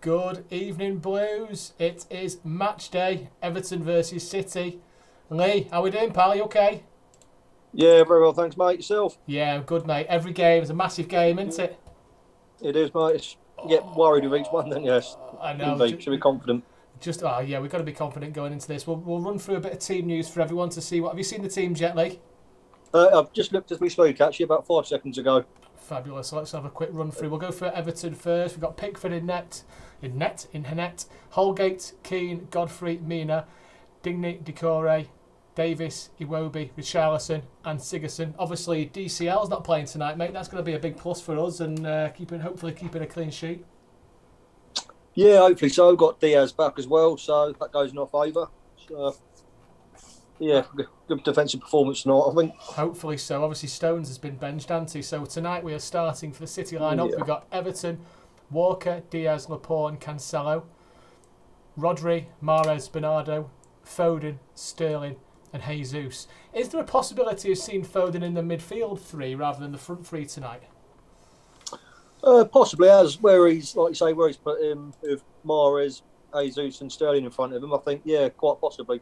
Good evening, Blues. It is match day, Everton versus City. Lee, how we doing, pal? You okay? Yeah, very well, thanks, mate. Yourself? Yeah, I'm good, mate. Every game is a massive game, isn't it? It is, mate. You get worried with each one, don't you? I Shouldn't know. be. Should be confident. Oh yeah, we've got to be confident going into this. We'll run through a bit of team news for everyone to see what. Have you seen the teams yet, Lee? I've just looked as we spoke, actually, about 5 seconds ago. Fabulous. So let's have a quick run through. We'll go for Everton first. We've got Pickford in net. Holgate, Keane, Godfrey, Mina, Digny, Decore, Davis, Iwobi, Richarlison, and Sigerson. Obviously, DCL's not playing tonight, mate. That's going to be a big plus for us, and hopefully keeping a clean sheet. Yeah, hopefully so. Got Diaz back as well, so that goes in our favour. So, yeah, good defensive performance tonight, I think. Hopefully so. Obviously, Stones has been benched, hasn't he? So tonight we are starting for the City lineup. Yeah. We've got Everton, Walker, Diaz, Laporte, and Cancelo. Rodri, Mahrez, Bernardo, Foden, Sterling, and Jesus. Is there a possibility of seeing Foden in the midfield three rather than the front three tonight? Possibly, as where he's like you say, where he's put him with Mahrez, Jesus, and Sterling in front of him. I think, yeah, quite possibly.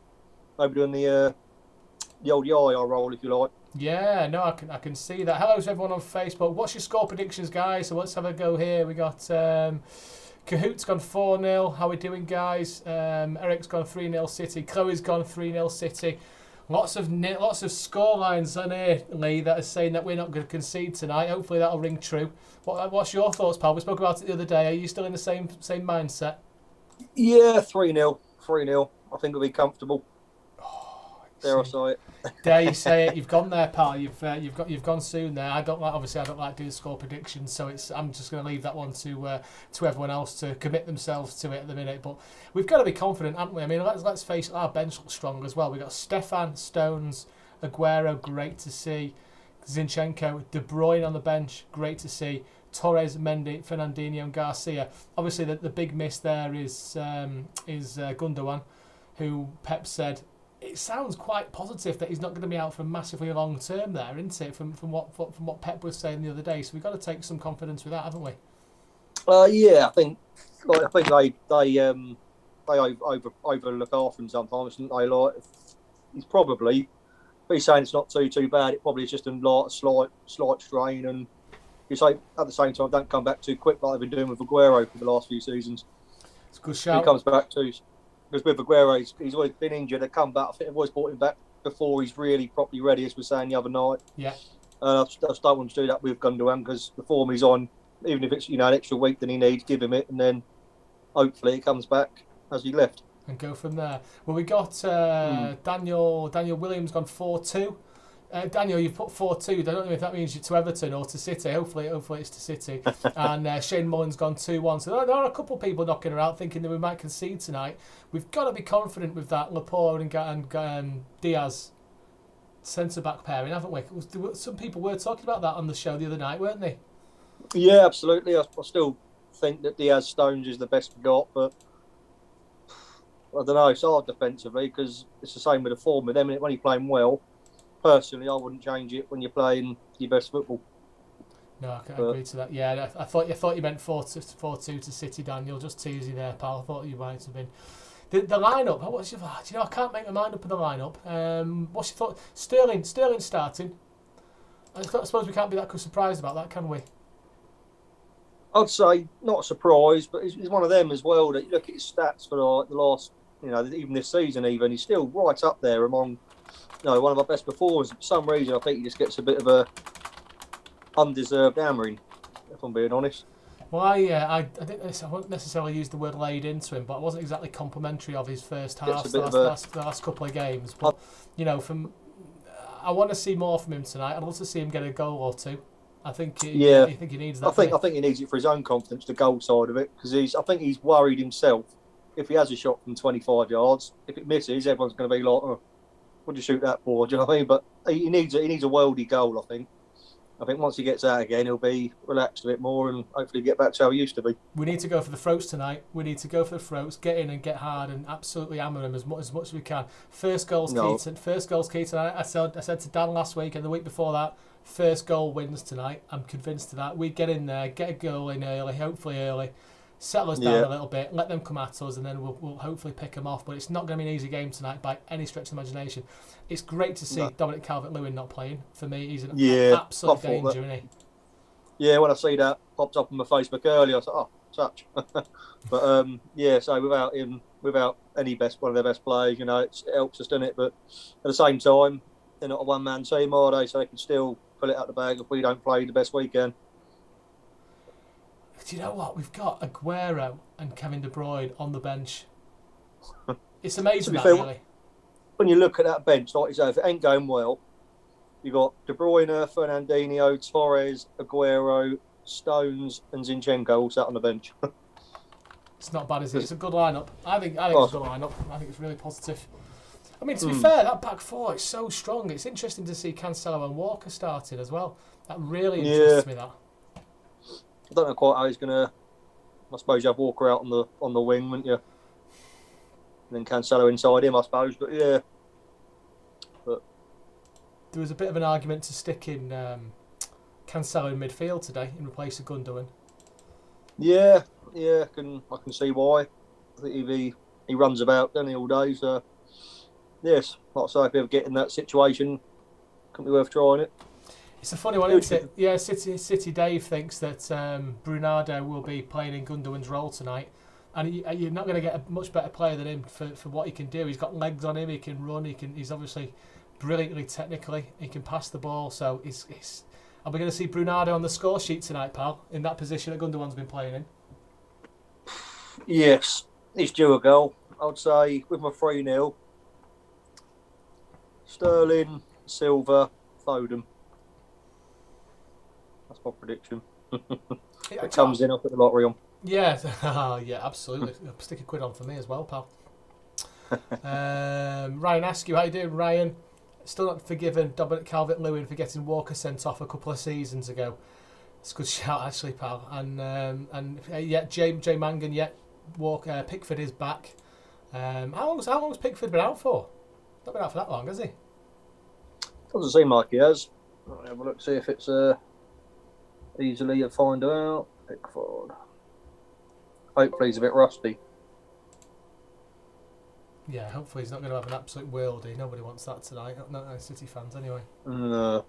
Maybe doing the old Yaya role, if you like. Yeah, no, I can see that. Hello to everyone on Facebook. What's your score predictions, guys? So let's have a go here. We got Cahoot's gone 4-0. How we doing, guys? Eric's gone 3-0 City. Chloe's gone 3-0 City. Lots of score lines on here, Lee, that are saying that we're not going to concede tonight. Hopefully that'll ring true. What's your thoughts, pal? We spoke about it the other day. Are you still in the same mindset? Yeah, 3-0. 3-0. I think it'll be comfortable. Dare I say it? Dare you say it? You've gone there, pal. You've gone soon there. I don't like doing score predictions, so I'm just going to leave that one to everyone else to commit themselves to it at the minute. But we've got to be confident, haven't we? I mean, let's face it, our bench looks strong as well. We've got Stefan, Stones, Aguero, great to see. Zinchenko, De Bruyne on the bench, great to see. Torres, Mendy, Fernandinho, and Garcia. Obviously, the big miss there is Gundogan, who Pep said. It sounds quite positive that he's not going to be out for massively long term there, isn't it? From what Pep was saying the other day, so we've got to take some confidence with that, haven't we? Yeah, I think they overlook after him sometimes, don't they? Like he's probably, but he's saying it's not too bad. It probably is just a slight strain, and you say at the same time don't come back too quick like they've been doing with Aguero for the last few seasons. It's a good shout. He comes back too. Because with Aguero, he's always been injured. They come back. I think they've always brought him back before he's really properly ready, as we were saying the other night. Yeah. I just don't want to do that with Gundogan because the form he's on, even if it's an extra week than he needs, give him it, and then hopefully it comes back as he left. And go from there. Well, we got Daniel Williams gone 4-2. Daniel, you've put 4-2. I don't know if that means you're to Everton or to City. Hopefully it's to City. And Shane Mullen's gone 2-1. So there are a couple of people knocking around thinking that we might concede tonight. We've got to be confident with that Laporte and Diaz centre-back pairing, haven't we? Some people were talking about that on the show the other night, weren't they? Yeah, absolutely. I still think that Diaz Stones is the best we got, but I don't know. It's hard defensively because it's the same with the form with them. When you're playing well, personally, I wouldn't change it when you're playing your best football. No, I can agree to that. Yeah, I thought you meant 4-2 to City, Daniel. Just tease you there, pal. I thought you might have been. The lineup. What's your? I can't make my mind up on the lineup. What's your thought? Sterling starting. I suppose we can't be that surprised about that, can we? I'd say not a surprise, but he's one of them as well. That you look at his stats for the last, even this season, he's still right up there among. One of our best performers. For some reason, I think he just gets a bit of a undeserved hammering, if I'm being honest. Well, I won't necessarily use the word laid into him, but I wasn't exactly complimentary of his first half, the last couple of games. But, I want to see more from him tonight. I'd love to see him get a goal or two. I think he needs that. I think he needs it for his own confidence, the goal side of it, because I think he's worried himself. If he has a shot from 25 yards, if it misses, everyone's going to be like, oh, what'd you shoot that for? Do you know what I mean? But he needs a worldy goal, I think. I think once he gets out again, he'll be relaxed a bit more and hopefully get back to how he used to be. We need to go for the throats tonight. We need to go for the throats, get in and get hard and absolutely hammer them as much as we can. First goal's key tonight. I said to Dan last week and the week before that, first goal wins tonight. I'm convinced of that. We get in there, get a goal in early, hopefully early, settle us down Yeah. a little bit, let them come at us, and then we'll hopefully pick them off. But it's not going to be an easy game tonight by any stretch of the imagination. It's great to see No. Dominic Calvert-Lewin not playing. For me, he's an Yeah. absolute I thought that. danger, isn't he? Yeah, when I see that popped up on my Facebook earlier, I was like, oh, touch. But yeah, so without him, without one of their best players, it helps us, doesn't it? But at the same time, they're not a one-man team, are they? So they can still pull it out the bag if we don't play the best weekend. Do you know what? We've got Aguero and Kevin De Bruyne on the bench. It's amazing, To be that, fair, really. when you look at that bench, like you say, if it ain't going well, you got De Bruyne, Fernandinho, Torres, Aguero, Stones, and Zinchenko all sat on the bench. It's not bad, is it? It's a good lineup. I think it's a good lineup. I think it's really positive. I mean, to be fair, that back four is so strong. It's interesting to see Cancelo and Walker started as well. That really interests me. That. I don't know quite how he's gonna. I suppose you have Walker out on the wing, wouldn't you? And then Cancelo inside him, I suppose. But yeah. But there was a bit of an argument to stick in Cancelo in midfield today in replace of Gundogan. Yeah, I can see why. I think he runs about, doesn't he, all day? So yes, like I say, if we ever get in that situation, could be worth trying it. It's a funny one, isn't it? Yeah, City Dave thinks that Brunardo will be playing in Gundogan's role tonight, and you're not going to get a much better player than him for what he can do. He's got legs on him. He can run. He's obviously brilliantly technically. He can pass the ball. So are we going to see Brunardo on the score sheet tonight, pal? In that position that Gundogan's been playing in? Yes, he's due a goal. I would say with my 3-0, Sterling, Silva, Foden. That's my prediction. It comes in, I'll put the lottery on. Yeah, yeah, absolutely. Stick a quid on for me as well, pal. Ryan Askew, how you doing, Ryan? Still not forgiven Dominic Calvert-Lewin for getting Walker sent off a couple of seasons ago. It's a good shout, actually, pal. And yeah, Jay Mangan, yeah, Pickford is back. How long's Pickford been out for? Not been out for that long, has he? Doesn't seem like he has. I'll have a look, see if it's easily to find out. Pickford. Hopefully he's a bit rusty. Yeah, hopefully he's not going to have an absolute worldie. Nobody wants that tonight. Not City fans, anyway. No.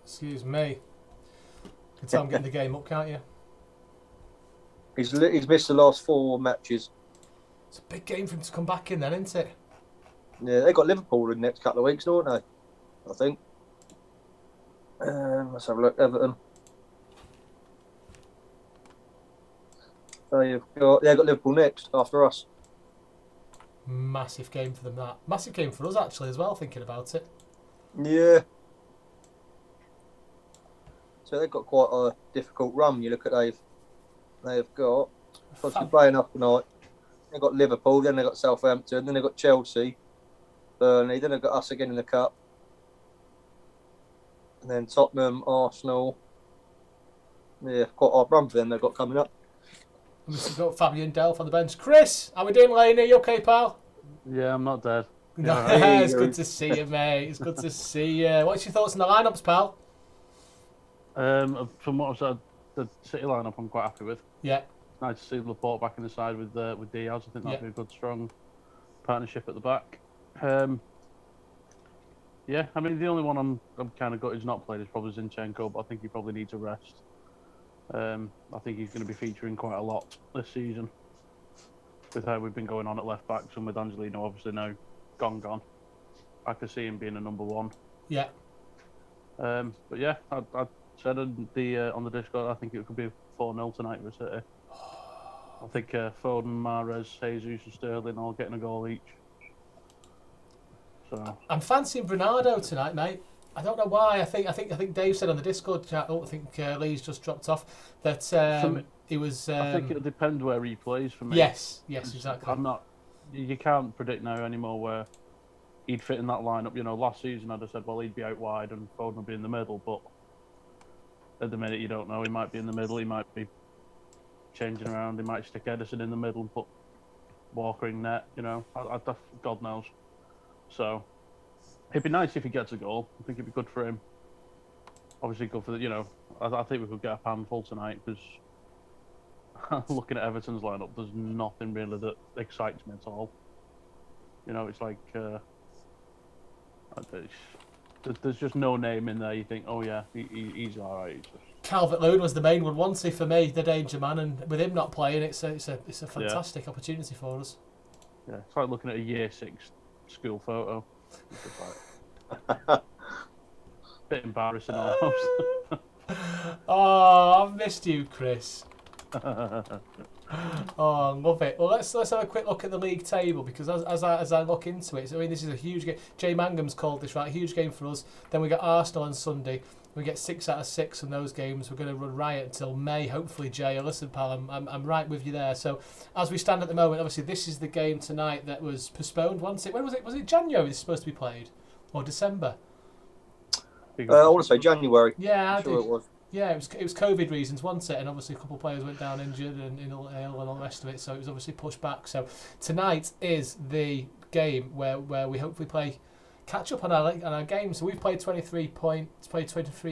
Excuse me. You can tell I'm getting the game up, can't you? He's missed the last 4 matches. It's a big game for him to come back in then, isn't it? Yeah, they've got Liverpool in the next couple of weeks, don't they? I think. Let's have a look. Everton. They've got Liverpool next after us. Massive game for them, that. Massive game for us, actually, as well, thinking about it. Yeah. So they've got quite a difficult run. You look at they've got obviously playing up tonight. They've got Liverpool, then they've got Southampton, then they've got Chelsea, Burnley, then they've got us again in the cup. And then Tottenham, Arsenal. Yeah, quite a hard run for them they've got coming up. We've got Fabian Delph on the bench. Chris, how we doing, Laney? You okay, pal? Yeah, I'm not dead. No, it's good to see you, mate. It's good to see you. What's your thoughts on the lineups, pal? From what I've said, the City lineup I'm quite happy with. Yeah. It's nice to see Laporte back in the side with Diaz. I think that'd be a good, strong partnership at the back. Yeah, I mean the only one I'm kind of gutted he's not played is probably Zinchenko, but I think he probably needs a rest. I think he's going to be featuring quite a lot this season with how we've been going on at left backs and with Angelino obviously now gone. I could see him being a number 1. Yeah. But yeah, I said on the Discord I think it could be 4-0 tonight for City. I think Foden, Mahrez, Jesus and Sterling all getting a goal each. So I'm fancying Bernardo tonight, mate. I don't know why. I think Dave said on the Discord chat. I think Lee's just dropped off. That he was. I think it'll depend where he plays for me. Yes, exactly. I'm not. You can't predict now anymore where he'd fit in that lineup. You know, last season I'd have said, well, he'd be out wide and Foden would be in the middle. But at the minute, you don't know. He might be in the middle. He might be changing around. He might stick Edison in the middle and put Walker in net. You know, God knows. So It'd be nice if he gets a goal. I think it'd be good for him. Obviously, good for the. I think we could get a handful tonight because looking at Everton's lineup, there's nothing really that excites me at all. It's like there's just no name in there. You think, oh yeah, he's all right. Calvert-Lewin was the main one, wasn't he, for me, the danger man, and with him not playing, it's a fantastic opportunity for us. Yeah, it's like looking at a year 6 school photo. It's just like bit embarrassing almost. Oh, I've missed you, Chris. Oh, love it. Well, let's have a quick look at the league table, because as I look into it, I mean, this is a huge game. Jay Mangum's called this, right? Huge game for us. Then we got Arsenal on Sunday. We get 6 out of 6 from those games. We're going to run riot until May, hopefully, Jay. Listen, pal, I'm right with you there. So, as we stand at the moment, obviously, this is the game tonight that was postponed. When was it? Was it January this is supposed to be played? Or December? I want to say January. Yeah, I'm sure it was. Yeah, it was COVID reasons, wasn't it? And obviously a couple of players went down injured and ill and all the rest of it, so it was obviously pushed back. So tonight is the game where we hopefully play catch up on our games. So we've played 23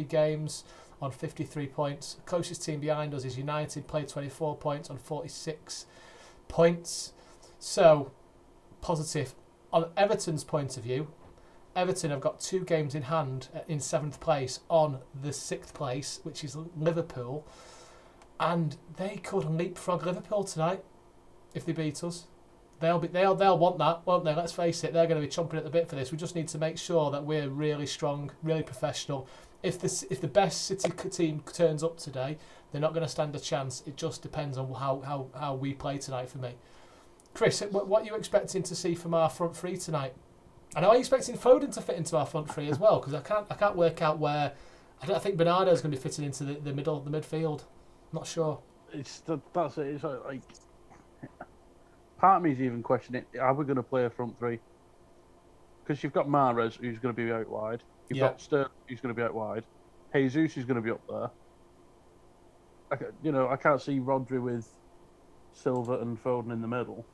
games on 53 points. The closest team behind us is United, played 24 points on 46 points. So positive. On Everton's point of view, Everton have got 2 games in hand in 7th place on the 6th place, which is Liverpool, and they could leapfrog Liverpool tonight if they beat us. They'll want that, won't they? Let's face it, they're going to be chomping at the bit for this. We just need to make sure that we're really strong, really professional. If the best City team turns up today, they're not going to stand a chance. It just depends on how we play tonight. For me, Chris, what are you expecting to see from our front three tonight? And are you expecting Foden to fit into our front three as well? Because I can't work out where. I think Bernardo's going to be fitting into the midfield. Not sure. That's it. It's like part of me is even questioning: are we going to play a front three? Because you've got Mahrez, who's going to be out wide. You've got Sterling, who's going to be out wide. Jesus is going to be up there. I can't see Rodri with Silva and Foden in the middle.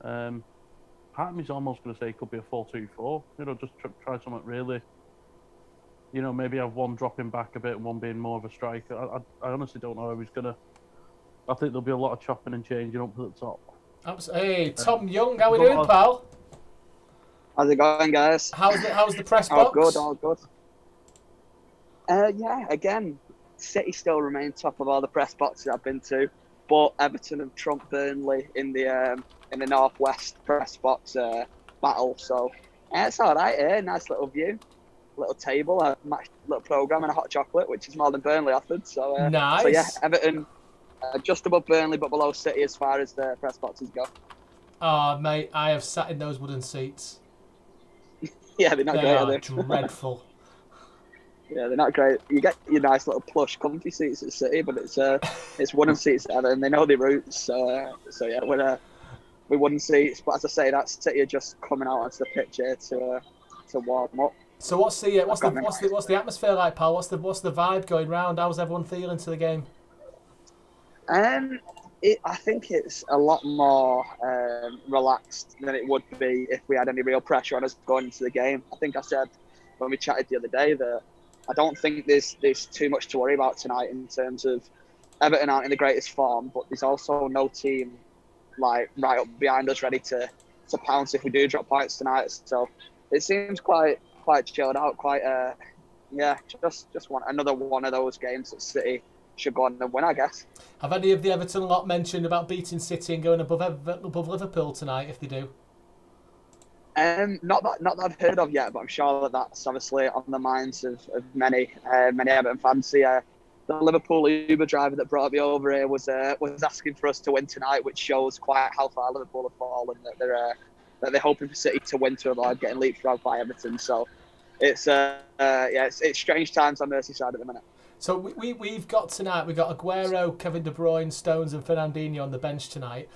Part of me is almost going to say it could be a 4-2-4. Just try something really. Maybe have one dropping back a bit and one being more of a striker. I honestly don't know how he's going to. I think there'll be a lot of chopping and changing up at the top. Hey, Tom Young, how we doing, pal? How's it going, guys? How's the press box? All good. Yeah, again, City still remain top of all the press boxes I've been to, but Everton have trumped Burnley in the Northwest press box battle. So it's all right. Nice little view, little table, a little program, and a hot chocolate, which is more than Burnley offered. So nice. So yeah, Everton just above Burnley, but below City as far as the press boxes go. Oh, mate, I have sat in those wooden seats. Yeah, they're not great, are they? Dreadful. Yeah, they're not great. You get your nice little plush, comfy seats at City, but it's wooden seats at and they know their roots. So yeah, we're wooden seats. But as I say, that City are just coming out onto the pitch here to warm up. So what's the atmosphere like, pal? What's the vibe going round? How's everyone feeling to the game? I think it's a lot more relaxed than it would be if we had any real pressure on us going into the game. I think I said when we chatted the other day that I don't think there's too much to worry about tonight in terms of Everton aren't in the greatest form, but there's also no team like right up behind us ready to pounce if we do drop points tonight. So it seems quite chilled out, just another one of those games that City should go on and win, I guess. Have any of the Everton lot mentioned about beating City and going above Liverpool tonight if they do? Not that I've heard of yet, but I'm sure that's obviously on the minds of many Everton fans. The Liverpool Uber driver that brought me over here was asking for us to win tonight, which shows quite how far Liverpool have fallen. That they're hoping for City to win to avoid getting leapfrogged by Everton. So it's strange times on Merseyside at the minute. So we've got tonight. We've got Aguero, Kevin De Bruyne, Stones, and Fernandinho on the bench tonight.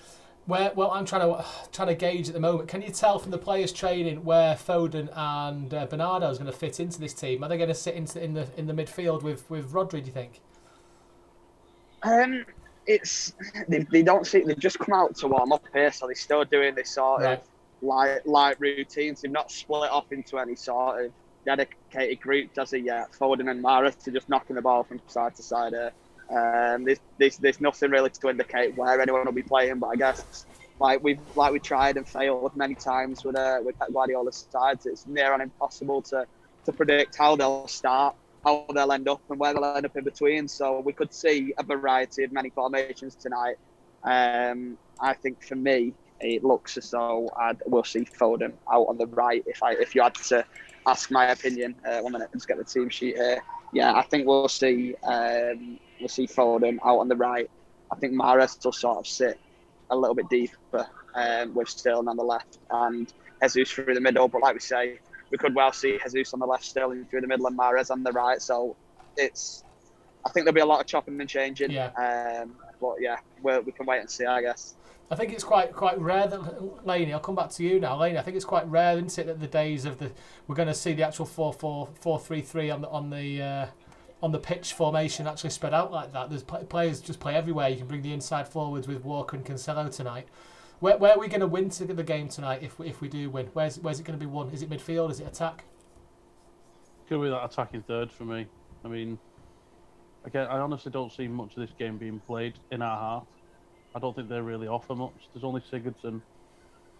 I'm trying to gauge at the moment. Can you tell from the players' training where Foden and Bernardo is going to fit into this team? Are they going to sit in the midfield with Rodri? Do you think? They don't see. They've just come out to warm up here, so they're still doing this sort of light routines. They've not split off into any sort of dedicated group as of yet. Foden and Mahrez are just knocking the ball from side to side here. There's nothing really to indicate where anyone will be playing, but I guess we tried and failed many times with Pep Guardiola's sides. It's near on impossible to predict how they'll start, how they'll end up, and where they'll end up in between. So we could see a variety of many formations tonight. I think for me, it looks as though we'll see Foden out on the right. If you had to ask my opinion, 1 minute, let's get the team sheet here. Yeah, I think we'll see Foden out on the right. I think Mahrez will sort of sit a little bit deeper with Sterling on the left and Jesus through the middle. But like we say, we could well see Jesus on the left, Sterling through the middle, and Mahrez on the right. So I think there'll be a lot of chopping and changing. Yeah. But yeah, we can wait and see, I guess. I think it's quite rare that, Laney, I'll come back to you now. Laney, I think it's quite rare, isn't it, that the days of we're going to see the actual 4-4-3-3 on the pitch formation actually spread out like that. There's players just play everywhere. You can bring the inside forwards with Walker and Cancelo tonight. Where are we going to win the game tonight if we do win? Where's it going to be won? Is it midfield? Is it attack? It's going to be that attacking third for me. I mean, again, I honestly don't see much of this game being played in our half. I don't think they really offer much. There's only Sigurdsson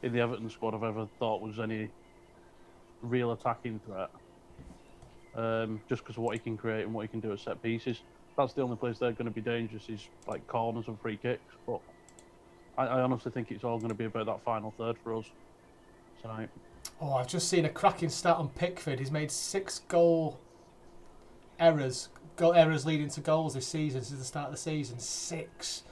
in the Everton squad I've ever thought was any real attacking threat. Just because of what he can create and what he can do at set pieces. That's the only place they're going to be dangerous is like corners and free kicks. But I honestly think it's all going to be about that final third for us tonight. Oh, I've just seen a cracking stat on Pickford. He's made 6 goal errors leading to goals this season since the start of the season. 6.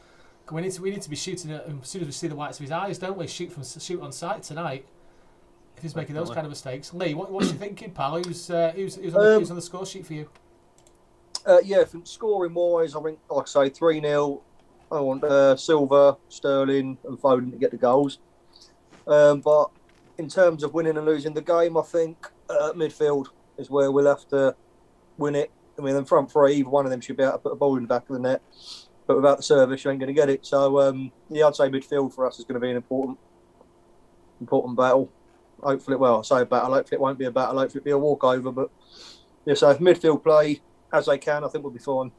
We need to be shooting at him as soon as we see the whites of his eyes, don't we? Shoot on sight tonight. If he's making those kind of mistakes, Lee, what's you thinking, pal? Who's on the score sheet for you? Yeah, from scoring wise, I think, like I say, 3-0. I want Silva, Sterling, and Foden to get the goals. But in terms of winning and losing the game, I think midfield is where we'll have to win it. I mean, in front three, either one of them should be able to put a ball in the back of the net. But without the service, you ain't going to get it. So, yeah, I'd say midfield for us is going to be an important battle. Hopefully, well, I say a battle. Hopefully, it won't be a battle. Hopefully, it'll be a walkover. But yeah, so if midfield play as they can, I think we'll be fine.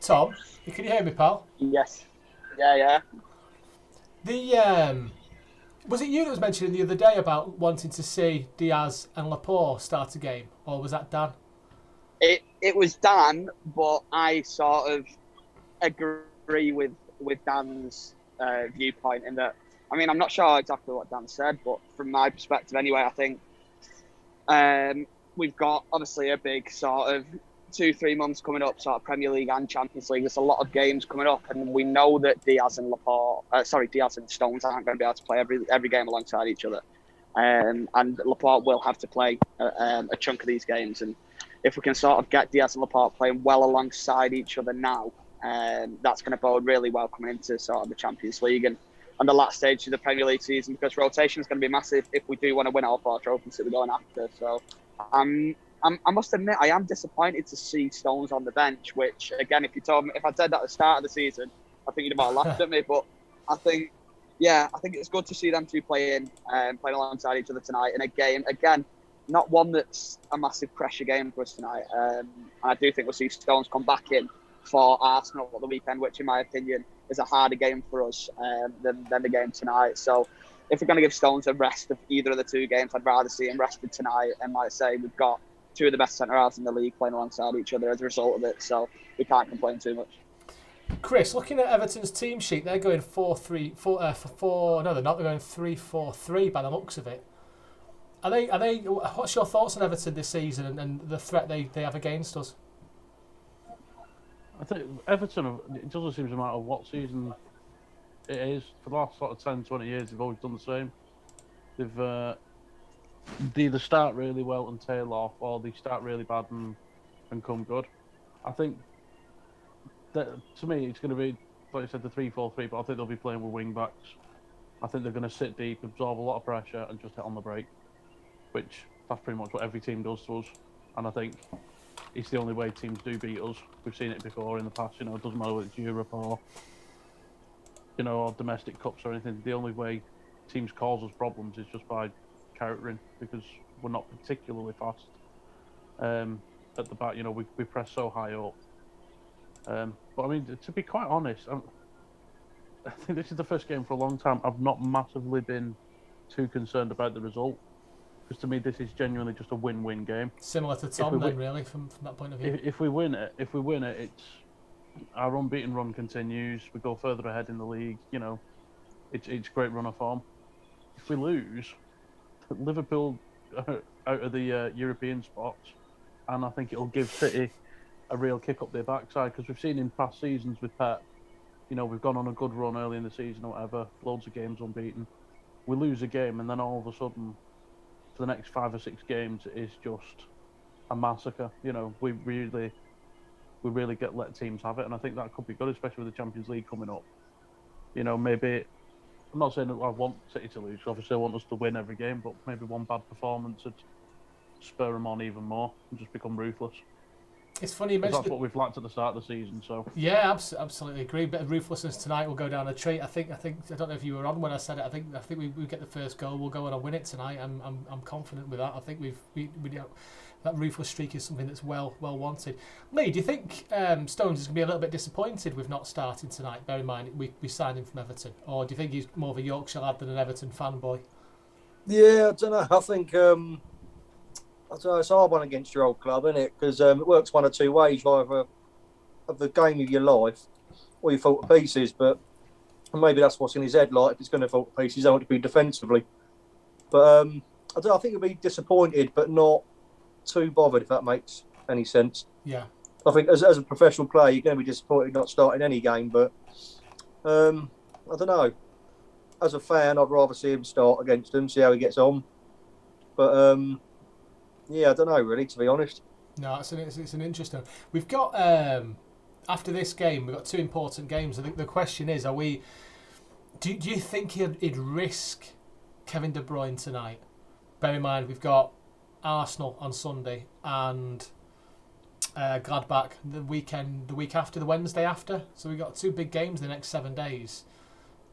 Tom, can you hear me, pal? Yes. Yeah. Was it you that was mentioning the other day about wanting to see Diaz and Laporte start a game, or was that Dan? It was Dan, but I sort of agree with Dan's viewpoint in that. I mean, I'm not sure exactly what Dan said, but from my perspective, anyway, I think we've got obviously a big sort of 2-3 months coming up, sort of Premier League and Champions League. There's a lot of games coming up, and we know that Diaz and Stones aren't going to be able to play every game alongside each other, and Laporte will have to play a chunk of these games. And if we can sort of get Diaz and Laporte playing well alongside each other now, that's going to bode really well coming into sort of the Champions League and the last stage of the Premier League season, because rotation is going to be massive if we do want to win all 4 trophies that we're going after. So I must admit, I am disappointed to see Stones on the bench, which, again, if I'd said that at the start of the season, I think you'd have all laughed at me. But I think it's good to see them two playing alongside each other tonight in a game, again, not one that's a massive pressure game for us tonight. And I do think we'll see Stones come back in for Arsenal at the weekend, which, in my opinion, is a harder game for us than the game tonight. So if we're going to give Stones a rest of either of the 2 games, I'd rather see him rested tonight. And like I say, we've got 2 of the best centre-halves in the league playing alongside each other as a result of it. So we can't complain too much. Chris, looking at Everton's team sheet, they're going 4-3-4. No, they're not. They're going 3-4-3 by the looks of it. Are they? What's your thoughts on Everton this season and the threat they have against us? I think Everton, it doesn't seem to matter what season it is. For the last sort of 10, 20 years, they've always done the same. They either start really well and tail off, or they start really bad and come good. I think that, to me, it's going to be, like I said, the 3-4-3, but I think they'll be playing with wing backs. I think they're going to sit deep, absorb a lot of pressure, and just hit on the break, which that's pretty much what every team does to us. And I think it's the only way teams do beat us. We've seen it before in the past. It doesn't matter whether it's Europe or or domestic cups or anything. The only way teams cause us problems is just by countering, because we're not particularly fast at the back. We press so high up. But I mean, to be quite honest, I think this is the first game for a long time I've not massively been too concerned about the result, because to me this is genuinely just a win-win game. Similar to Tom, then, really, from that point of view. If we win it, it's our unbeaten run continues. We go further ahead in the league. It's great run of form. If we lose, Liverpool out of the European spots, and I think it'll give City a real kick up their backside, because we've seen in past seasons with Pep, we've gone on a good run early in the season or whatever, loads of games unbeaten. We lose a game, and then all of a sudden, for the next 5 or 6 games, it is just a massacre. We really let teams have it, and I think that could be good, especially with the Champions League coming up. Maybe, I'm not saying that I want City to lose, obviously I want us to win every game, but maybe one bad performance would spur them on even more and just become ruthless. It's funny you mentioned that's what we've lacked at the start of the season. So yeah, absolutely agree. Bit of ruthlessness tonight will go down a treat. I think. I don't know if you were on when I said it. I think we get the first goal. We'll go on and win it tonight. I'm confident with that. I think we that ruthless streak is something that's well wanted. Lee, do you think Stones is going to be a little bit disappointed with not starting tonight? Bear in mind we signed him from Everton, or do you think he's more of a Yorkshire lad than an Everton fanboy? Yeah, I don't know. I think. It's a hard one against your old club, isn't it? Because it works one of two ways: either of the game of your life, or you fall to pieces. But maybe that's what's in his head. Like, if it's going to fall to pieces, I want to be defensively. But I don't know, I think he'll be disappointed, but not too bothered, if that makes any sense. Yeah. I think as a professional player, you're going to be disappointed not starting any game. But I don't know. As a fan, I'd rather see him start against them, see how he gets on. But yeah, I don't know, really, to be honest. No, it's an interesting. We've got after this game, we've got 2 important games. I think the question is, do you think he'd risk Kevin De Bruyne tonight? Bear in mind, we've got Arsenal on Sunday and Gladbach the week after, the Wednesday after. So we've got 2 big games in the next 7 days.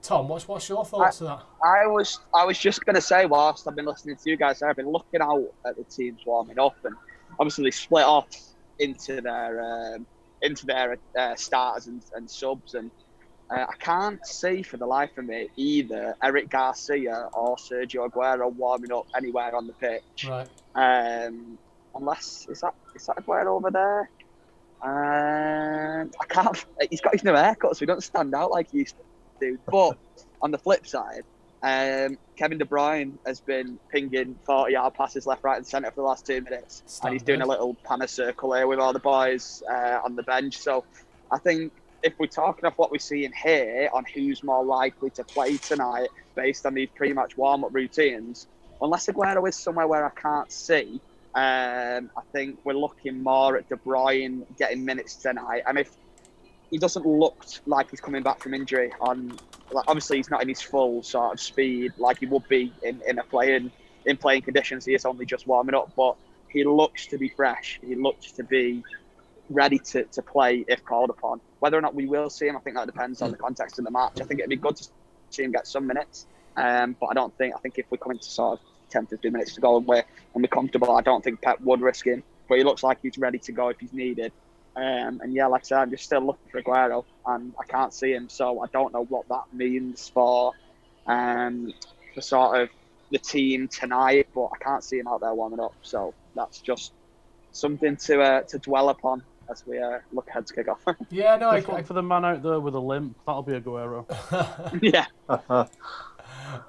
Tom, what's your thoughts of that? I was just going to say, whilst I've been listening to you guys, I've been looking out at the teams warming up, and obviously they split off into their starters and subs, and I can't see for the life of me either Eric Garcia or Sergio Aguero warming up anywhere on the pitch. Right. Unless is that Aguero over there? I can't. He's got his new haircut, so he doesn't stand out like he used to do. But on the flip side, Kevin De Bruyne has been pinging 40-yard passes left, right, and centre for the last 2 minutes, and he's doing a little panna circle here with all the boys on the bench. So I think if we're talking of what we're seeing here on who's more likely to play tonight based on these pre-match warm-up routines, unless Aguero is somewhere where I can't see, I think we're looking more at De Bruyne getting minutes tonight. And if he doesn't look like he's coming back from injury obviously he's not in his full sort of speed like he would be in playing conditions. He is only just warming up, but he looks to be fresh. He looks to be ready to play if called upon. Whether or not we will see him, I think that depends on the context of the match. I think it'd be good to see him get some minutes, but I think if we're coming to sort of 10, 15 minutes to go and we're comfortable, I don't think Pep would risk him. But he looks like he's ready to go if he's needed. And yeah, like I said, I'm just still looking for Aguero, and I can't see him, so I don't know what that means for sort of the team tonight. But I can't see him out there warming up, so that's just something to dwell upon as we look ahead to kick off. Yeah, no, for the man out there with a limp, that'll be Aguero. Yeah,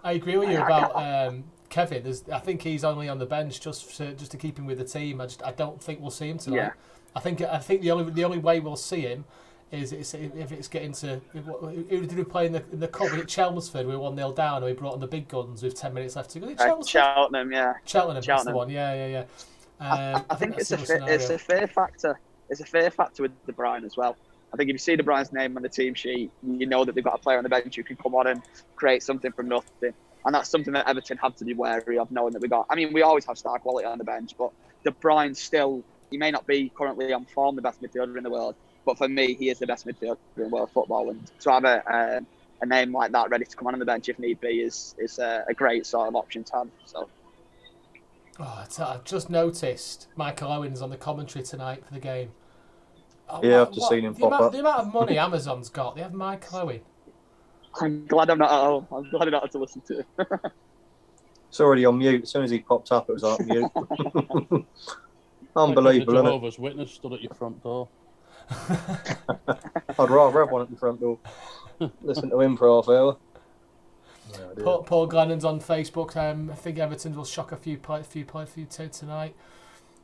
I agree with you about Kevin. I think he's only on the bench just to keep him with the team. I don't think we'll see him tonight. Yeah. I think the only way we'll see him is if it's getting to who did we play in the cup at Chelmsford? We were 1-0 down and we brought on the big guns with 10 minutes left to go. Cheltenham, yeah. Cheltenham, that's the one. Yeah. I think it's a fair factor. It's a fair factor with De Bruyne as well. I think if you see De Bruyne's name on the team sheet, you know that they've got a player on the bench who can come on and create something from nothing. And that's something that Everton have to be wary of, knowing that we got. I mean, we always have star quality on the bench, but De Bruyne still, he may not be currently on form the best midfielder in the world, but for me, he is the best midfielder in world football. And to have a name like that ready to come on the bench if need be is a great sort of option to have. So. Oh, I've just noticed Michael Owen's on the commentary tonight for the game. Oh, Yeah, I've just seen him pop up. The amount of money Amazon's got, they have Michael Owen. I'm glad I'm not at home. I'm glad I don't have to listen to it. It's already on mute. As soon as he popped up, it was on mute. Unbelievable, like isn't it? Jehovah's Witness stood at your front door. I'd rather have one at the front door. Listen to him for half hour. Oh, Paul Glennon's on Facebook. I think Everton will shock a few tonight.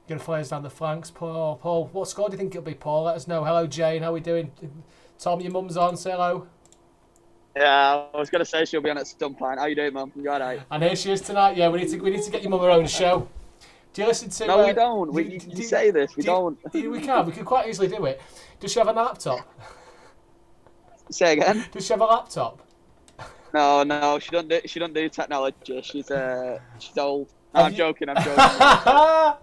Going to fires down the flanks. Paul, what score do you think it'll be, Paul? Let us know. Hello, Jane. How are we doing? Tom, your mum's on. Say hello. Yeah, I was going to say she'll be on at some point. How you doing, Mum? You all right? And here she is tonight. Yeah, we need to get your mum her own show. Do you listen to? No, we don't. You say this. We don't. We can. We could quite easily do it. Does she have a laptop? Say again. Does she have a laptop? No, she don't do technology. She's old. No, I'm joking. Have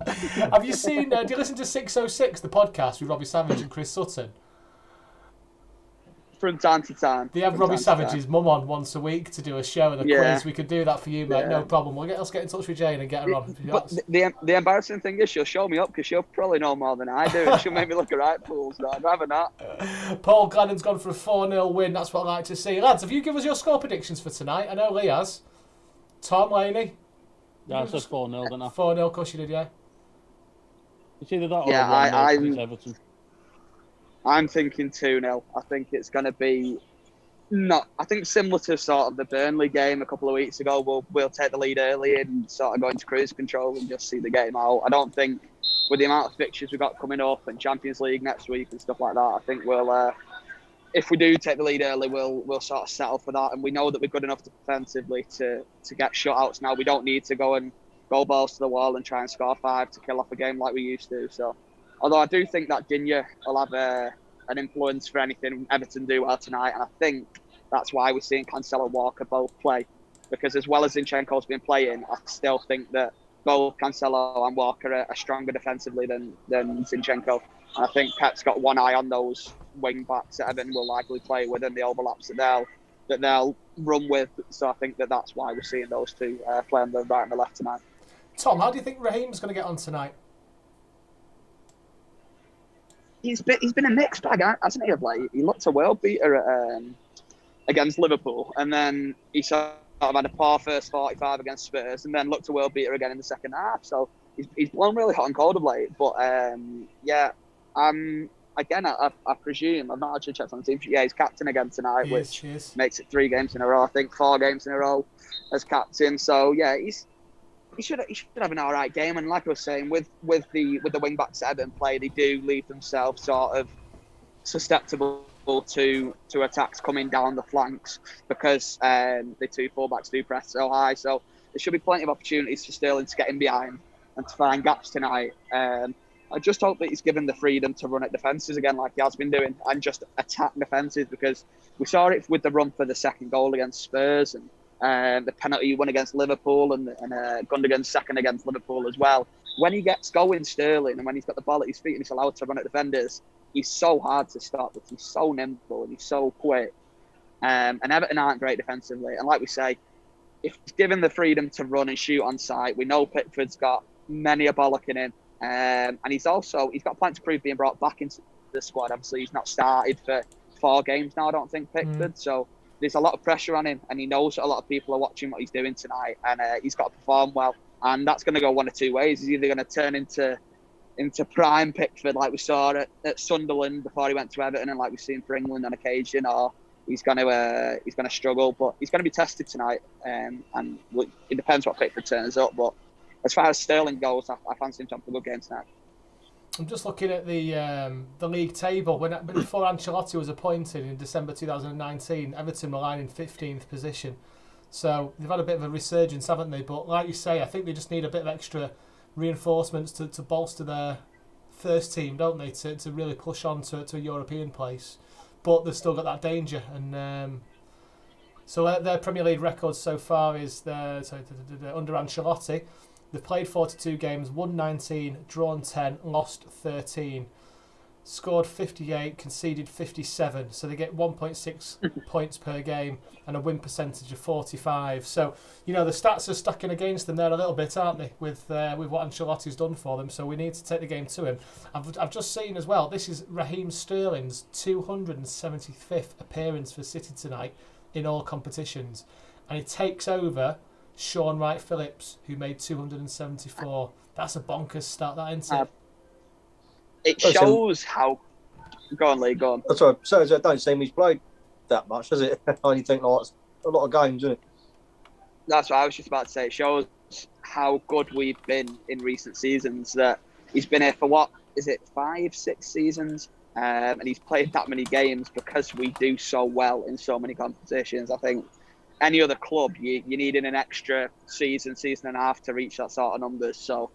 you seen? Do you listen to 606, the podcast with Robbie Savage and Chris Sutton? From time to time. They have Robbie Savage's mum on once a week to do a show and a quiz. We could do that for you, mate. Yeah. No problem. Let's get in touch with Jane and get her on. But the embarrassing thing is she'll show me up because she'll probably know more than I do. And she'll make me look at right fools. No, I'd rather not. Paul Glennon's gone for a 4-0 win. That's what I like to see. Lads, have you given us your score predictions for tonight? I know Lee has. Tom, Laney? Yeah, I said 4-0, didn't I? 4-0, of course you did, yeah. It's either that or yeah, 1-0 Everton. I'm thinking 2-0. I think it's going to be I think similar to sort of the Burnley game a couple of weeks ago, we'll take the lead early and sort of go into cruise control and just see the game out. I don't think with the amount of fixtures we've got coming up and Champions League next week and stuff like that, I think we'll if we do take the lead early, we'll sort of settle for that. And we know that we're good enough defensively to get shutouts now. We don't need to go balls to the wall and try and score 5 to kill off a game like we used to. So, although I do think that Digne will have an influence for anything Everton do well tonight, and I think that's why we're seeing Cancelo and Walker both play. Because as well as Zinchenko's been playing, I still think that both Cancelo and Walker are stronger defensively than Zinchenko. And I think Pep's got one eye on those wing backs that Everton will likely play with and the overlaps that they'll run with. So I think that's why we're seeing those two play on the right and the left tonight. Tom, how do you think Raheem's going to get on tonight? He's been a mixed bag, hasn't he, of late? He looked a world beater against Liverpool, and then he sort of had a poor first 45 against Spurs, and then looked a world beater again in the second half. So he's blown really hot and cold of late. But I presume, I've not actually checked on the team. Yeah, he's captain again tonight, which makes it 3 games in a row. I think 4 games in a row as captain. So yeah, he should have an all right game. And like I was saying, with the wing backs that Everton play, they do leave themselves sort of susceptible to attacks coming down the flanks because the 2 fullbacks do press so high. So there should be plenty of opportunities for Sterling to get in behind and to find gaps tonight. I just hope that he's given the freedom to run at defences again like he has been doing and just attack defences, because we saw it with the run for the second goal against Spurs and the penalty he won against Liverpool and Gundogan's second against Liverpool as well. When he gets going, Sterling, and when he's got the ball at his feet and he's allowed to run at defenders, he's so hard to stop. He's so nimble and he's so quick. And Everton aren't great defensively. And like we say, if he's given the freedom to run and shoot on sight, we know Pickford's got many a bollock in him. And he's got plenty to prove being brought back into the squad. Obviously, he's not started for 4 games now, I don't think, Pickford. So there's a lot of pressure on him, and he knows that a lot of people are watching what he's doing tonight, and he's got to perform well. And that's going to go one of 2 ways. He's either going to turn into prime Pickford like we saw at Sunderland before he went to Everton, and like we've seen for England on occasion, or he's going to struggle. But he's going to be tested tonight, and it depends what Pickford turns up. But as far as Sterling goes, I fancy him to have a good game tonight. I'm just looking at the league table. Before Ancelotti was appointed in December 2019, Everton were lying in 15th position. So they've had a bit of a resurgence, haven't they? But like you say, I think they just need a bit of extra reinforcements to bolster their first team, don't they? To really push on to a European place. But they've still got that danger. And so their Premier League record so far is under Ancelotti. They've played 42 games, won 19, drawn 10, lost 13. scored 58, conceded 57. So they get 1.6 points per game and a win percentage of 45. So, the stats are stacking against them there a little bit, aren't they, with what Ancelotti's done for them. So we need to take the game to him. I've just seen as well, this is Raheem Sterling's 275th appearance for City tonight in all competitions. And he takes over Sean Wright-Phillips, who made 274. That's a bonkers start, that, isn't it? It shows how. Go on, Lee. Go on. That's right. So I don't seem he's played that much, does it? I only think like a lot of games, isn't it? That's what I was just about to say. It shows how good we've been in recent seasons. That he's been here for what is it, 5-6 seasons, and he's played that many games because we do so well in so many competitions. I think any other club, you need an extra season and a half to reach that sort of numbers. So.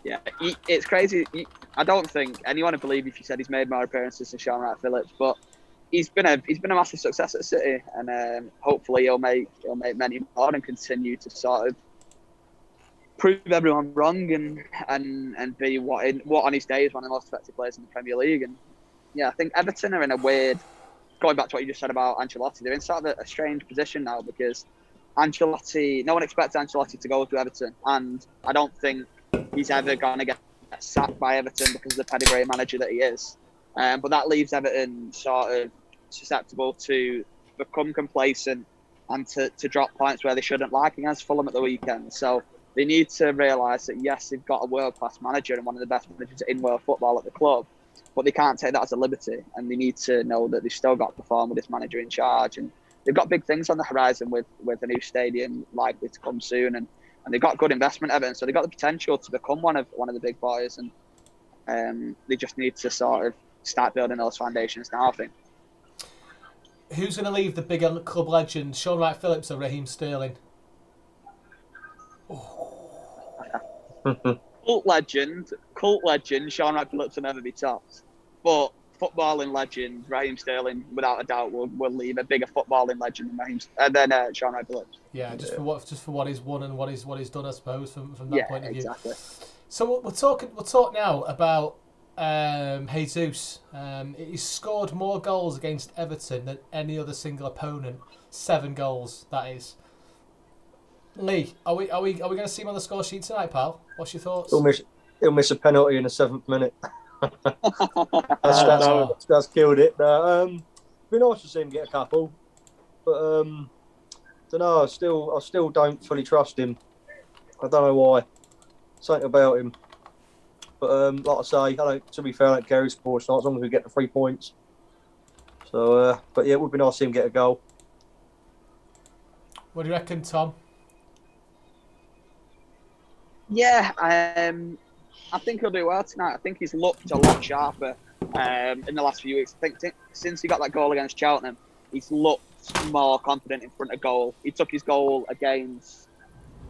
Yeah, it's crazy. I don't think anyone would believe if you said he's made more appearances than Sean Wright-Phillips, but he's been a massive success at City, and hopefully he'll make many more and continue to sort of prove everyone wrong and be what on his day is one of the most effective players in the Premier League. And yeah, I think Everton are in a weird. Going back to what you just said about Ancelotti, they're in sort of a strange position now because Ancelotti. No one expects Ancelotti to go to Everton, and I don't think he's ever going to get sacked by Everton because of the pedigree manager that he is. But that leaves Everton sort of susceptible to become complacent and to drop points where they shouldn't, like against Fulham at the weekend. So they need to realise that, yes, they've got a world-class manager and one of the best managers in world football at the club, but they can't take that as a liberty. And they need to know that they've still got to perform with this manager in charge. And they've got big things on the horizon with a new stadium likely to come soon. And they've got good investment, Everton, so they've got the potential to become one of the big boys, and they just need to sort of start building those foundations now, I think. Who's going to leave the big club legend, Sean Wright-Phillips or Raheem Sterling? Cult legend, Sean Wright-Phillips will never be topped, but footballing legend, Raheem Sterling, without a doubt, will leave a bigger footballing legend than Sean Wright-Phillips. Yeah, just for what he's won and what he's done, I suppose, from that point of view. Exactly. So we'll talk now about Jesus. He's scored more goals against Everton than any other single opponent. 7 goals, that is. Lee, are we going to see him on the score sheet tonight, pal? What's your thoughts? He'll miss a penalty in the 7th minute. That's killed it. It'd be nice to see him get a couple, but don't know. I still don't fully trust him. I don't know why. Something about him. But like I say, to be fair, I don't care who scores tonight as long as we get the 3 points. So, but yeah, it would be nice to see him get a goal. What do you reckon, Tom? Yeah, I think he'll do well tonight. I think he's looked a lot sharper in the last few weeks. I think since he got that goal against Cheltenham, he's looked more confident in front of goal. He took his goal against,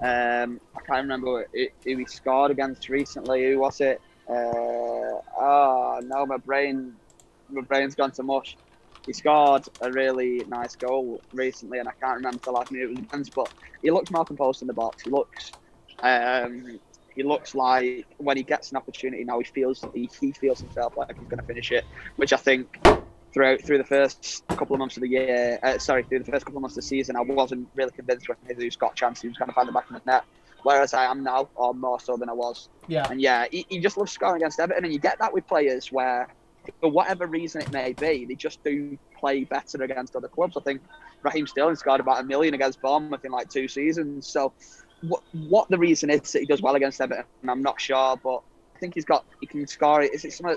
I can't remember who he scored against recently. Who was it? No, my brain's gone to mush. He scored a really nice goal recently, and I can't remember the last minute it was against, but he looks more composed in the box. He looks like when he gets an opportunity now, he feels himself like he's going to finish it, which I think through the first couple of months of the year, through the first couple of months of the season, I wasn't really convinced when Jesus got a chance he was going to find the back of the net. Whereas I am now, or more so than I was. Yeah. And yeah, he just loves scoring against Everton, and you get that with players where, for whatever reason it may be, they just do play better against other clubs. I think Raheem Sterling scored about 1 million against Bournemouth in like 2 seasons. So what the reason is that he does well against Everton, I'm not sure, but I think he can score it. Is it something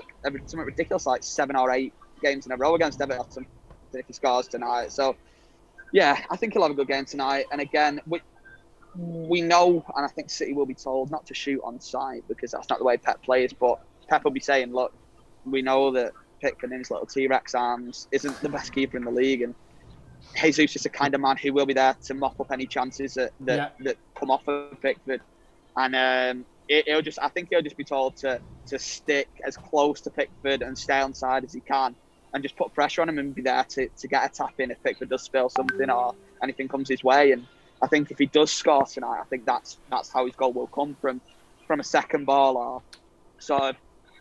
ridiculous like 7 or 8 games in a row against Everton if he scores tonight? So yeah, I think he'll have a good game tonight. And again, we know, and I think City will be told not to shoot on sight because that's not the way Pep plays. But Pep will be saying, look, we know that Pickford in his little T-Rex arms isn't the best keeper in the league, and Jesus is the kind of man who will be there to mop up any chances that come off of Pickford. And I think he'll just be told to stick as close to Pickford and stay on side as he can, and just put pressure on him and be there to get a tap in if Pickford does spill something or anything comes his way. And I think if he does score tonight, I think that's how his goal will come from a second ball or sort of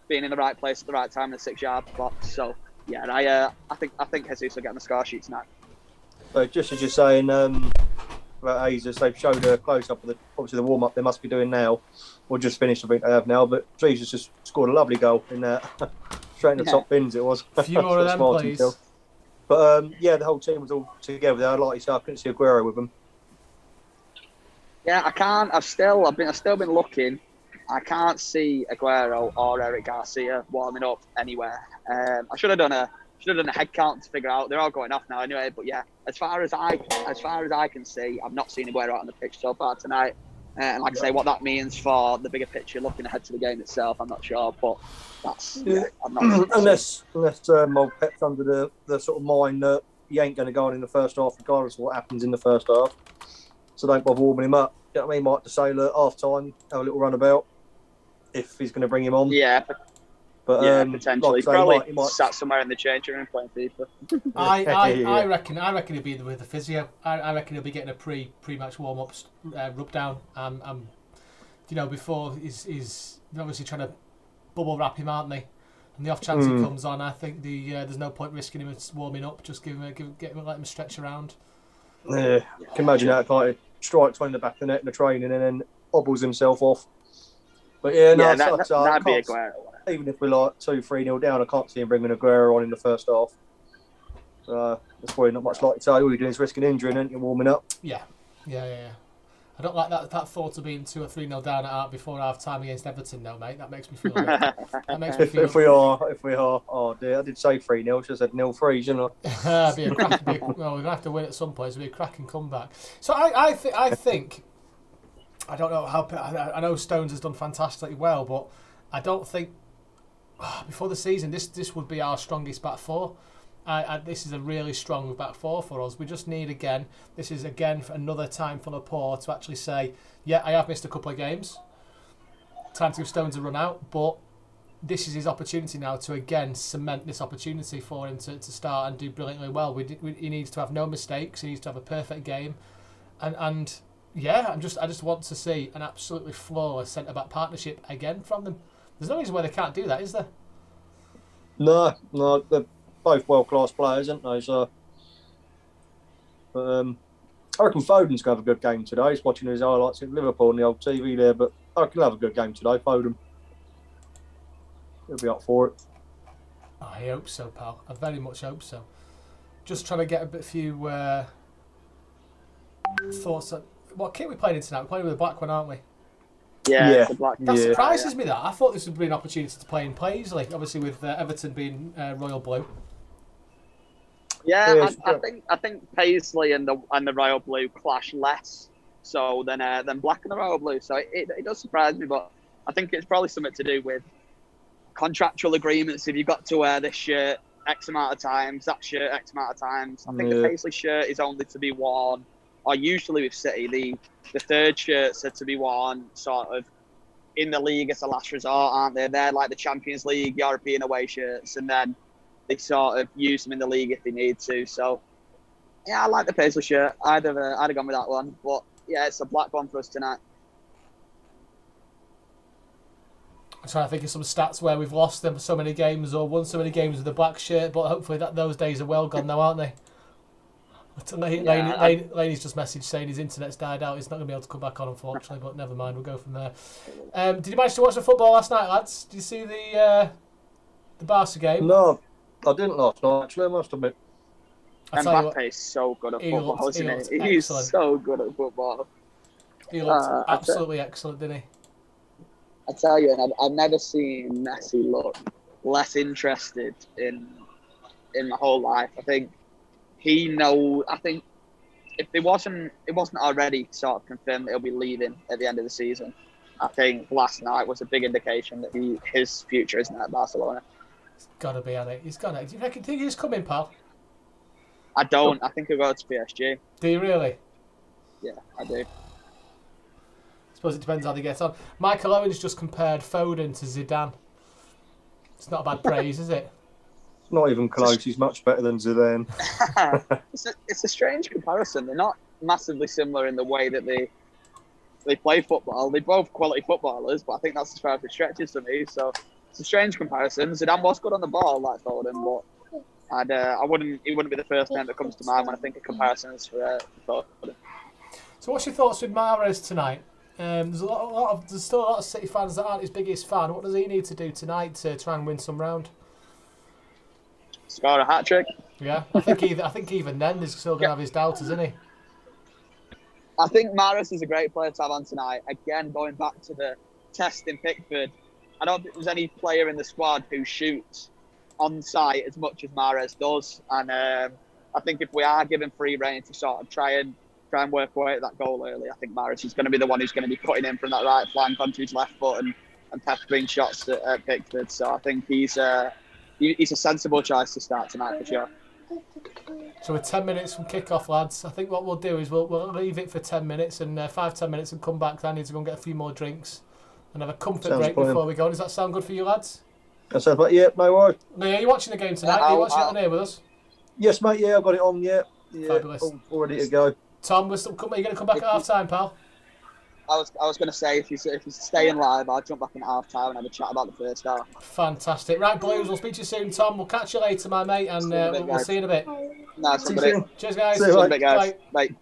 being in the right place at the right time in the 6-yard box. So yeah, I think Jesus will get on the score sheet tonight. But just as you're saying about Jesus, they've showed a close up of obviously the warm up they must be doing now, or just finished. I think they have now. But Jesus just scored a lovely goal in that straight in the top bins. It was. A few more of them, please. But the whole team was all together there. Like you said, I couldn't see Aguero with them. Yeah, I can't. I've still been looking. I can't see Aguero or Eric Garcia warming up anywhere. I should have done a head count to figure out. They're all going off now anyway. But yeah, as far as I can see, I've not seen Aguero out on the pitch so far tonight. And like I say, what that means for the bigger picture, looking ahead to the game itself, I'm not sure. But that's I'm not unless old Pep's under the sort of mind that he ain't going to go on in the first half, regardless of what happens in the first half. So don't bother warming him up. You know what I mean? Might have to say, look, half time, have a little runabout if he's going to bring him on. Yeah. But potentially. Like he might sat somewhere in the change room playing FIFA. I reckon he'll be with the physio. I reckon he'll be getting a pre-match warm-ups rub down. Before he's obviously trying to bubble wrap him, aren't they? And the off chance he comes on, I think there's no point risking him warming up. Just let him stretch around. Yeah, you can imagine that like strikes one in the back of the net in the training and then hobbles himself off. But that'd be Aguero. Even if we're like 2-3-0 down, I can't see him bringing Aguero on in the first half. That's probably not much like to say. All you're doing is risking injury and you're warming up. Yeah. I don't like that thought of being 2 or 3-0 down at heart before half time against Everton, though, mate. That makes me feel. If we are, oh dear, I did say 3-0. Should have said 0-3, shouldn't I? We're gonna have to win at some point. It'll be a cracking comeback. So I think. I don't know how. I know Stones has done fantastically well, but I don't think before the season this would be our strongest back four. This is a really strong back four for us. We just need this is another time for Laporte to actually say, yeah, I have missed a couple of games. Time to give Stones a run out, but this is his opportunity now to again cement this opportunity for him to start and do brilliantly well. He needs to have no mistakes. He needs to have a perfect game, and yeah, I just want to see an absolutely flawless centre back partnership again from them. There's no reason why they can't do that, is there? No, they're both world-class players, aren't they? So, I reckon Foden's going to have a good game today. He's watching his highlights in Liverpool on the old TV there, but I reckon he'll have a good game today, Foden. He'll be up for it. I hope so, pal. I very much hope so. Just trying to get a few thoughts on what kit we're playing in tonight. We're playing with the black one, aren't we? Yeah. The black. That surprises me. That I thought this would be an opportunity to play in Paisley. Obviously, with Everton being royal blue. Yeah, I think Paisley and the royal blue clash less so than black and the royal blue. So it does surprise me, but I think it's probably something to do with contractual agreements. If you've got to wear this shirt X amount of times, that shirt X amount of times. I think the Paisley shirt is only to be worn, or usually with City, the third shirts are to be worn sort of in the league as a last resort, aren't they? They're like the Champions League European away shirts, and then they sort of use them in the league if they need to. So, yeah, I like the Paisley shirt. I'd have gone with that one. But, yeah, it's a black one for us tonight. I'm trying to think of some stats where we've lost them so many games or won so many games with the black shirt, but hopefully those days are well gone now, aren't they? Laney's just messaged saying his internet's died out. He's not going to be able to come back on, unfortunately, but never mind, we'll go from there. Did you manage to watch the football last night, lads? Did you see the Barca game? No, I didn't last night, actually, I must admit. Mbappe is so good at football, isn't he? He's so good at football. He looked absolutely excellent, didn't he? I tell you, and I've never seen Messi look less interested in my whole life. I think if it wasn't already sort of confirmed that he'll be leaving at the end of the season, I think last night was a big indication that his future isn't at Barcelona. It's got to be, hasn't it? He's got to. Do you think he's coming, pal? I don't. I think he'll go to PSG. Do you really? Yeah, I do. I suppose it depends how they get on. Michael Owens just compared Foden to Zidane. It's not a bad praise, is it? Not even close. He's much better than Zidane. It's a strange comparison. They're not massively similar in the way that they play football. They're both quality footballers, but I think that's as far as it stretches for me. So It's a strange comparison. Zidane was good on the ball, like Foden, but I wouldn't. He wouldn't be the first name that comes to mind when I think of comparisons for Foden. So, what's your thoughts with Mahrez tonight? There's still a lot of City fans that aren't his biggest fan. What does he need to do tonight to try and win some round? Score a hat trick. Yeah, I think even then there's still going to have his doubts, isn't he? I think Mahrez is a great player to have on tonight. Again, going back to the test in Pickford, I don't think there's any player in the squad who shoots on sight as much as Mahrez does. And I think if we are given free rein to sort of try and work away at that goal early, I think Mahrez is going to be the one who's going to be cutting in from that right flank onto his left foot and peppering shots at Pickford. So I think he's a sensible choice to start tonight for sure. So we're 10 minutes from kick-off, lads. I think what we'll do is we'll leave it for 10 minutes and 5-10 minutes and come back. I need to go and get a few more drinks and have a comfort break before we go. Does that sound good for you, lads? That sounds like, yeah, no worries. Lee, are you watching the game tonight? Are you watching it on here with us? Yes, mate, yeah, I've got it on, yeah. Fabulous. All ready to go. Tom, are you going to come back at half-time, pal? I was going to say, if you're staying live, I'll jump back in half time and have a chat about the first half. Fantastic. Right, Blues, we'll speak to you soon, Tom. We'll catch you later, my mate, and we'll see you in a bit. Nice one, See you soon. Cheers, guys. See you, See you in a bit, guys. Bye. Bye.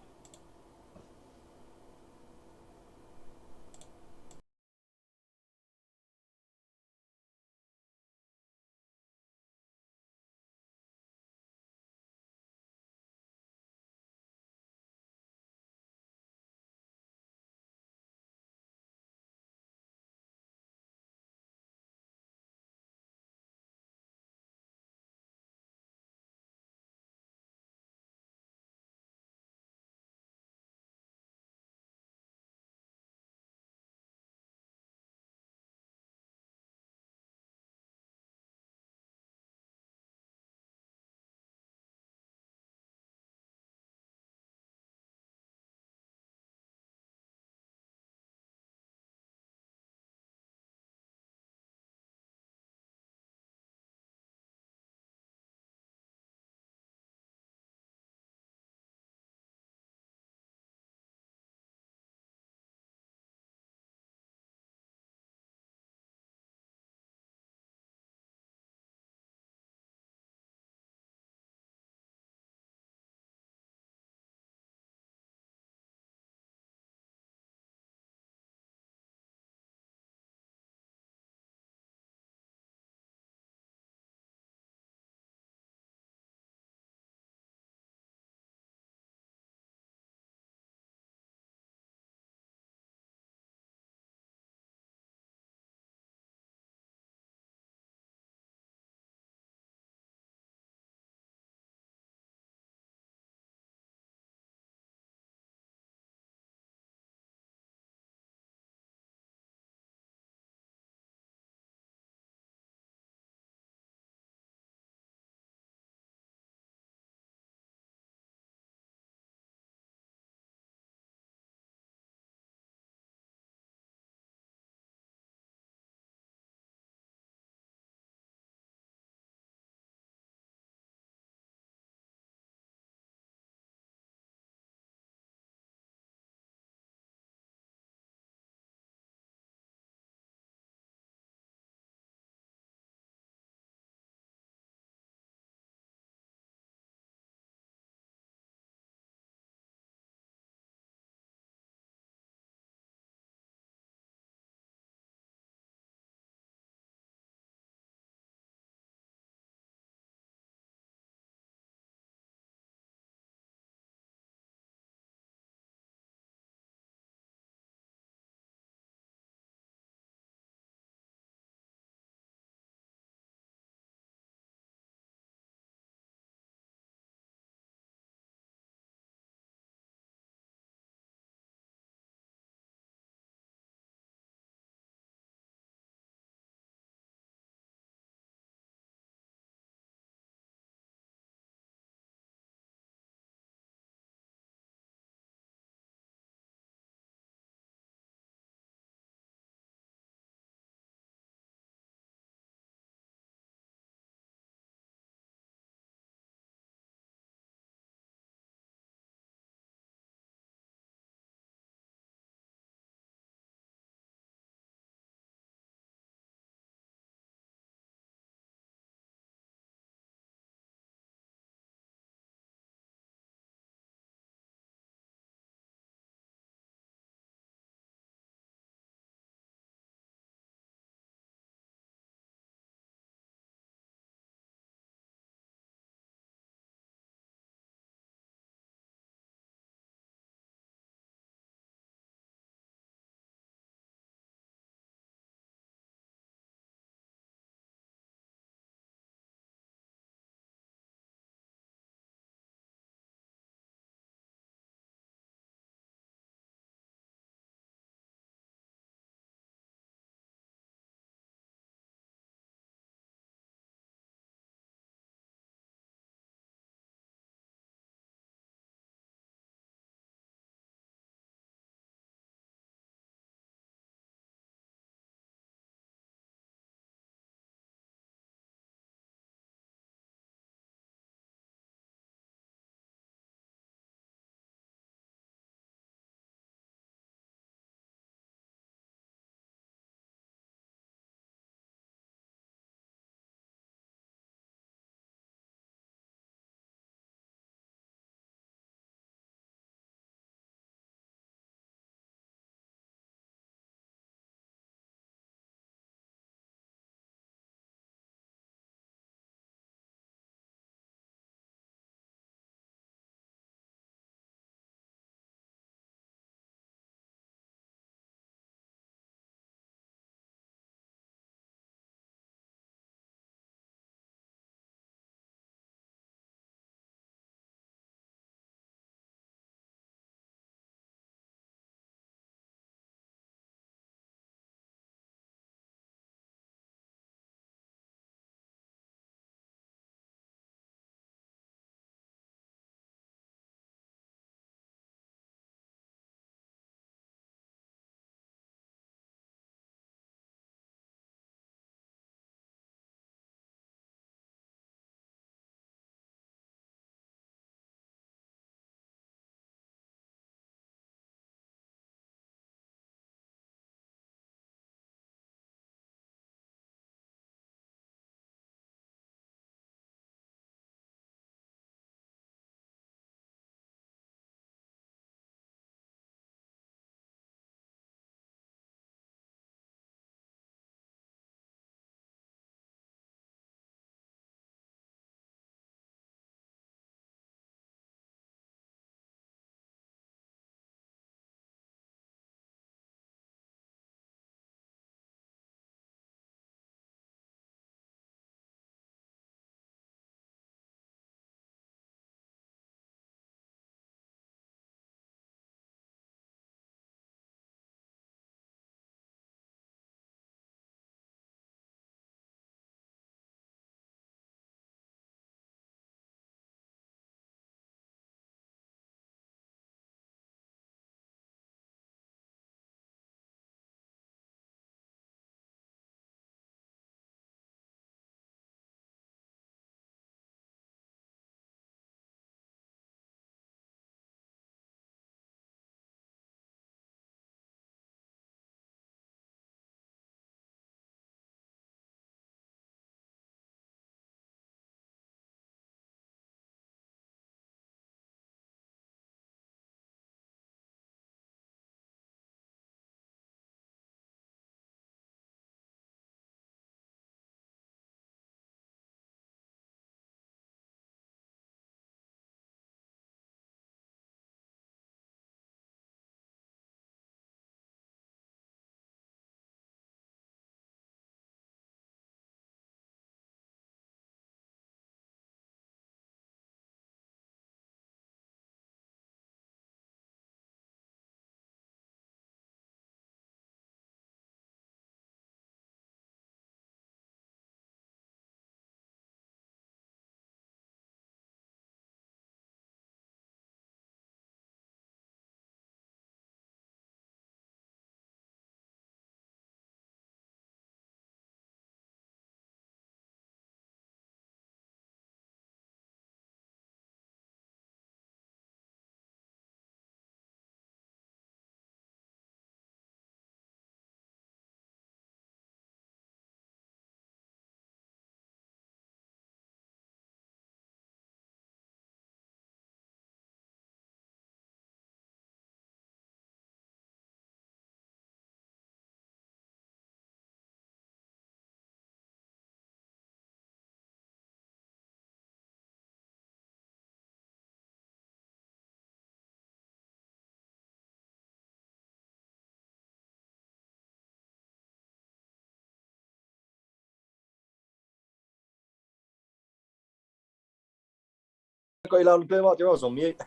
got you loud and clear, Mark. I was on mute.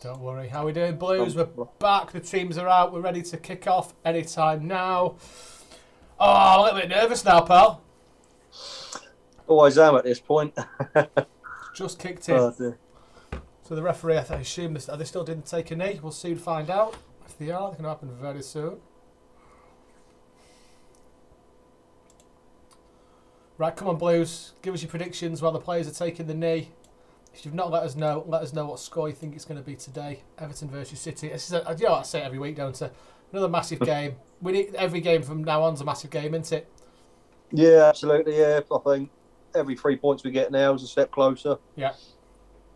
Don't worry. How we doing, Blues? We're back. The teams are out. We're ready to kick off anytime now. Oh, I'm a little bit nervous now, pal. Always am at this point. Just kicked in. Oh, dear. So the referee, I assume, they still didn't take a knee. We'll soon find out. If they are, they're going to happen very soon. Right, come on, Blues. Give us your predictions while the players are taking the knee. If you've not let us know what score you think it's going to be today. Everton versus City. This is you know what I say every week, don't I? Another massive game. We need every game from now on's a massive game, isn't it? Yeah, absolutely. Yeah, I think every 3 points we get now is a step closer. Yeah.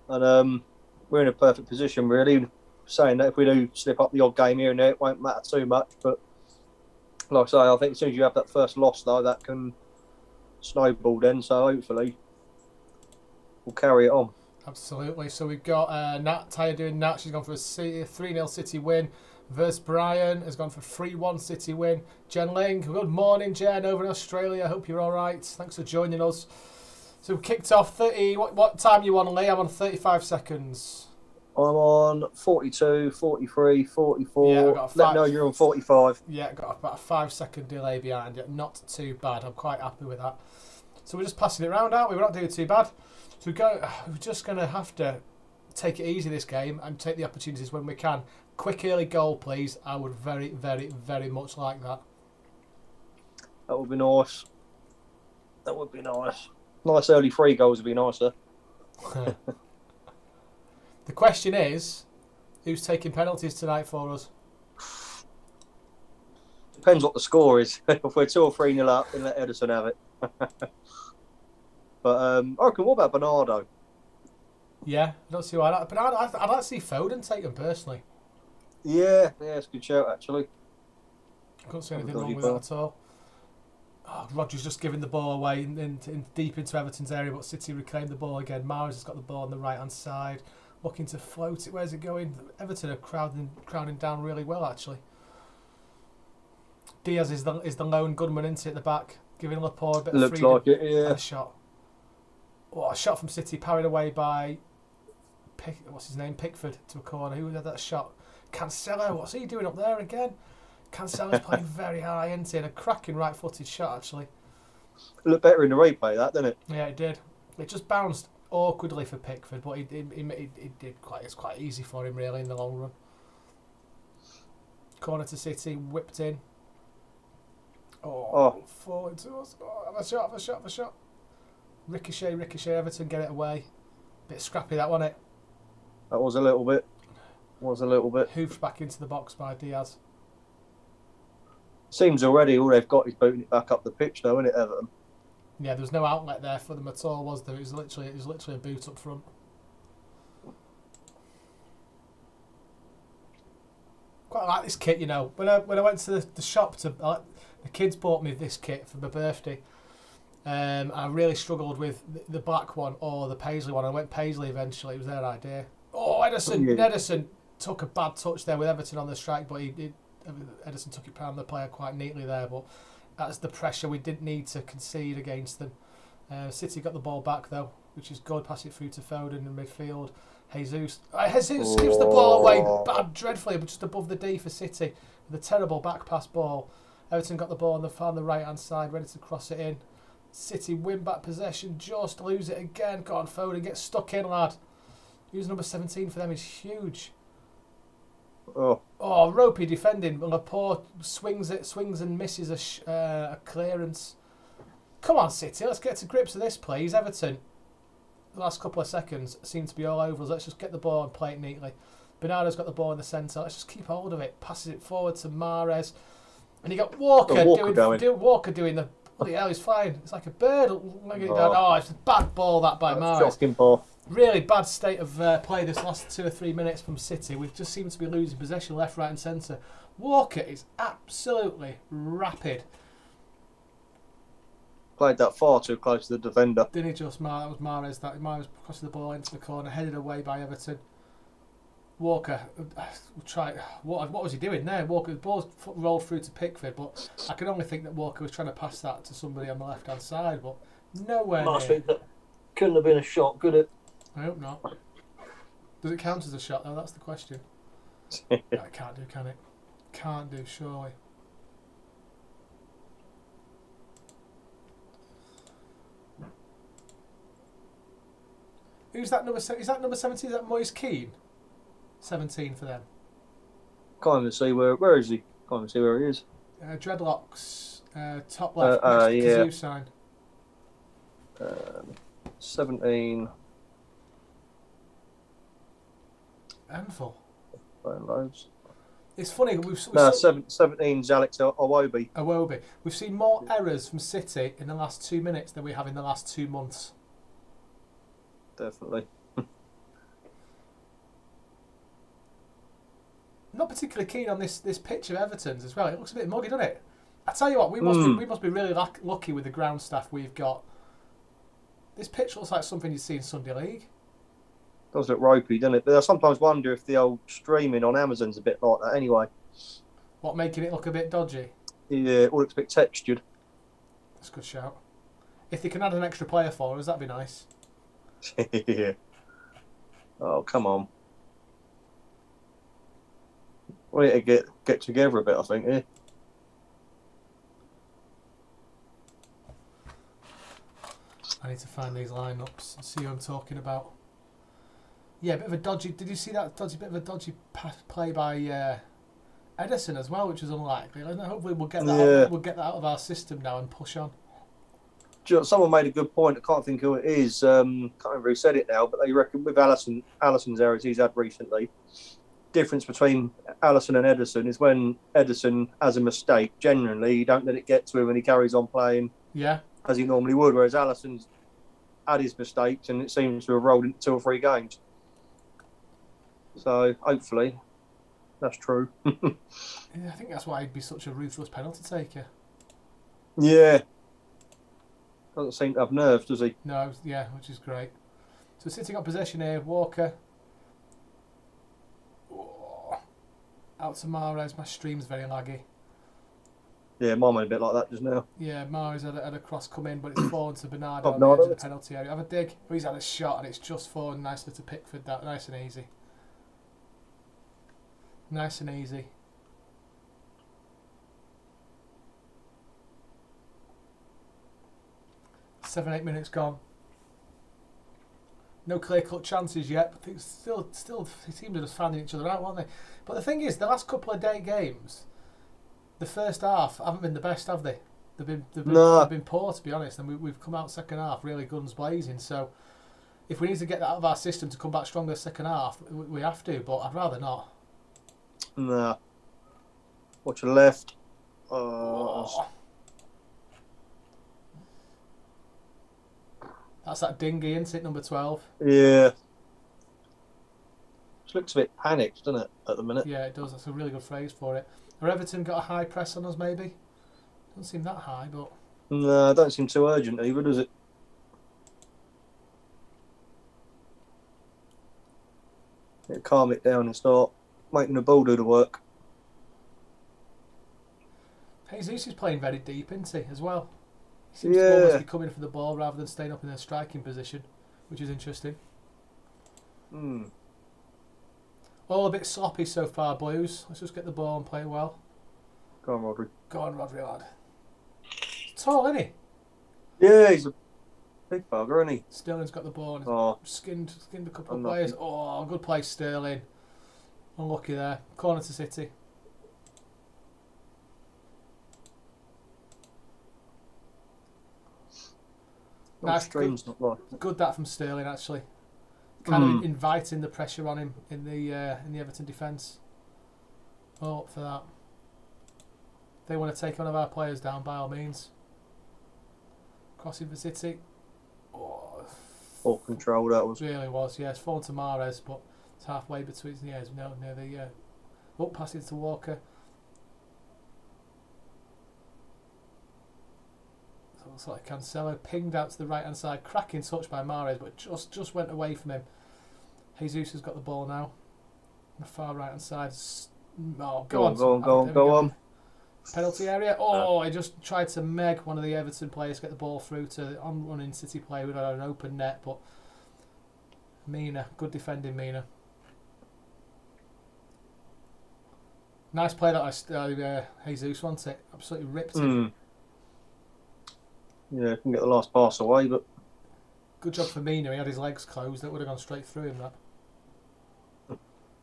And we're in a perfect position, really. Saying that if we do slip up the odd game here and there, it won't matter too much. But like I say, I think as soon as you have that first loss, though, that can snowball then. So hopefully we'll carry it on. Absolutely. So we've got Nat, Tyre doing Nat. She's gone for a 3-0 City win. Verse Brian has gone for 3-1 City win. Jen Ling, good morning, Jen, over in Australia. Hope you're all right. Thanks for joining us. So we kicked off 30. What time you on, Lee? I'm on 35 seconds. I'm on 42, 43, 44. Yeah, Let me know you're on 45. Yeah, got about a 5-second delay behind it. Not too bad. I'm quite happy with that. So we're just passing it around, aren't we? We're not doing too bad. So we're just going to have to take it easy this game and take the opportunities when we can. Quick early goal, please. I would very, very, very much like that. That would be nice. That would be nice. Nice early 3 goals would be nicer. The question is, who's taking penalties tonight for us? Depends what the score is. If we're 2 or 3-0 up, then let Edison have it. But I reckon, what about Bernardo? Yeah, I don't see why not. But I'd like to see Foden take them personally. Yeah, it's a good shout, actually. I couldn't see anything wrong with that at all. Oh, Rodgers just giving the ball away deep into Everton's area, but City reclaimed the ball again. Mahrez has got the ball on the right-hand side, looking to float it. Where's it going? Everton are crowding down really well, actually. Diaz is the lone gunman, isn't it, at the back, giving Laporte a bit of freedom. Looks like it, yeah. And a shot. Oh, a shot from City, parried away by Pickford to a corner. Who had that shot? Cancelo. What's he doing up there again? Cancelo's playing very high, isn't he? And a cracking right-footed shot, actually. It looked better in the replay, that, didn't it? Yeah, it did. It just bounced awkwardly for Pickford, but he did quite. It's quite easy for him, really, in the long run. Corner to City, whipped in. Forward to us. Oh, have a shot. Ricochet, Everton get it away. Bit scrappy, that, wasn't it? That was a little bit. Hoofed back into the box by Diaz. Seems already all they've got is booting it back up the pitch, though, isn't it, Everton? Yeah, there was no outlet there for them at all, was there? It was literally a boot up front. Quite like this kit, you know. When I went to the shop the kids bought me this kit for my birthday. I really struggled with the black one or the paisley one. I went paisley eventually. It was their idea. Oh, Edison took a bad touch there with Everton on the strike, but Edison took it round the player quite neatly there. But that's the pressure. We didn't need to concede against them. City got the ball back though, which is good. Pass it through to Foden in midfield. Jesus gives the ball away dreadfully, but just above the D for City with a terrible back pass ball. Everton got the ball on the right hand side, ready to cross it in. City win back possession, just lose it again. Go on, Foden, get stuck in, lad. Who's number 17 for them is huge. Oh, ropey defending. Laporte swings and misses a clearance. Come on, City, let's get to grips with this, please. Everton, the last couple of seconds seem to be all over us. Let's just get the ball and play it neatly. Bernardo's got the ball in the centre. Let's just keep hold of it. Passes it forward to Mahrez. And you got Walker doing the... Bloody hell, he's flying. It's like a bird. It's a bad ball, that by Mahrez. Shocking ball. Really bad state of play this last 2 or 3 minutes from City. We just seem to be losing possession left, right and centre. Walker is absolutely rapid. Played that far too close to the defender. Didn't he just? That was Mahrez. Mahrez crossing the ball into the corner, headed away by Everton. Walker, what was he doing there? Walker, the ball rolled through to Pickford, but I can only think that Walker was trying to pass that to somebody on the left hand side, but nowhere near. Couldn't have been a shot, could it? I hope not. Does it count as a shot though? That's the question. No, it can't do, can it? Can't do, surely. Who's that number? Is that number 17? Is that Moise Keane? 17 for them. Can't even see where is he? Can't even see where he is. Dreadlocks, top left, next to yeah. Kazoo sign. 17. Handful. Loads. It's funny. 17's Alex Iwobi. Iwobi. We've seen more errors from City in the last 2 minutes than we have in the last 2 months. Definitely. Not particularly keen on this pitch of Everton's as well. It looks a bit muggy, doesn't it? I tell you what, we must be really lucky with the ground staff we've got. This pitch looks like something you'd see in Sunday League. Does look ropey, doesn't it? But I sometimes wonder if the old streaming on Amazon's a bit like that anyway. What, making it look a bit dodgy? Yeah, it all looks a bit textured. That's a good shout. If they can add an extra player for us, that'd be nice. Yeah. Oh, come on. We need to get together a bit, I think, yeah. I need to find these lineups and see who I'm talking about. Yeah, a bit of a dodgy. Did you see that bit of a dodgy play by Edison as well, which was unlikely. Hopefully, we'll get that. Yeah. We'll get that out of our system now and push on. Someone made a good point. I can't think who it is. Can't remember who said it now, but they reckon with Allison's errors he's had recently, difference between Alisson and Edison is when Edison has a mistake, genuinely you don't let it get to him and he carries on playing as he normally would, whereas Alisson's had his mistakes and it seems to have rolled into 2 or 3 games. So hopefully that's true. Yeah, I think that's why he'd be such a ruthless penalty taker. Yeah. Doesn't seem to have nerves, does he? No, yeah, which is great. So City got possession here. Walker. Oh, out to Mahrez. My stream's very laggy. Yeah, mine went a bit like that just now. Yeah, Mahrez had a cross come in, but it's fallen to Bernardo on Bernardo. the edge of the penalty area. Have a dig. Oh, he's had a shot and it's just fallen nicely to Pickford. That nice and easy. Nice and easy. Seven, 8 minutes gone. No clear-cut chances yet, but things still they seem to just finding each other out, weren't they? But the thing is, the last couple of games, the first half haven't been the best, have they? They've been poor, to be honest, and we've come out second half really guns blazing. So if we need to get that out of our system to come back stronger second half, we have to. But I'd rather not. Nah. Watch your left. That's that dinghy, isn't it, number 12? Yeah. It looks a bit panicked, doesn't it, at the minute? Yeah, it does. That's a really good phrase for it. Have Everton got a high press on us, maybe? Doesn't seem that high, but... No, it don't seem too urgent either, does it? Yeah, calm it down and start making the ball do the work. Jesus is playing very deep, isn't he, as well? He seems to almost be coming for the ball rather than staying up in a striking position, which is interesting. All a bit sloppy so far, Blues. Let's just get the ball and play well. Go on, Rodri. Go on, Rodri, lad. He's tall, isn't he? Yeah, he's a big bugger, isn't he? Sterling's got the ball and skinned a couple of players. Oh, good play, Sterling. Unlucky there. Corner to City. Nice, good that from Sterling actually. Kind of inviting the pressure on him in the Everton defence. Oh, up for that. If they want to take one of our players down, by all means. Crossing for City. Oh, full control that was. Really was, yeah. It's fallen to Mahrez, but it's halfway between the ears. No, near the. Pass it to Walker. Looks like Cancelo pinged out to the right hand side, cracking touch by Mahrez, but just went away from him. Jesus has got the ball now. On the far right hand side. Oh, go on. Penalty area. Oh, he just tried to meg one of the Everton players get the ball through to on-running City player who had an open net, but Mina, good defending Mina. Nice play that Jesus, wasn't it? Absolutely ripped him. Yeah, can get the last pass away, but Good job for Mina. He had his legs closed. That would have gone straight through him. That.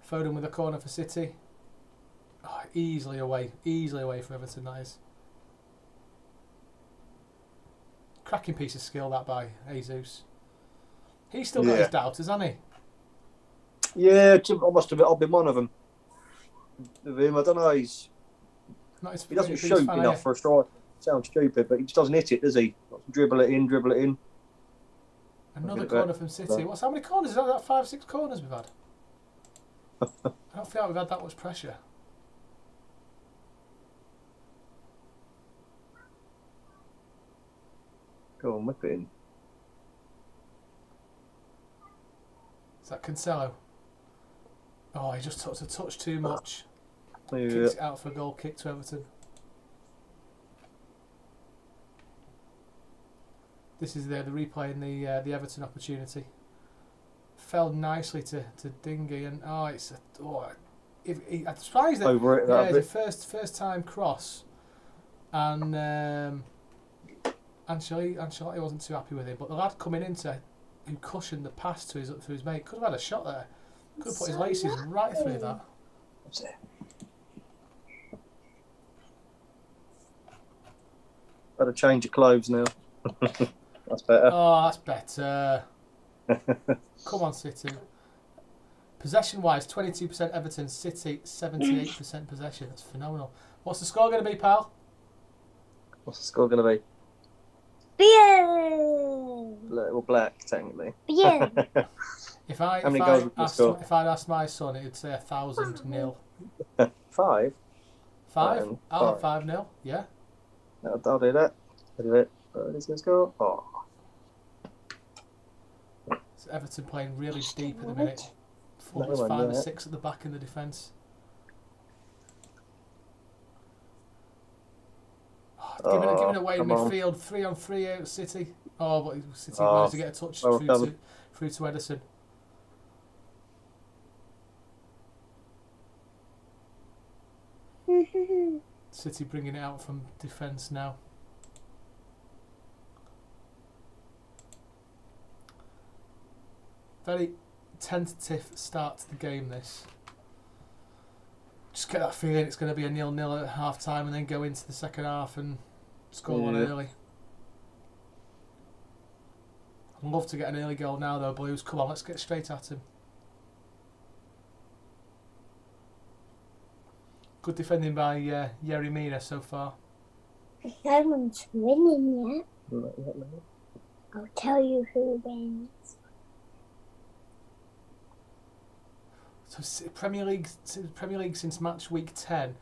Foden with a corner for City. Oh, easily away for Everton. That is. Cracking piece of skill that by Jesus. He's still got his doubters, hasn't he? Yeah, I must admit, I've been one of them. With him, I don't know. He doesn't shoot enough for a strike. Sounds stupid, but he just doesn't hit it, does he? Dribble it in. Another corner from City. How many corners? Is that 5, 6 corners we've had? I don't feel like we've had that much pressure. Go on, whip it in. Is that Cancelo? Oh, he just took a touch too much. Yeah. Kicks it out for a goal kick to Everton. This is the replay in the Everton opportunity. Fell nicely to Dingy, and I'm surprised that Over it, it's a first time cross, and Ancelotti wasn't too happy with it. But the lad coming into who cushioned the pass to his mate could have had a shot there. Could have put his laces right through that. That's it. Better change your clothes now. That's better. Oh, that's better. Come on, City. Possession-wise, 22% Everton. City, 78% possession. That's phenomenal. What's the score going to be, pal? What's the score going to be? Bien. Well, black, technically. Bien. If I'd asked my son, it'd say 1,000-0. 5? 5? Five. 5-0. Yeah. I'll do that. I'll do it. Is this go? Oh. So Everton playing really deep at the minute. Forwards 5 or 6 at the back in the defence. Giving away in midfield, 3-on-3 here at City. Oh, but City managed to get a touch through to Ederson. City bringing it out from defence now. Very tentative start to the game, this. Just get that feeling it's going to be a 0-0 at half time and then go into the second half and score one early. I'd love to get an early goal now though, Blues. Come on, let's get straight at him. Good defending by Yerry Mina so far. If someone's winning yet, I'll tell you who wins. So Premier League since match week 10,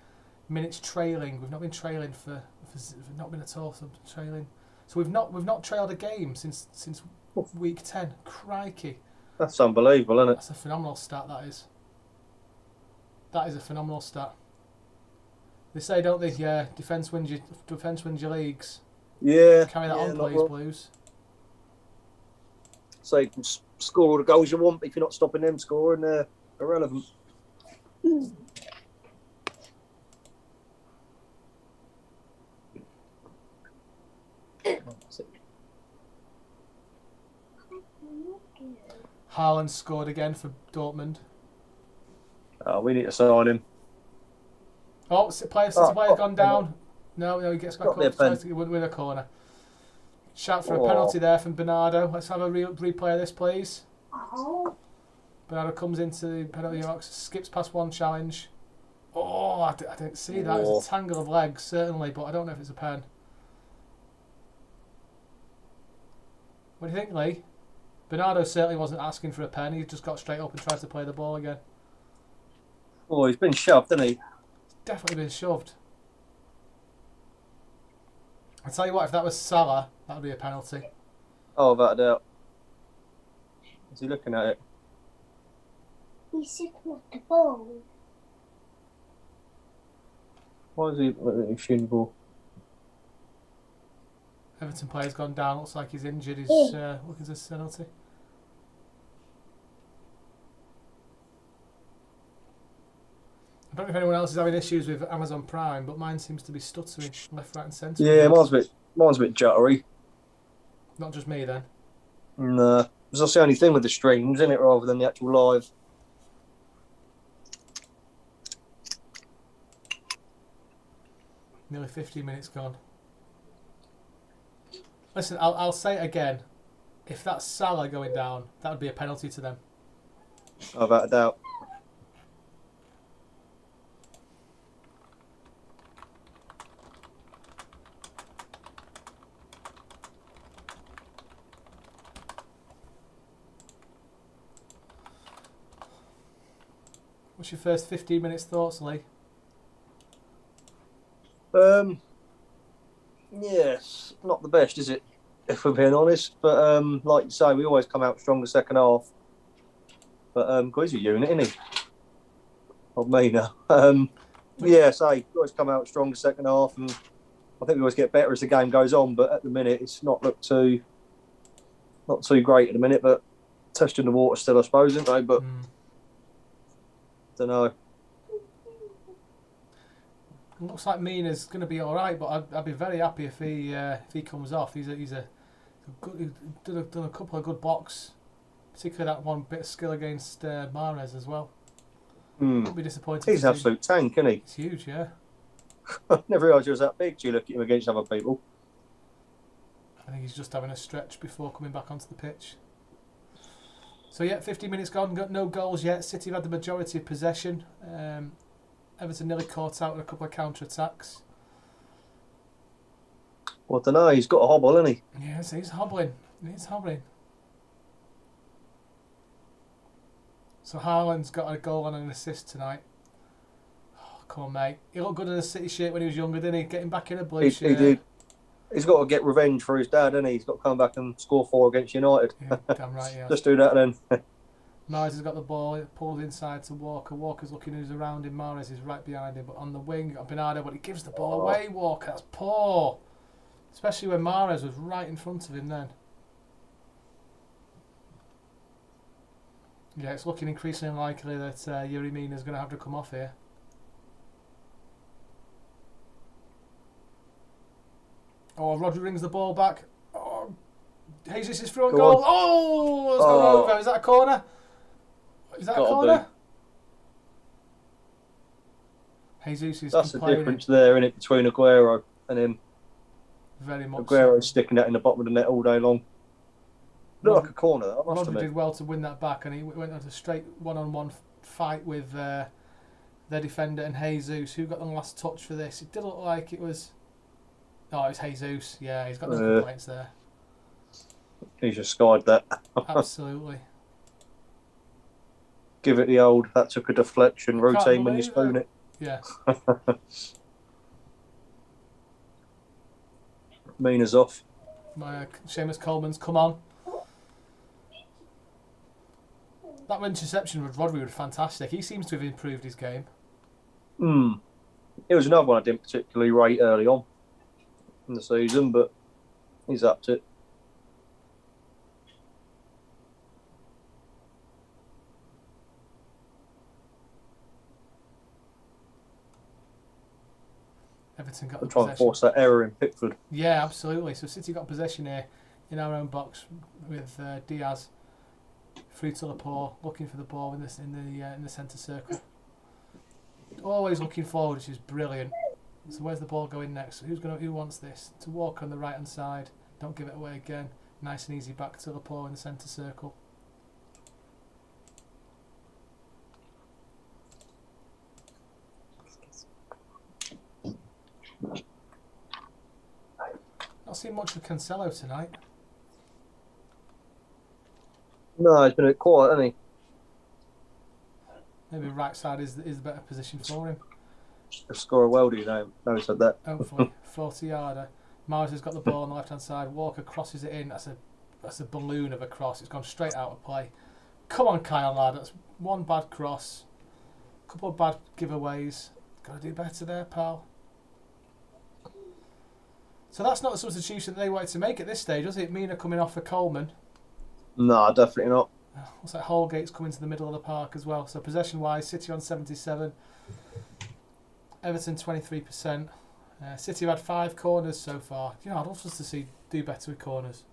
minutes trailing. We've not been trailing for not been at all. So trailing. So we've not trailed a game since week 10. Crikey. That's unbelievable, isn't it? That's a phenomenal stat. That is. That is a phenomenal stat. They say, don't they? Yeah, defence wins your leagues. Yeah. Carry that on, please, Blues. So you can score all the goals you want, but if you're not stopping them scoring, they're irrelevant. Haaland scored again for Dortmund. Oh, we need to sign him. Oh, City player's gone down. No, he gets back up. Tries to win a corner. Shout for a penalty there from Bernardo. Let's have a replay of this, please. Bernardo comes into the penalty box, skips past one challenge. Oh, I didn't see that. It's a tangle of legs, certainly, but I don't know if it's a pen. What do you think, Lee? Bernardo certainly wasn't asking for a pen. He just got straight up and tried to play the ball again. Oh, he's been shoved, hasn't he? Definitely been shoved. I tell you what, if that was Salah, that would be a penalty. Oh, without a doubt. Is he looking at it? He's sitting at the ball. Why is he shooting the ball? Everton player's gone down. Looks like he's injured. He's looking at this penalty. I don't know if anyone else is having issues with Amazon Prime, but mine seems to be stuttering left, right, and centre. Yeah, mine's a bit jittery. Not just me then. No, that's the only thing with the streams, isn't it, rather than the actual live. Nearly 15 minutes gone. Listen, I'll say it again. If that's Salah going down, that would be a penalty to them. Without a doubt. What's your first 15 minutes thoughts, Lee? Yes, not the best, is it? If we're being honest, but like you say, we always come out stronger second half. But he's a unit, isn't he? Not me now. Yeah, say always come out stronger second half, and I think we always get better as the game goes on. But at the minute, it's not too great at the minute. But testing the water still, I suppose, isn't they? But don't know. Looks like Mina's going to be all right, but I'd be very happy if he comes off. He's done a couple of good blocks, particularly that one bit of skill against Mahrez as well. Wouldn't be disappointed. He's an absolute tank, isn't he? It's huge, yeah. Never realised he was that big. Do you look at him against other people? I think he's just having a stretch before coming back onto the pitch. So yeah, 15 minutes gone, got no goals yet. City have had the majority of possession. Everton nearly caught out with a couple of counter-attacks. Well, I don't know. He's got a hobble, hasn't he? Yes, he's hobbling. He's hobbling. So Haaland's got a goal and an assist tonight. Oh, come on, mate. He looked good in a City shirt when he was younger, didn't he? Getting back in a blue shirt. He did. He's got to get revenge for his dad, hasn't he? He's got to come back and score 4 against United. Yeah, damn right, yeah. Just do that then. Mahrez has got the ball, pulled inside to Walker. Walker's looking who's around him. Mahrez is right behind him, but on the wing, got Bernardo, but he gives the ball away, Walker. That's poor. Especially when Mahrez was right in front of him then. Yeah, it's looking increasingly likely that Yuri Mina's going to have to come off here. Oh, Rodri rings the ball back. Oh, Jesus is through on goal. Oh, it's gone over. Is that a corner? Is that a corner? Jesus is That's the difference there, isn't it, between Aguero and him? Very much. Aguero's sticking that in the bottom of the net all day long. Looked like a corner, though, I must Rodri admit. did well to win that back, and he went on a straight one-on-one fight with their defender and Jesus, who got the last touch for this. It did look like it was... Oh, it was Jesus. Yeah, he's got no complaints there. He's just skied that. Absolutely. Give it the old, that took a deflection routine when you spoon it. Yeah. Mina's off. Seamus Coleman's come on. That interception with Rodri was fantastic. He seems to have improved his game. It was another one I didn't particularly rate early on in the season, but he's up to it. Everton got I'm the trying to force that error in Pickford. Yeah, absolutely. So City got possession here in our own box with Diaz through to Laporte, looking for the ball in the centre circle. Always looking forward, which is brilliant. So where's the ball going next? Who wants this? To walk on the right hand side. Don't give it away again. Nice and easy back to Laporte in the centre circle. Not seen much of Cancelo tonight. No, he's been a bit quiet, hasn't he? Maybe right side is the better position for him. Score a worldie now. No, he said that. Hopefully, 40-yarder. Mahrez has got the ball on the left hand side. Walker crosses it in. That's a balloon of a cross. It's gone straight out of play. Come on, Kyle, lad. That's one bad cross. A couple of bad giveaways. Got to do better there, pal. So that's not the substitution that they wanted to make at this stage, was it? Mina coming off for Coleman. No, definitely not. Looks like Holgate's coming to the middle of the park as well. So possession-wise, City on 77. Everton 23%. City have had 5 corners so far. You know, I'd love us to do better with corners.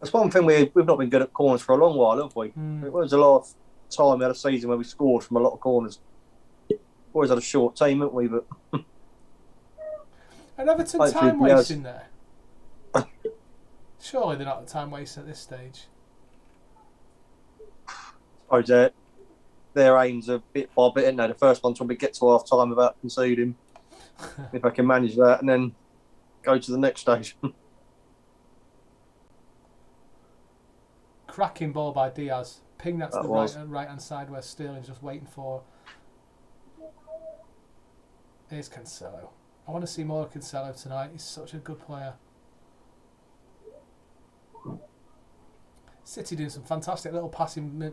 That's one thing we've not been good at corners for a long while, have we? It was the last time we had a season where we scored from a lot of corners. Always had a short team, haven't we? But and Everton time wasting there. Surely they're not time wasting at this stage. I suppose their aims are bit by bit, isn't they? The first one's when we get to half time without conceding. If I can manage that, and then go to the next stage. Cracking ball by Diaz. Ping that to the right hand side where Sterling's just waiting for. Here's Cancelo. I want to see more of Cancelo tonight. He's such a good player. City doing some fantastic little passing,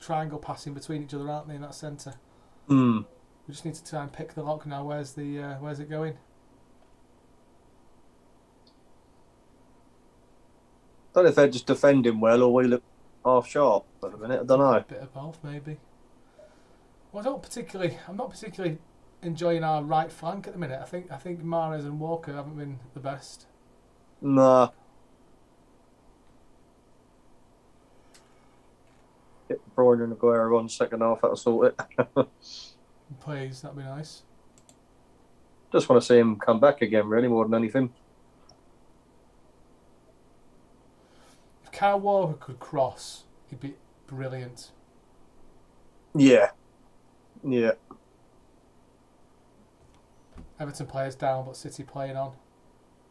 triangle passing between each other, aren't they, in that centre? We just need to try and pick the lock now. Where's it going? I don't know if they're just defending well or we look half sharp at the minute. I don't know. A bit of both, maybe. Well, I'm not particularly enjoying our right flank at the minute. I think Mahrez and Walker haven't been the best. Nah. Get Bruyne and Aguero on second half. That'll sort it. Please, that'd be nice. Just want to see him come back again, really, more than anything. If Kyle Walker could cross, he'd be brilliant. Yeah. Everton players down, but City playing on.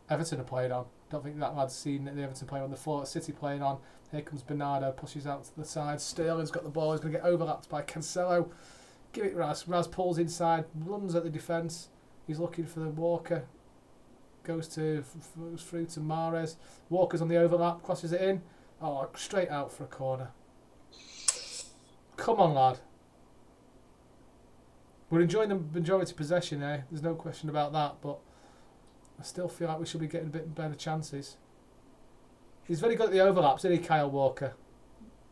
Everton are playing on. Don't think that lad's seen the Everton player on the floor. City playing on. Here comes Bernardo, pushes out to the side. Sterling's got the ball. He's going to get overlapped by Cancelo. Give it Raz. Raz pulls inside, runs at the defence. He's looking for the Walker. Goes through to Mahrez. Walker's on the overlap, crosses it in. Oh, straight out for a corner. Come on, lad. We're enjoying the majority possession there. There's no question about that, but I still feel like we should be getting a bit better chances. He's very good at the overlaps, isn't he, Kyle Walker?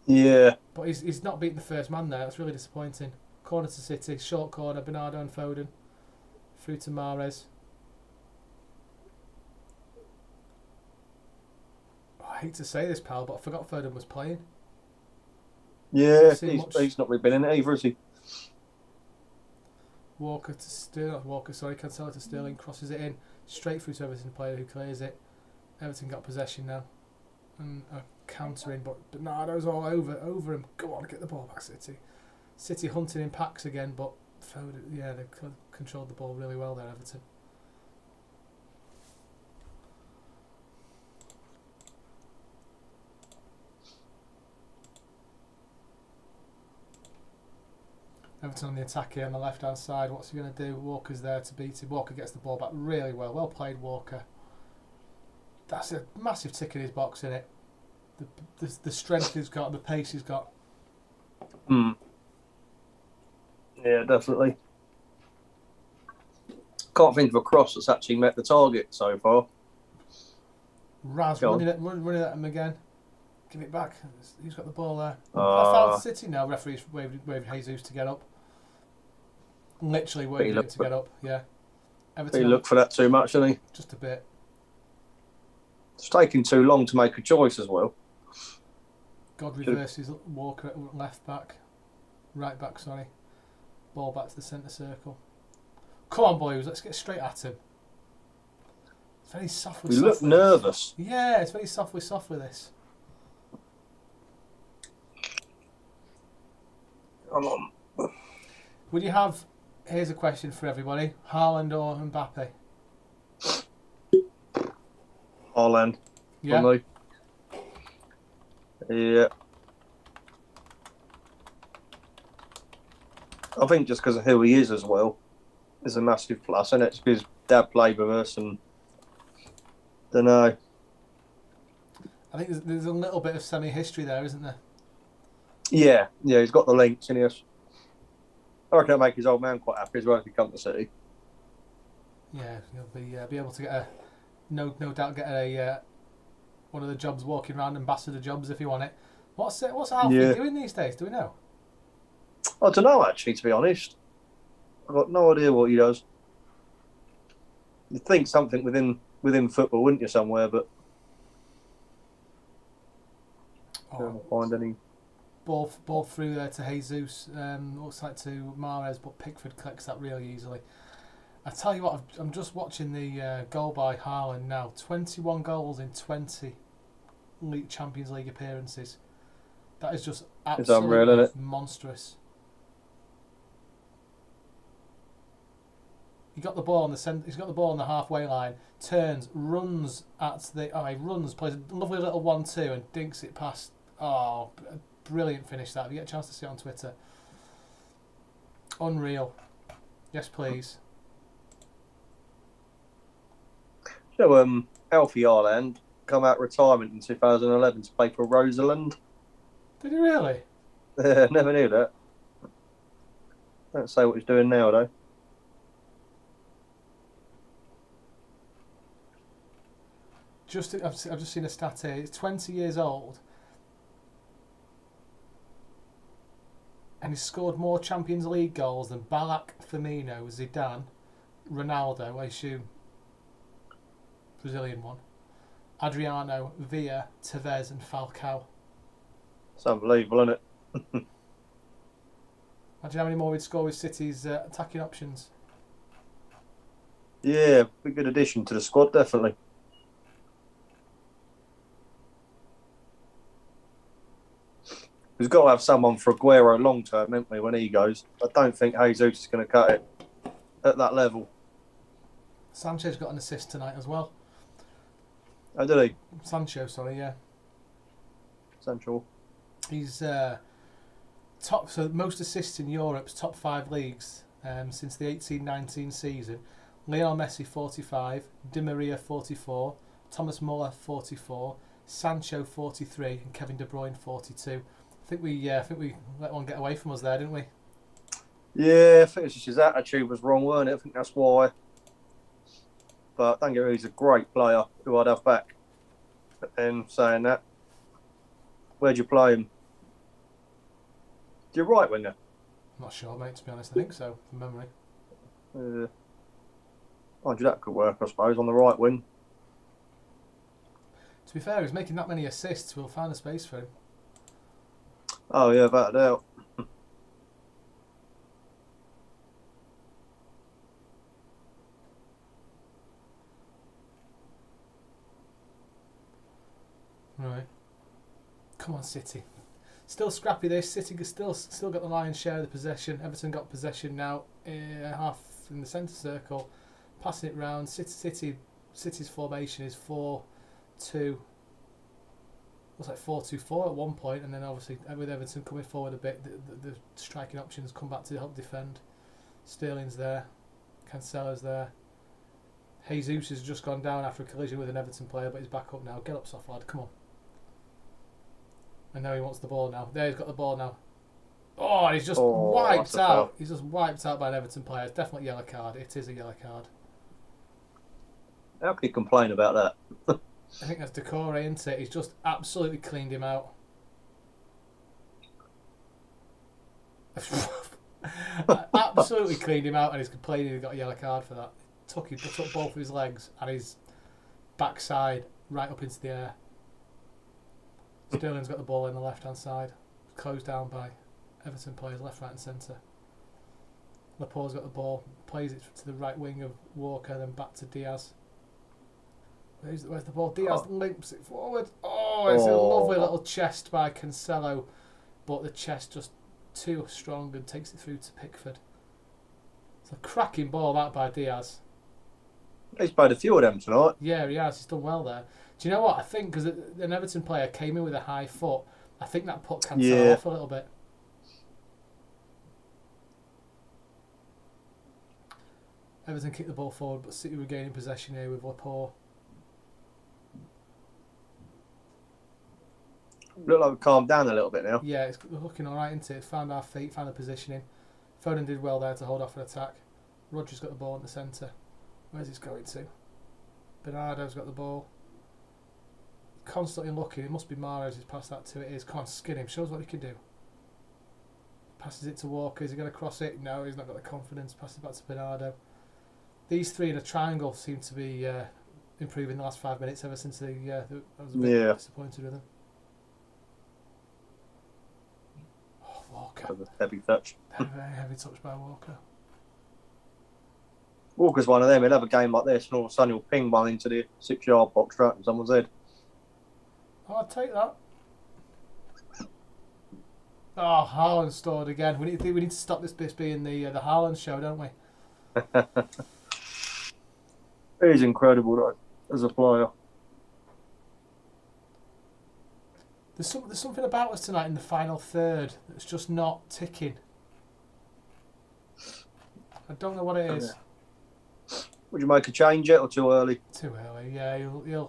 Yeah. But he's not beating the first man there. That's really disappointing. Corner to City, short corner, Bernardo and Foden. Through to Mahrez. Oh, I hate to say this, pal, but I forgot Foden was playing. Yeah, he's not really been in it either, has he? Cancelo to Sterling, crosses it in, straight through to Everton player who clears it. Everton got possession now. And a countering, but Bernardo's all over him. Go on, get the ball back, City. City hunting in packs again, but Foden, they controlled the ball really well there, Everton. Everton on the attack here on the left hand side. What's he going to do? Walker's there to beat him. Walker gets the ball back really well. Well played, Walker. That's a massive tick in his box, isn't it? The strength he's got, the pace he's got. Yeah, definitely. Can't think of a cross that's actually met the target so far. Raz running at him again. Give it back. He's got the ball there. I found City now. Referee's waved Jesus to get up. Literally waved him to get up. Yeah. Everton. He looked for that too much, didn't he? Just a bit. It's taking too long to make a choice as well. God reverses Walker at left back. Right back, sorry. Ball back to the centre circle. Come on, boys. Let's get straight at him. It's very softly. You look nervous. Yeah, it's very softly this. Come on. Would you have... Here's a question for everybody. Haaland or Mbappe? Haaland. Yeah. Yeah. I think just because of who he is as well is a massive plus, and it's because Dad played with us, and don't know. I think there's a little bit of semi-history there, isn't there? Yeah, he's got the links in here. I reckon that'll make his old man quite happy as well if he comes to City. Yeah, he'll be able to get no doubt get a one of the jobs, walking around ambassador jobs if you want it. What's Alfie doing these days? Do we know? I don't know actually, to be honest. I've got no idea what he does. You'd think something within football, wouldn't you, somewhere? But can't find any. Ball through there to Jesus. Looks like to Mahrez, but Pickford collects that really easily. I tell you what, I'm just watching the goal by Haaland now. 21 goals in 20 Champions League appearances. That is just absolutely unreal, isn't it? monstrous. He got the ball on the he's got the ball on the halfway line. Turns, runs at the. Oh, he runs, plays a lovely little 1-2 and dinks it past. Oh, brilliant finish that. If you get a chance to see it on Twitter. Unreal. Yes, please. So, Alfie Haaland come out of retirement in 2011 to play for Rosalind. Did he really? Never knew that. Don't say what he's doing now, though. I've just seen a stat here. He's 20 years old, and he's scored more Champions League goals than Balak, Firmino, Zidane, Ronaldo, I assume, Brazilian one, Adriano, Villa, Tevez, and Falcao. It's unbelievable, isn't it? Imagine how many more he'd score with City's attacking options. Yeah, a good addition to the squad, definitely. We've got to have someone for Aguero long term, haven't we, when he goes? I don't think Jesus is going to cut it at that level. Sanchez got an assist tonight as well. Oh, did he? Sancho, sorry, yeah. Central. He's top, so most assists in Europe's top 5 leagues since the 18-19 season. Lionel Messi 45, Di Maria 44, Thomas Muller 44, Sancho 43, and Kevin De Bruyne 42. I think we let one get away from us there, didn't we? Yeah, I think it's just his attitude was wrong, weren't it? I think that's why. But don't get me wrong, he's a great player who I'd have back. But then saying that, where'd you play him? You're right, winger. I'm not sure, mate, to be honest. I think so, from memory. Mind you, that could work, I suppose, on the right wing. To be fair, he's making that many assists. We'll find a space for him. Oh, yeah, without a doubt. Right. Come on, City. Still scrappy this. City still got the lion's share of the possession. Everton got possession now. Half in the centre circle. Passing it round. City's formation is 4-2. Looks like 4-2-4 at one point, and then obviously with Everton coming forward a bit, the striking options come back to help defend. Sterling's there. Cancelo's there. Jesus has just gone down after a collision with an Everton player, but he's back up now. Get up, soft lad. Come on. And now he wants the ball now. There, he's got the ball now. Oh, and he's just wiped out. He's just wiped out by an Everton player. It's definitely a yellow card. It is a yellow card. How can you complain about that? I think that's Decore, isn't it? He's just absolutely cleaned him out. Absolutely cleaned him out, and he's complaining he got a yellow card for that. Took both of his legs and his backside right up into the air. Sterling's got the ball in the left hand side, closed down by Everton players left, right, and centre. Laporte's got the ball, plays it to the right wing of Walker, then back to Diaz. Where's the ball? Diaz limps it forward. Oh, it's a lovely little chest by Cancelo, but the chest just too strong and takes it through to Pickford. It's a cracking ball that by Diaz. He's played a few of them tonight. Yeah, he has. He's done well there. Do you know what? I think because an Everton player came in with a high foot, I think that put Cancelo off a little bit. Everton kicked the ball forward, but City were gaining possession here with Laporte. Look like we've calmed down a little bit now. Yeah, it's looking all right, isn't it? Found our feet, found the positioning. Foden did well there to hold off an attack. Rodri's got the ball in the centre. Where's it going to? Bernardo's got the ball. Constantly looking. It must be Mahrez who's passed that to. It is. Come on, skin him. Show us what he can do. Passes it to Walker. Is he going to cross it? No, he's not got the confidence. Passes it back to Bernardo. These three in a triangle seem to be improving the last 5 minutes ever since I was a bit disappointed with them. Oh, Walker. Heavy touch. Very heavy touch by Walker. Walker's one of them. He'll have a game like this, and all of a sudden he'll ping one into the 6-yard box straight in someone's head. Oh, I'd take that. Oh, Haaland scored again. We need to stop this being the Haaland show, don't we? He's incredible, though, as a player. There's something about us tonight in the final third that's just not ticking. I don't know what it is. Would you make a change yet, or too early? Too early. Yeah, he'll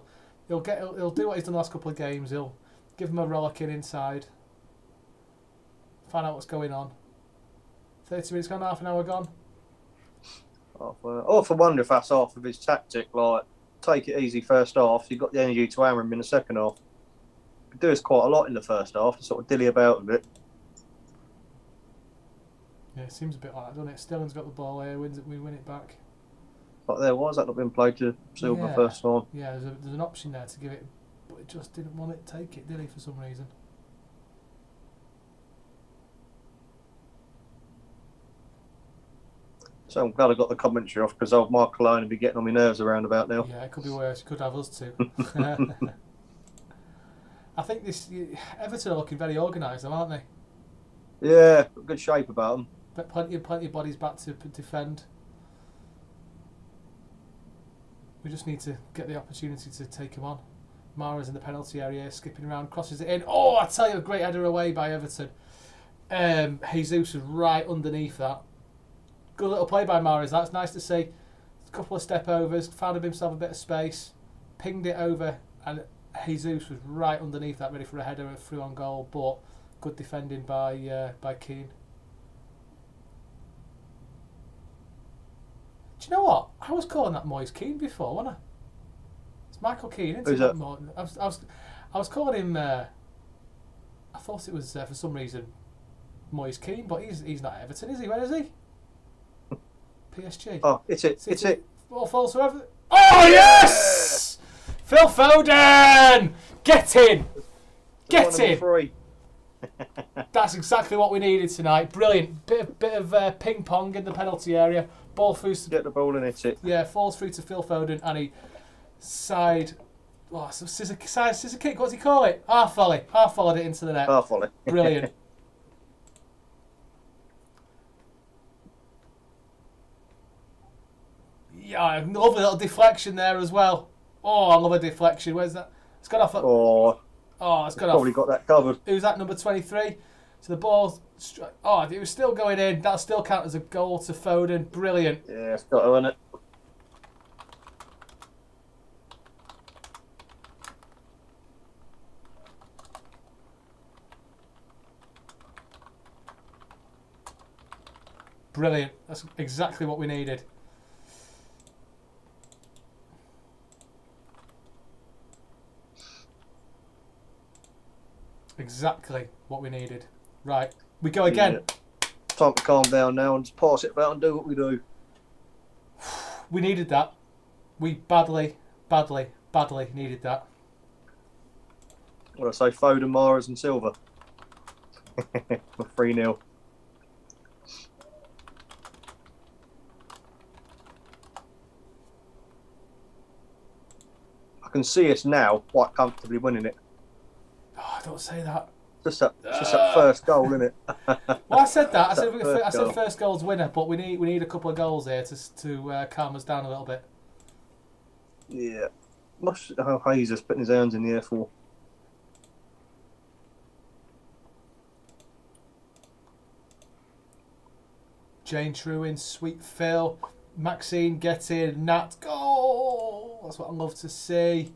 do what he's done the last couple of games. He'll give him a rollicking inside. Find out what's going on. 30 minutes gone, half an hour gone. I often wonder if that's half of his tactic. Like, take it easy first half. So you've got the energy to hammer him in the second half. He do us quite a lot in the first half to sort of dilly about a bit. Yeah, it seems a bit like that, doesn't it? Sterling's got the ball here. We win it back. But there was that not been played to Silva first time. Yeah, there's an option there to give it, but it just didn't want it. Take it, did he? For some reason. So I'm glad I got the commentary off, because old Mark Alone would be getting on my nerves around about now. Yeah, it could be worse. It could have us too. I think Everton are looking very organised, aren't they? Yeah, good shape about them. But plenty of bodies back to defend. We just need to get the opportunity to take him on. Mara's in the penalty area, skipping around, crosses it in. Oh, I tell you, a great header away by Everton. Jesus was right underneath that. Good little play by Mahrez. That's nice to see. A couple of step overs, found himself a bit of space, pinged it over, and Jesus was right underneath that, ready for a header through on goal. But good defending by Keane. Do you know what? I was calling that Moise Keane before, wasn't I? It's Michael Keane, isn't Who's it? that? I was calling him. I thought it was for some reason Moise Keane, but he's not Everton, is he? Where is he? PSG. Oh, it's it. Ball falls to Everton. Oh yes! Phil Foden, get in. That's exactly what we needed tonight. Brilliant. Bit of ping pong in the penalty area. Ball through. Get the ball and hit it. Yeah, falls through to Phil Foden, and he scissor kick. What's he call it? Half volley. Half followed it into the net. Half volley. Brilliant. Yeah, I love a little deflection there as well. Oh, I love a deflection. Where's that? It's gone off. It's gone off. Probably got that covered. Who's that? Number 23. So the ball's. Oh, it was still going in. That'll still count as a goal to Foden. Brilliant. Yeah, it's got to, isn't it? Brilliant. That's exactly what we needed. Exactly what we needed. Right, we go again. Yeah. Time to calm down now and just pass it about and do what we do. We needed that. We badly needed that. What did I say? Foden, Mahrez and Silva. 3-0. I can see us now quite comfortably winning it. Oh, don't say that. Just that first goal, isn't it? Well, I said that. I said first goal's winner, but we need a couple of goals here to calm us down a little bit. Yeah. How Hayes putting his hands in the air for. Jane Truin, Sweet Phil, Maxine get in, Nat goal. That's what I love to see.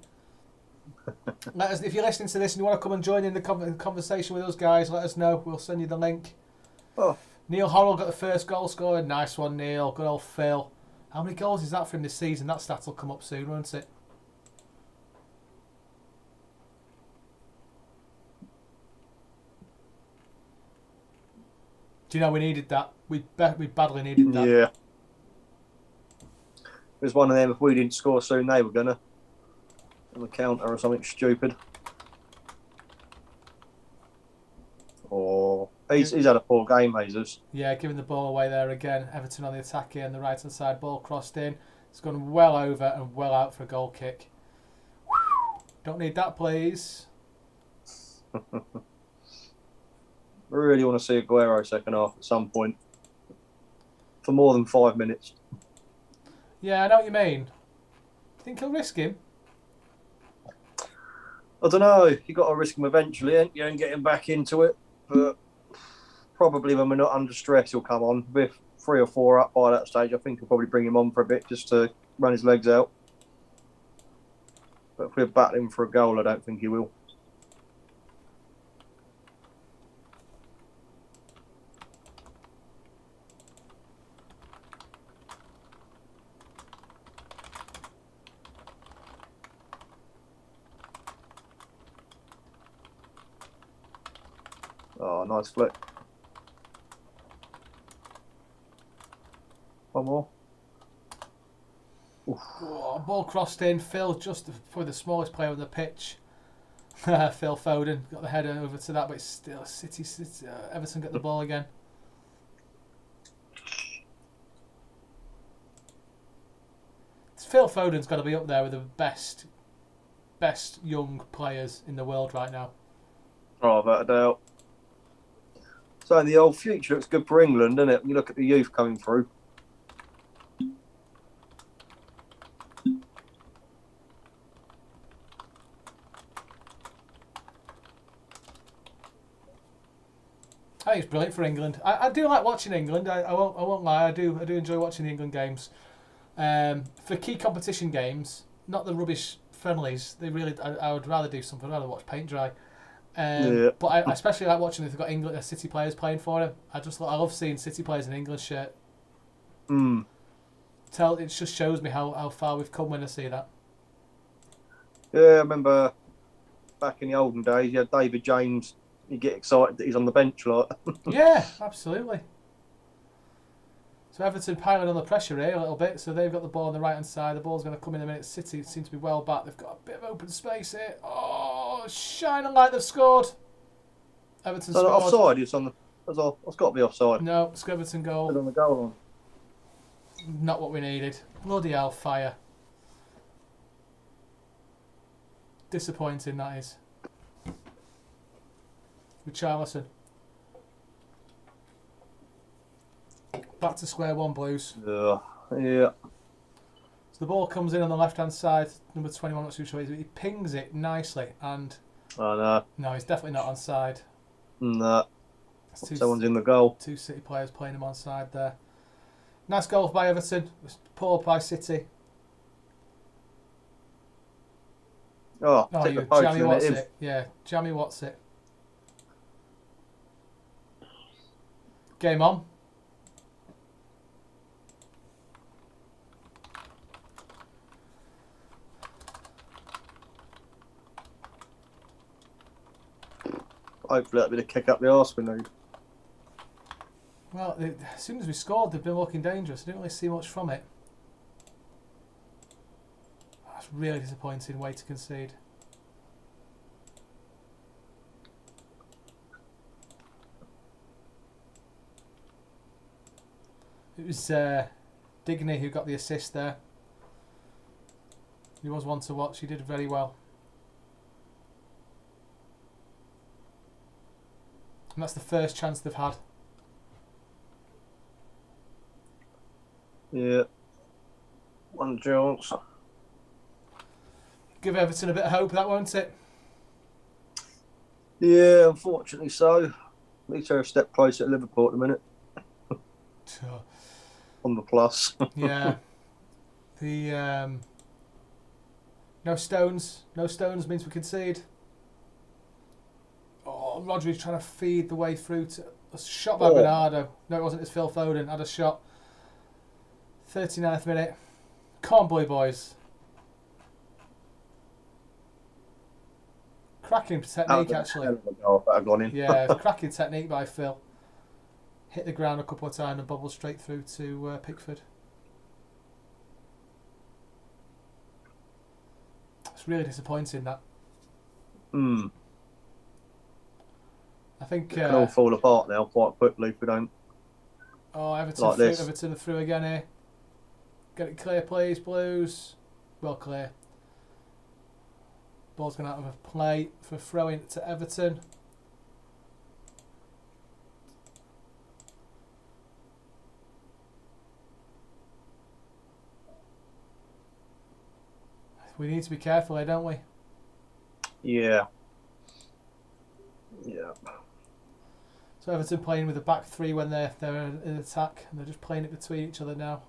Let us, if you're listening to this and you want to come and join in the conversation with us, guys, let us know. We'll send you the link. Oh. Neil Horrell got the first goal scored. Nice one, Neil. Good old Phil. How many goals is that for him this season? That stat will come up soon, won't it? Do you know we needed that? We badly needed that. Yeah. It was one of them. If we didn't score soon, they were gonna on the counter or something stupid. Oh, he's had a poor game, Jesus. Yeah, giving the ball away there again. Everton on the attack here on the right hand side. Ball crossed in. It's gone well over and well out for a goal kick. Don't need that, please. Really want to see Aguero second half at some point for more than 5 minutes. Yeah, I know what you mean. Think he'll risk him? I don't know. You got to risk him eventually, ain't you, and get him back into it. But probably when we're not under stress, he'll come on. With 3 or 4 up by that stage, I think we'll probably bring him on for a bit just to run his legs out. But if we're battling for a goal, I don't think he will. Oh, nice flick. One more. Oh, ball crossed in. Phil, just probably the smallest player on the pitch. Phil Foden got the header over to that, but it's still City. Everton got the ball again. Phil Foden's got to be up there with the best young players in the world right now. Oh, without a doubt. So in the old future, looks good for England, doesn't it? When you look at the youth coming through. I think it's brilliant for England. I do like watching England. I won't lie. I do enjoy watching the England games. For key competition games, not the rubbish friendlies. I would rather do something. I'd rather watch paint dry. Yeah. But I especially like watching if they've got England City players playing for them. I love seeing City players in England shirt. Mm. It just shows me how far we've come when I see that. Yeah, I remember back in the olden days, you had David James. You get excited that he's on the bench, like. Yeah, absolutely. So Everton piling on the pressure here a little bit. So they've got the ball on the right hand side. The ball's going to come in a minute. City seem to be well back. They've got a bit of open space here. Oh, shining light! They've scored. Everton scored. Offside. It's on the. It's got to be offside. No, it's Everton goal. It's on the goal line. Not what we needed. Bloody hell, fire. Disappointing, that is. With Charlison. Back to square one, Blues. Yeah. So the ball comes in on the left-hand side. Number 21, not too sure. He pings it nicely, and I know. no, he's definitely not onside. No. Someone's in the goal. 2 City players playing him onside there. Nice goal by Everton. Poor by City. Oh, Oh, take you the post jammy and what's it it? Yeah, jammy what's it? Game on. Hopefully that'll be the kick up the arse we need. Well, as soon as we scored, they've been looking dangerous. I didn't really see much from it. That's really disappointing way to concede. It was Digney who got the assist there. He was one to watch. He did very well. And that's the first chance they've had. Yeah. One chance. Give Everton a bit of hope, that won't it? Yeah, unfortunately so. At least they're a step closer to Liverpool at the minute. On the plus. Yeah. The no stones. No stones means we concede. Oh, Rodri's trying to feed the way through to a shot by Bernardo. No, it wasn't. It's Phil Foden. Had a shot. 39th minute. Come on, boys. Cracking technique, actually. That gone in. Yeah, cracking technique by Phil. hit the ground a couple of times and bobbled straight through to Pickford. It's really disappointing, that. I think it can all fall apart now quite quickly if we don't. Oh, Everton like through, this. Everton are through again here. Get it clear, please, Blues. Well clear. Ball's gone out of a play for throwing to Everton. We need to be careful here, don't we? Yeah. Yeah. So Everton playing with a back three when they're in attack, and they're just playing it between each other now.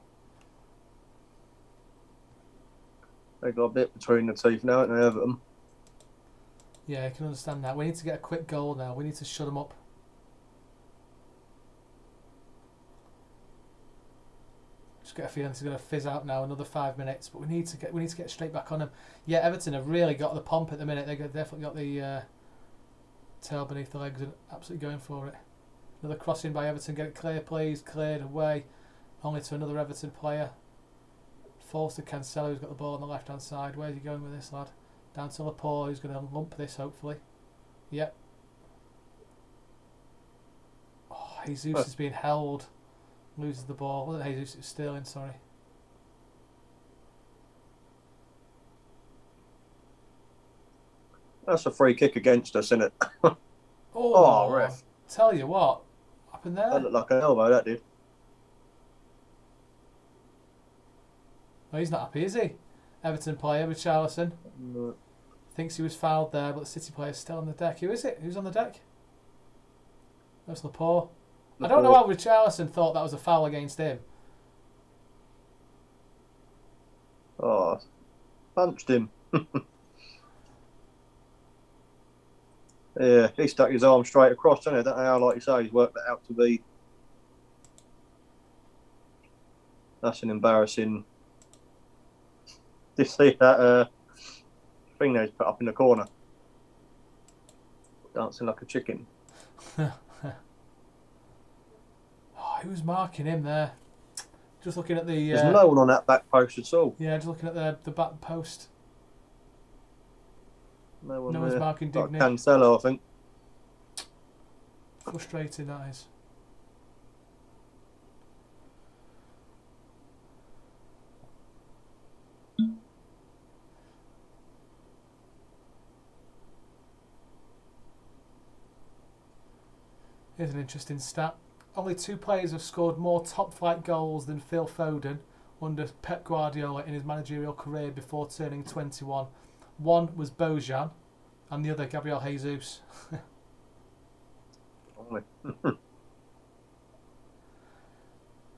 They've got a bit between the teeth now, haven't they, Everton? Yeah, I can understand that. We need to get a quick goal now. We need to shut them up. Just get a feeling it's going to fizz out now. Another 5 minutes, but we need to get straight back on them. Yeah, Everton have really got the pomp at the minute. They've definitely got the tail beneath the legs and absolutely going for it. Another crossing by Everton. Get it clear, please. Cleared away. Only to another Everton player. Falls to Cancelo, who's got the ball on the left hand side. Where's he going with this, lad? Down to Laporte, who's going to lump this, hopefully. Yep. Oh, Jesus is being held. Loses the ball. Wasn't Jesus, it was Sterling, sorry. That's a free kick against us, isn't it? Oh, ref. Tell you what happened there? That looked like an elbow, that did. Oh, he's not happy, is he? Everton player, Richarlison. No. Thinks he was fouled there, but the City player's still on the deck. Who is it? Who's on the deck? That's Laporte. I don't know how Richarlison thought that was a foul against him. Oh, punched him. Yeah, he stuck his arm straight across, didn't he? I don't know how, like you say, he's worked that out to be. That's an embarrassing. Did you see that thing they put up in the corner? Dancing like a chicken. Oh, who's marking him there? Just looking at the... There's no one on that back post at all. Yeah, just looking at the back post. No one No there. one's marking Like Digny. Cancelo, I think. Frustrating, that is. Here's an interesting stat. Only 2 players have scored more top-flight goals than Phil Foden under Pep Guardiola in his managerial career before turning 21. One was Bojan, and the other Gabriel Jesus.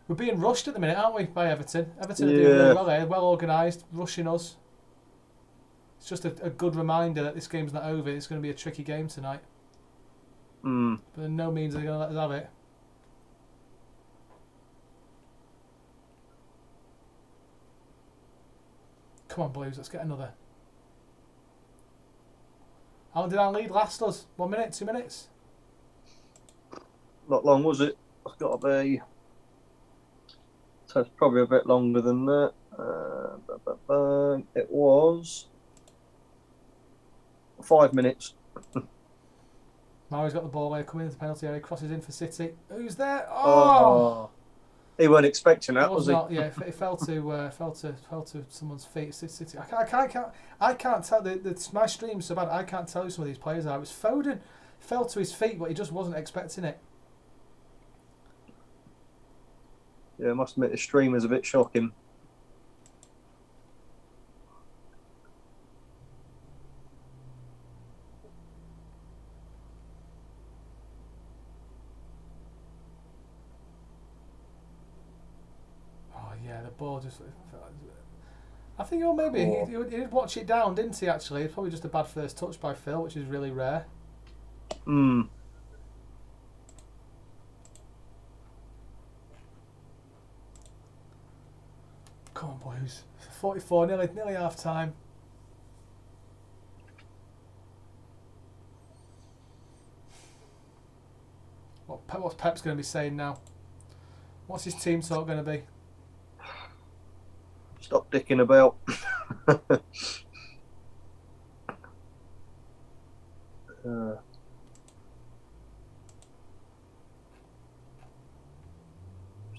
We're being rushed at the minute, aren't we, by Everton? Everton are doing really well here, well organised, rushing us. It's just a good reminder that this game's not over. It's going to be a tricky game tonight. But in no means are they going to let us have it. Come on, Blues, let's get another. How long did our lead last us? 1 minute, 2 minutes? Not long, was it? It's got to be. So it's probably a bit longer than that. It was 5 minutes. Maui's got the ball away, coming into the penalty area, crosses in for City. Who's there? Oh! He weren't expecting that, was he? Not, yeah, it fell to someone's feet. City. I can't tell. My stream's so bad. I can't tell who some of these players are. It was Foden, fell to his feet, but he just wasn't expecting it. Yeah, I must admit the stream is a bit shocking. Yeah, the ball just... I think maybe he did watch it down, didn't he, actually? It's probably just a bad first touch by Phil, which is really rare. Come on, boys. 44, nearly half time. What What's Pep's going to be saying now? What's his team talk going to be? Stop dicking about.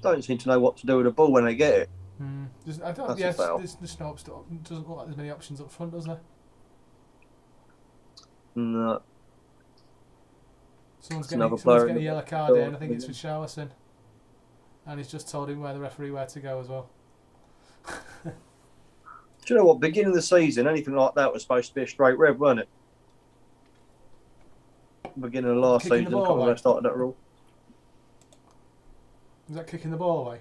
Don't seem to know what to do with the ball when they get it. I don't. That's Yes, a foul. there's no doesn't look like there's many options up front, does there? No. Someone's Another getting player a in the yellow card here, and I think it's for Charlison. And he's just told him the referee where to go as well. Do you know what? Beginning of the season, anything like that was supposed to be a straight red, wasn't it? Beginning of last Kicking the season, ball when away. they started that rule. Is that kicking the ball away?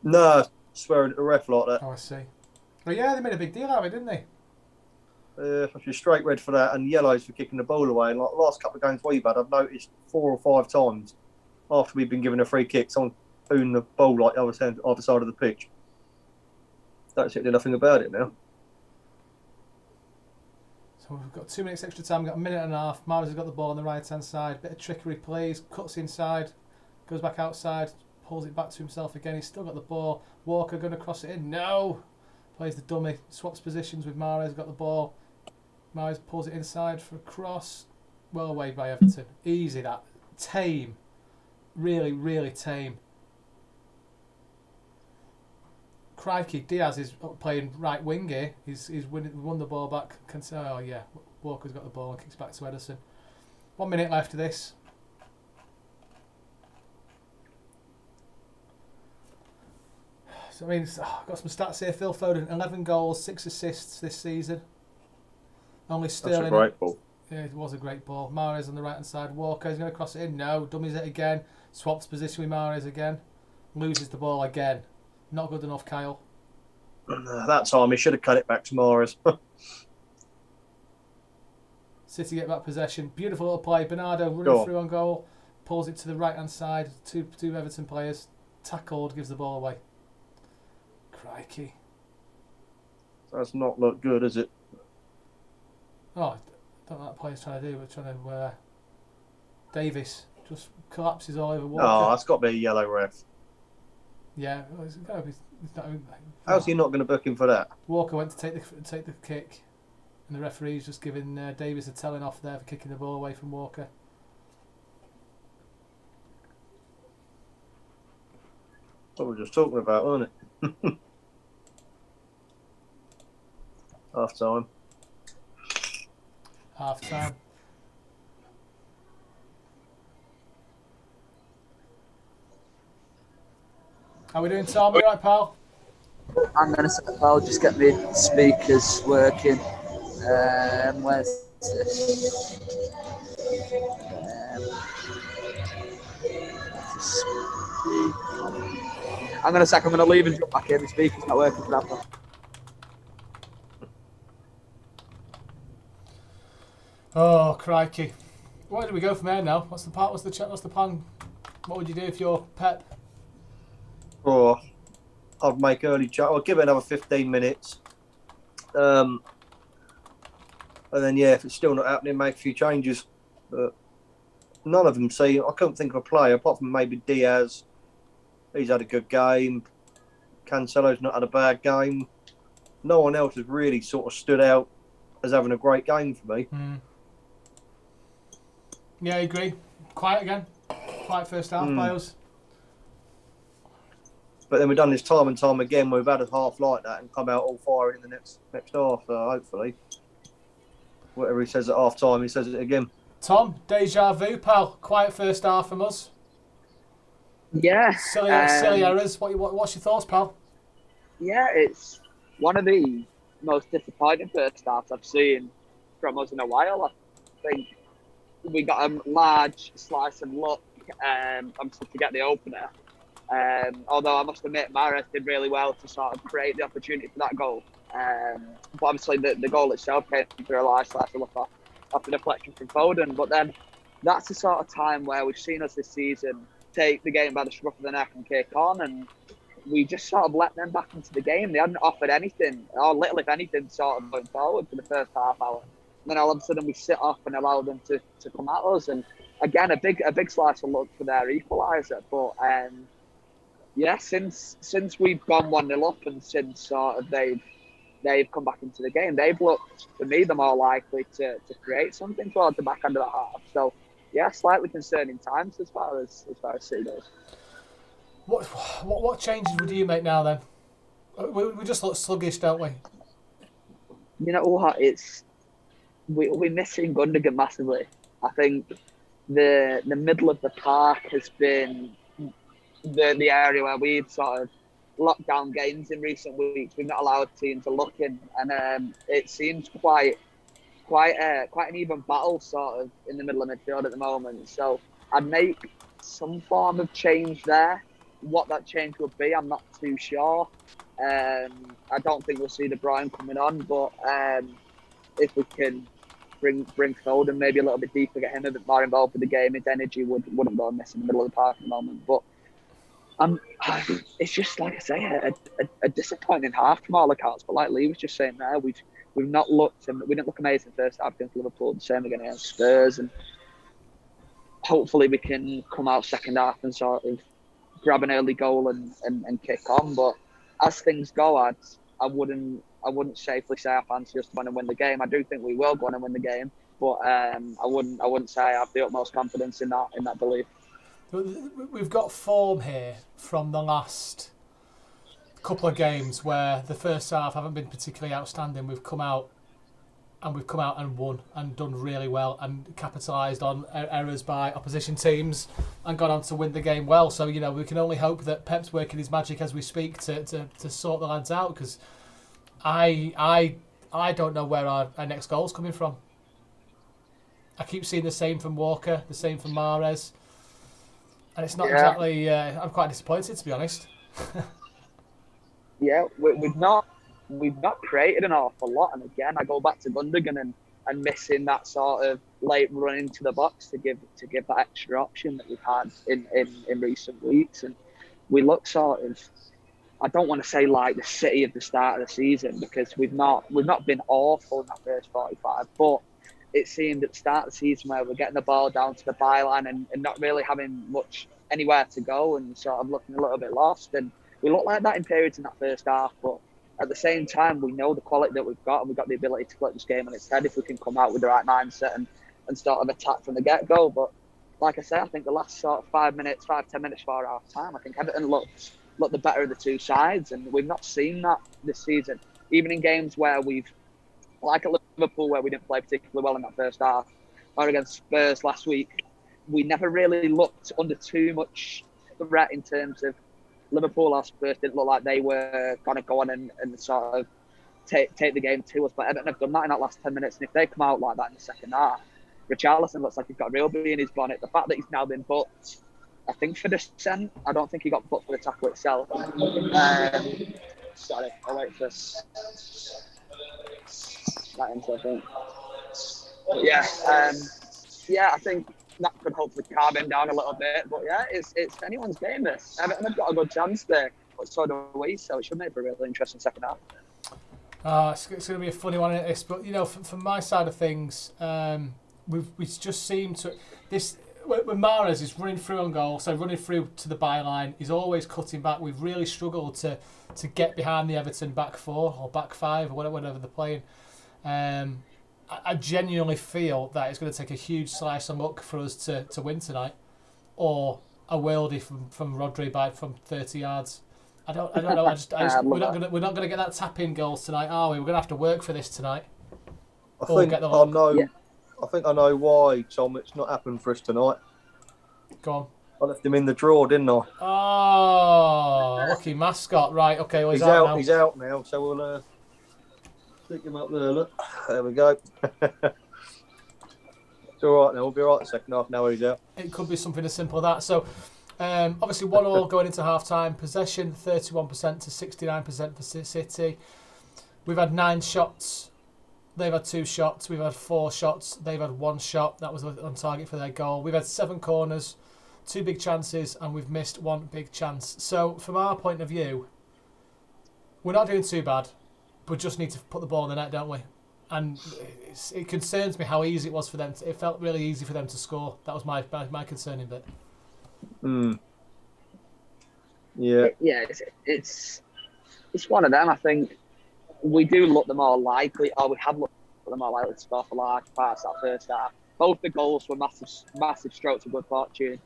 No, swearing at the ref like that. Oh, I see. Well, yeah, they made a big deal out of it, didn't they? Actually, straight red for that, and yellows for kicking the ball away. And like the last couple of games we've had, I've noticed 4 or 5 times after we've been given a free kick, someone booing the ball like the other side of the pitch. Don't seem to do nothing about it now. So we've got 2 minutes extra time. We've got a minute and a half. Mahrez has got the ball on the right hand side. Bit of trickery plays. Cuts inside. Goes back outside. Pulls it back to himself again. He's still got the ball. Walker going to cross it in. No! Plays the dummy. Swaps positions with Mahrez. Got the ball. Mahrez pulls it inside for a cross. Well away by Everton. Easy that. Tame. Really, really tame. Crikey, Diaz is playing right wing here. He's won the ball back. Oh yeah, Walker's got the ball and kicks back to Ederson. 1 minute left of this. So I mean, I've got some stats here. Phil Foden, 11 goals, 6 assists this season. Only Sterling. That's a great ball. Yeah, it was a great ball. Mahrez on the right hand side. Walker is going to cross it in. No, dummies it again. Swaps position with Mahrez again. Loses the ball again. Not good enough, Kyle. That time he should have cut it back to Mahrez. City get back possession. Beautiful little play. Bernardo running through on goal. Pulls it to the right hand side. Two Everton players. Tackled, gives the ball away. Crikey. That's not look good, is it? Oh, I don't know what that player's trying to do. We're trying to... Davis just collapses all over Walker. Oh, that's got to be a yellow ref. Yeah, well, it's got to be... It's not, How's he not going to book him for that? Walker went to take the kick, and the referee's just giving Davis a telling off there for kicking the ball away from Walker. What we were just talking about, wasn't it? Half time. Half time. How we doing, Tom? You alright, pal? I'm going to say, I'll just get my speakers working. Where's this? I'm going to leave and jump back in. The speaker's not working for that one. Oh, crikey. Where do we go from here now? What's the plan? What would you do if you're Pep? Oh, I'd make early change. I'll give it another 15 minutes. And then, yeah, if it's still not happening, make a few changes. But none of them I couldn't think of a player, apart from maybe Diaz. He's had a good game. Cancelo's not had a bad game. No one else has really sort of stood out as having a great game for me. Yeah, I agree. Quiet again. Quiet first half by us. But then we've done this time and time again. We've had a half like that and come out all firing in the next half. So hopefully, whatever he says at half time, he says it again. Tom, deja vu, pal. Quiet first half from us. Yeah. Silly errors. What's your thoughts, pal? Yeah, it's one of the most disappointing first halves I've seen from us in a while. I think we got a large slice of luck to get the opener. Although I must admit, Mahrez did really well to sort of create the opportunity for that goal. But obviously the goal itself came through a large slice of luck off the deflection from Foden. But then that's the sort of time where we've seen us this season take the game by the scruff of the neck and kick on, and we just sort of let them back into the game. They hadn't offered anything, or little if anything, sort of going forward for the first half hour. And then all of a sudden we sit off and allow them to come at us. And again, a big slice of luck for their equaliser. But yeah, since we've gone 1-0 up and since sort of they've come back into the game, they've looked, for me, the more likely to create something towards the back end of the half. So yeah, slightly concerning times as far as City goes. What changes would you make now then? We just look sluggish, don't we? You know what? We're missing Gundogan massively. I think the middle of the park has been the area where we've sort of locked down games in recent weeks. We've not allowed teams to look in, and it seems quite an even battle sort of in the middle of midfield at the moment. So I'd make some form of change there. What that change would be, I'm not too sure. I don't think we'll see De Bruyne coming on, but if we can bring Foden maybe a little bit deeper, get him a bit more involved with the game, his energy wouldn't go amiss in the middle of the park at the moment. But it's just, like I say, a disappointing half from all accounts. But like Lee was just saying there, we've not looked, and we didn't look amazing first half against Liverpool. The same against Spurs, and hopefully we can come out second half and sort of grab an early goal and kick on. But as things go, I wouldn't safely say I fancy us to go and win the game. I do think we will go on and win the game, but I wouldn't say I have the utmost confidence in that belief. We've got form here from the last couple of games where the first half haven't been particularly outstanding. We've come out and won and done really well and capitalised on errors by opposition teams and gone on to win the game well. So, you know, we can only hope that Pep's working his magic as we speak to sort the lads out, because I don't know where our next goal's coming from. I keep seeing the same from Walker, the same from Mahrez, and it's not exactly. I'm quite disappointed, to be honest. Yeah, we've not created an awful lot, and again, I go back to Gundogan and missing that sort of late run into the box to give that extra option that we've had in recent weeks, and we look sort of. I don't want to say like the City of the start of the season, because we've not been awful in that first 45, but it seemed at the start of the season where we're getting the ball down to the byline and not really having much anywhere to go and sort of looking a little bit lost. And we look like that in periods in that first half, but at the same time, we know the quality that we've got, and we've got the ability to flip this game on its head if we can come out with the right mindset and sort of attack from the get-go. But like I say, I think the last sort of 5-10 minutes before half time, I think Everton looked the better of the two sides, and we've not seen that this season. Even in games where we've, like at Liverpool, where we didn't play particularly well in that first half, or against Spurs last week, we never really looked under too much threat in terms of Liverpool or Spurs. Didn't look like they were going to go on and sort of take the game to us, but Everton have done that in that last 10 minutes, and if they come out like that in the second half, Richarlison looks like he's got a real bee in his bonnet. The fact that he's now been booked, I think, for dissent. I don't think he got booked for the tackle itself. Sorry, I'll wait for that into, I think. But yeah, I think that could hopefully calm him down a little bit. But yeah, it's anyone's game, this. Everton have got a good chance there, but so do we, so it should make for a really interesting second half. It's going to be a funny one, isn't it? But, you know, from my side of things, we just seem to... When Mahrez is running through on goal, so running through to the byline, he's always cutting back. We've really struggled to get behind the Everton back four or back five or whatever they're playing. I genuinely feel that it's going to take a huge slice of luck for us to win tonight, or a worldie from Rodri from 30 yards. I don't know. We're not going to get that tap-in goals tonight, are we? We're going to have to work for this tonight. I think I know why, Tom. It's not happened for us tonight. Go on. I left him in the draw, didn't I? Oh, lucky mascot. Right, okay, well, he's out now. He's out now, so we'll stick him up there. Look, there we go. It's all right now. We'll be all right the second half now he's out. It could be something as simple as that. So, obviously, 1-1 going into half-time. Possession, 31% to 69% for City. We've had 9 shots. They've had 2 shots. We've had 4 shots. They've had 1 shot. That was on target for their goal. We've had 7 corners, 2 big chances, and we've missed 1 big chance. So, from our point of view, we're not doing too bad, but just need to put the ball in the net, don't we? and it concerns me how easy it was for them. It felt really easy for them to score. That was my concerning bit. Yeah. It's one of them. I think we do look the more likely, or we have looked the more likely to score for large parts that first half. Both the goals were massive strokes of good fortune,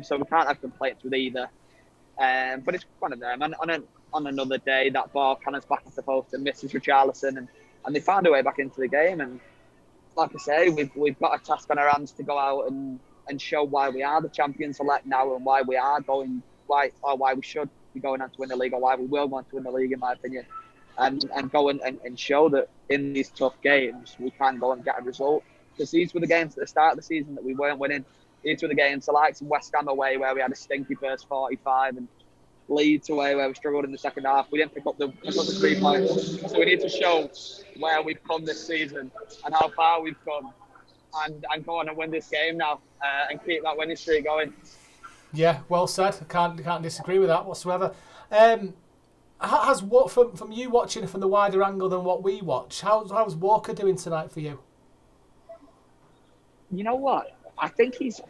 so we can't have complaints with either. But it's one of them. And on another day, that ball cannons back at the post and misses Richarlison, and they found a way back into the game. And like I say, we've got a task on our hands to go out and show why we are the champions elect now, and why we are going, why we should be going on to win the league, or why we will want to win the league, in my opinion. And go and show that in these tough games we can go and get a result. Because these were the games at the start of the season that we weren't winning. These were the games, the likes of West Ham away, where we had a stinky first 45, and Leeds away, where we struggled in the second half. We didn't pick up the 3 points. So we need to show where we've come this season and how far we've come, and go on and win this game now, and keep that winning streak going. Yeah, well said. I can't disagree with that whatsoever. Has what from you watching it from the wider angle than what we watch? How's Walker doing tonight for you? You know what? I think he's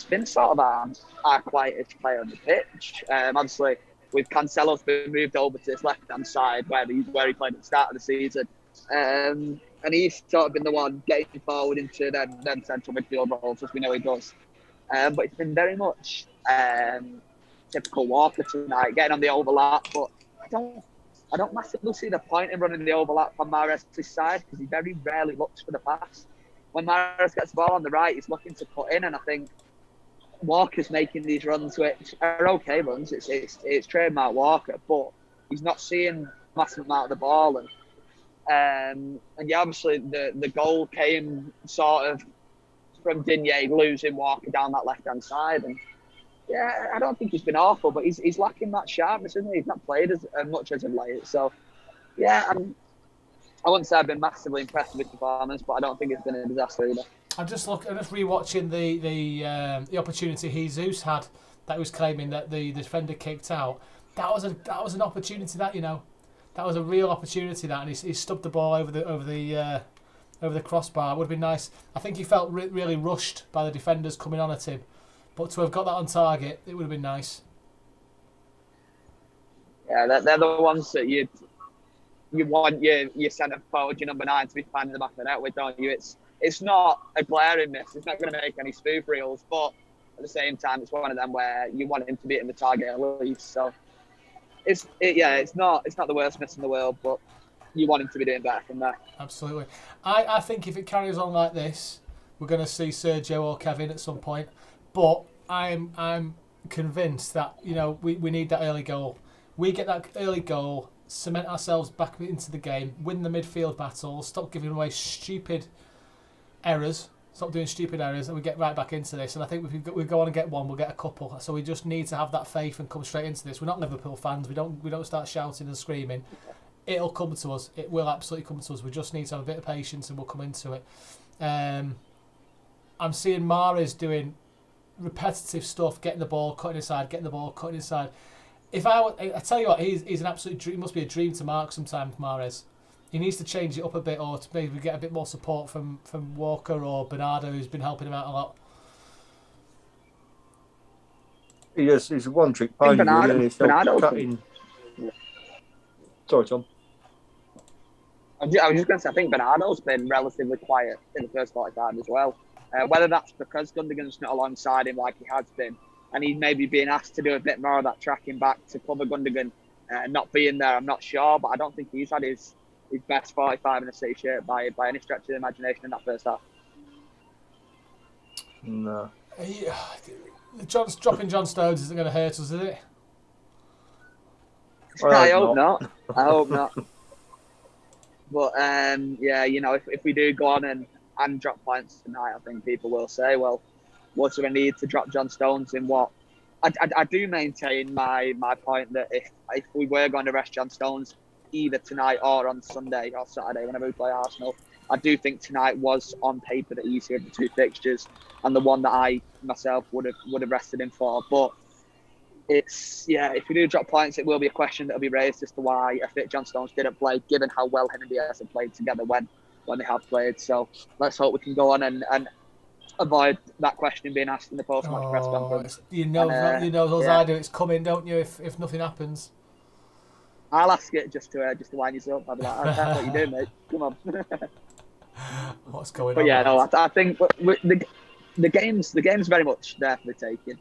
been sort of our quietest player on the pitch. Obviously, with Cancelo's been moved over to his left-hand side where he played at the start of the season. And he's sort of been the one getting forward into them central midfield roles, as we know he does. But it's been very much typical Walker tonight, getting on the overlap. But I don't massively see the point in running the overlap on Mahrez' side, because he very rarely looks for the pass. When Mahrez gets the ball on the right, he's looking to put in, and I think Walker's making these runs, which are okay runs. It's trademark Walker, but he's not seeing massive amount of the ball, and yeah, obviously the goal came sort of from Digne losing Walker down that left hand side, and yeah, I don't think he's been awful, but he's lacking that sharpness, isn't he? He's not played as much as of late, so yeah, I wouldn't say I've been massively impressed with his performance, but I don't think it's been a disaster either. I'm just rewatching the opportunity Jesus had that he was claiming that the defender kicked out. That was an opportunity that was a real opportunity that, and he stubbed the ball over the crossbar. It would have been nice. I think he felt really rushed by the defenders coming on at him, but to have got that on target, it would have been nice. Yeah, they're the ones that you want your centre forward, your number 9, to be finding the back of the net with, don't you? It's not a glaring miss. It's not going to make any spoof reels, but at the same time, it's one of them where you want him to be in the target at least. So it's not the worst miss in the world, but you want him to be doing better from there. Absolutely. I think if it carries on like this, we're going to see Sergio or Kevin at some point. But I'm convinced that we need that early goal. We get that early goal, cement ourselves back into the game, win the midfield battle, stop giving away stupid errors, stop doing stupid errors, and we get right back into this. And I think if we go on and get one, we'll get a couple. So we just need to have that faith and come straight into this. We're not Liverpool fans. We don't start shouting and screaming. It'll come to us. It will absolutely come to us. We just need to have a bit of patience, and we'll come into it. I'm seeing Mahrez doing repetitive stuff, getting the ball, cutting inside, getting the ball, cutting inside. I tell you what, he's an absolute dream. Must be a dream to mark sometimes, Mahrez. He needs to change it up a bit, or to maybe get a bit more support from Walker or Bernardo, who's been helping him out a lot. He's a one-trick pony. Bernardo. Cutting. Sorry, Tom. I was just going to say, I think Bernardo's been relatively quiet in the first 45 as well. Whether that's because Gundogan's not alongside him like he has been, and he's maybe being asked to do a bit more of that tracking back to cover Gundogan not being there, I'm not sure, but I don't think he's had his best 45 in a City shirt by any stretch of the imagination in that first half. No. Dropping John Stones isn't going to hurt us, is it? I hope not. I hope not. But if we do go on and drop points tonight, I think people will say, well, what's there a need to drop John Stones in what? I do maintain my point that if we were going to rest John Stones either tonight or on Sunday or Saturday whenever we play Arsenal, I do think tonight was on paper the easier of the two fixtures and the one that I myself would have rested him for. But if we do drop points, it will be a question that will be raised as to why a fit John Stones didn't play, given how well him and Diaz have played together when when they have played. So let's hope we can go on and avoid that question being asked in the post-match press conference. You know those yeah. I do. It's coming, don't you? If nothing happens, I'll ask it just to wind you up. I'll be like, "That's what you do, mate. Come on." What's going But on? yeah, no, I think the game's very much there for the taking,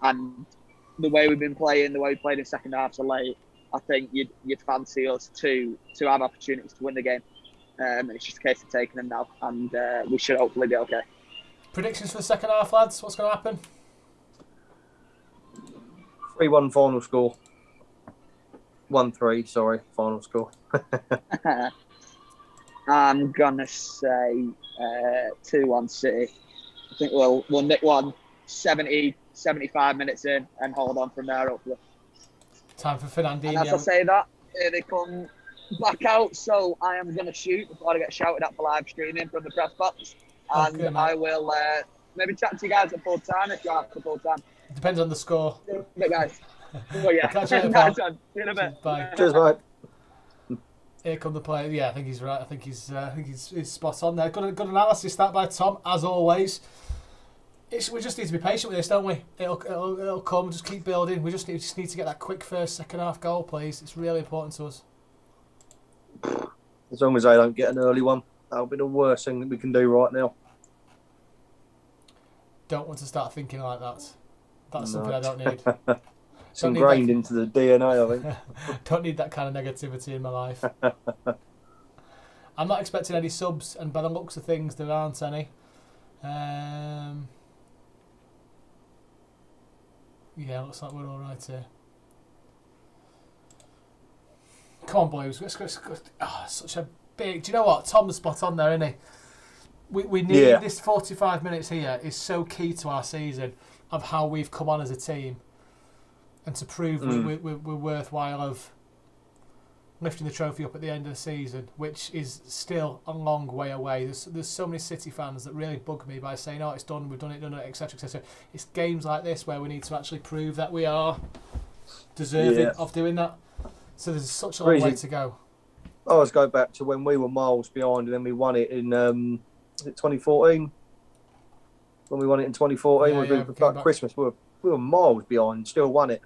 and the way we've been playing, the way we played in second half so late, I think you'd fancy us to have opportunities to win the game. It's just a case of taking them now, and we should hopefully be okay. Predictions for the second half, lads. What's going to happen? 3-1 final score. 1-3. Sorry, final score. I'm gonna say 2-1 City. I think we'll nick one 70, 75 minutes in and hold on from there, hopefully. Time for Fernandinho. And as I say that, here they come back out. So I am going to shoot before I get shouted at for live streaming from the press box. And Okay, I will maybe chat to you guys at full time if you're after full time. Depends on the score. But guys, well, yeah. Catch you later, Nice pal. one. See you in a bit. Bye. Cheers, mate. Here come the player. Yeah, I think he's right. I think he's spot on there. Good analysis that by Tom, as always. We just need to be patient with this, don't we? It'll come. Just keep building. We just need to get that quick first second half goal, please. It's really important to us. As long as they don't get an early one, that'll be the worst thing that we can do right now. Don't want to start thinking like that. That's something I don't need. It's ingrained into the DNA, I think. Don't need that kind of negativity in my life. I'm not expecting any subs, and by the looks of things, there aren't any. Yeah, looks like we're all right here. Come on, Blues. Let's go. Oh, such a big... Do you know what? Tom's spot on there, isn't he? We need this 45 minutes here is so key to our season of how we've come on as a team and to prove we're worthwhile of lifting the trophy up at the end of the season, which is still a long way away. There's so many City fans that really bug me by saying, "Oh, it's done, we've done it, etc., etc." It's games like this where we need to actually prove that we are deserving of doing that. So there's such a long way to go. I always go back to when we were miles behind and then we won it in is it 2014? When we won it in 2014, like Christmas, we were miles behind and still won it.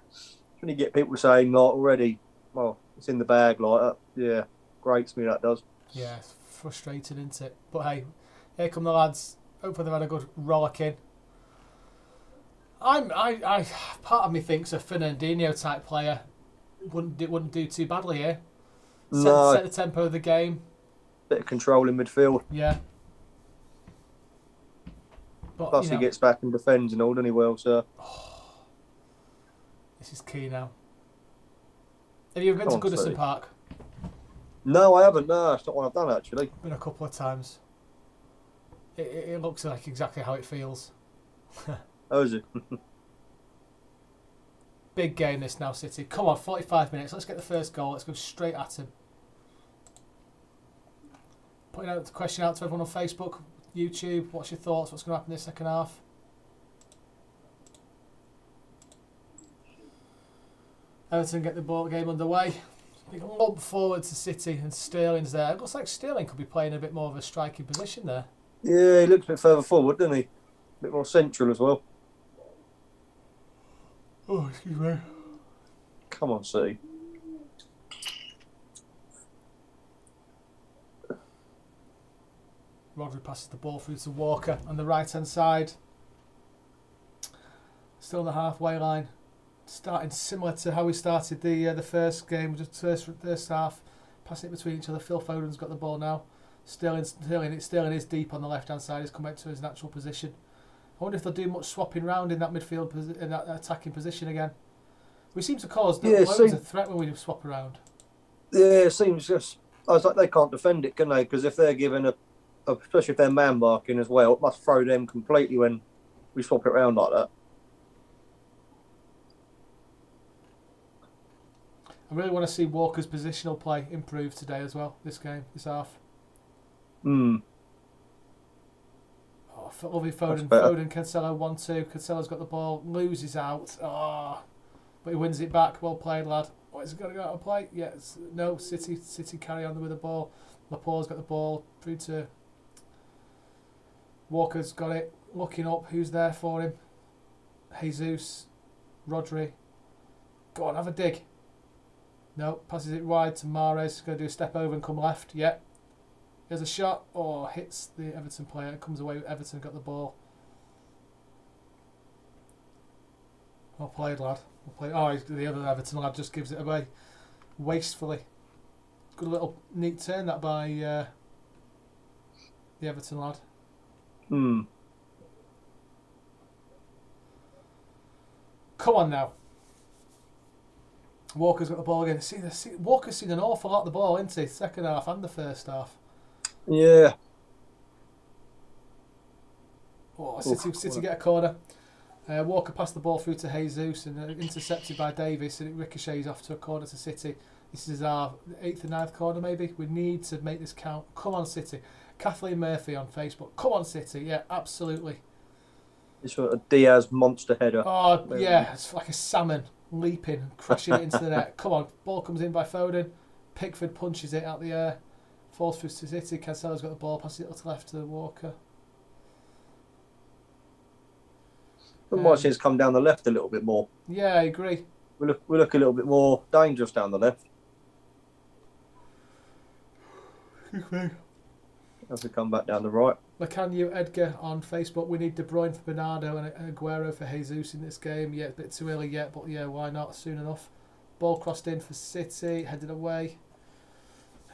When you get people saying like already, well, it's in the bag like that, yeah, grates me, that does. Yeah, it's frustrating, isn't it? But hey, here come the lads. Hopefully they've had a good rollicking. I part of me thinks a Fernandinho type player wouldn't do too badly here. Set the tempo of the game. Bit of control in midfield. Yeah. But, plus he gets back and defends and all, doesn't he, well, so. This is key now. Have you ever been to Goodison Park? No, I haven't. No, it's not one I've done, actually. Been a couple of times. It looks like exactly how it feels. Oh, is it? Big game this now, City. Come on, 45 minutes. Let's get the first goal. Let's go straight at him. Putting out the question out to everyone on Facebook, YouTube. What's your thoughts? What's going to happen this second half? Everton get the ball game underway. Big lump forward to City and Sterling's there. It looks like Sterling could be playing a bit more of a striking position there. Yeah, he looks a bit further forward, doesn't he? A bit more central as well. Oh, excuse me. Come on, City. Rodri passes the ball through to Walker on the right-hand side. Still on the halfway line. Starting similar to how we started the first game, just first half. Passing it between each other. Phil Foden's got the ball now. Sterling is deep on the left-hand side. He's come back to his natural position. I wonder if they'll do much swapping round in that midfield, in that attacking position again. We seem to cause loads of threat when we swap around. Yeah, it seems just... I was like, they can't defend it, can they? Because if they're given especially if they're man marking as well, it must throw them completely when we swap it around like that. I really want to see Walker's positional play improve today as well, this half. Oh, lovely Foden, Cancelo 1-2. Cancelo's got the ball, loses out. But he wins it back. Well played, lad. Is it going to go out of play? Yes. No, City carry on with the ball. Laporte's got the ball through to Walker's got it. Looking up, who's there for him? Jesus, Rodri. Go on, have a dig. No, passes it wide to Mahrez. Going to do a step over and come left. Yeah. Here's a shot. Oh, hits the Everton player. It comes away. Everton got the ball. Well played, lad. Well played. Oh, the other Everton lad just gives it away wastefully. Good little neat turn that by the Everton lad. Hmm. Come on now. Walker's got the ball again. Walker's seen an awful lot of the ball, isn't he? Second half and the first half. Yeah. Oh, City get a corner. Walker passed the ball through to Jesus and intercepted by Davis, and it ricochets off to a corner to City. This is our 8th or 9th corner, maybe. We need to make this count. Come on, City. Kathleen Murphy on Facebook. Come on, City. Yeah, absolutely. It's sort of Diaz monster header. Oh, yeah. It's like a salmon leaping, crashing it into the net. Come on. Ball comes in by Foden. Pickford punches it out the air. Falls through to City. Cancelo's got the ball. Passes it to left to Walker. But might see us come down the left a little bit more. Yeah, I agree. We look a little bit more dangerous down the left. As we come back down the right. Lacanio Edgar on Facebook. We need De Bruyne for Bernardo and Aguero for Jesus in this game. Yeah, it's a bit too early yet, but yeah, why not? Soon enough. Ball crossed in for City, headed away.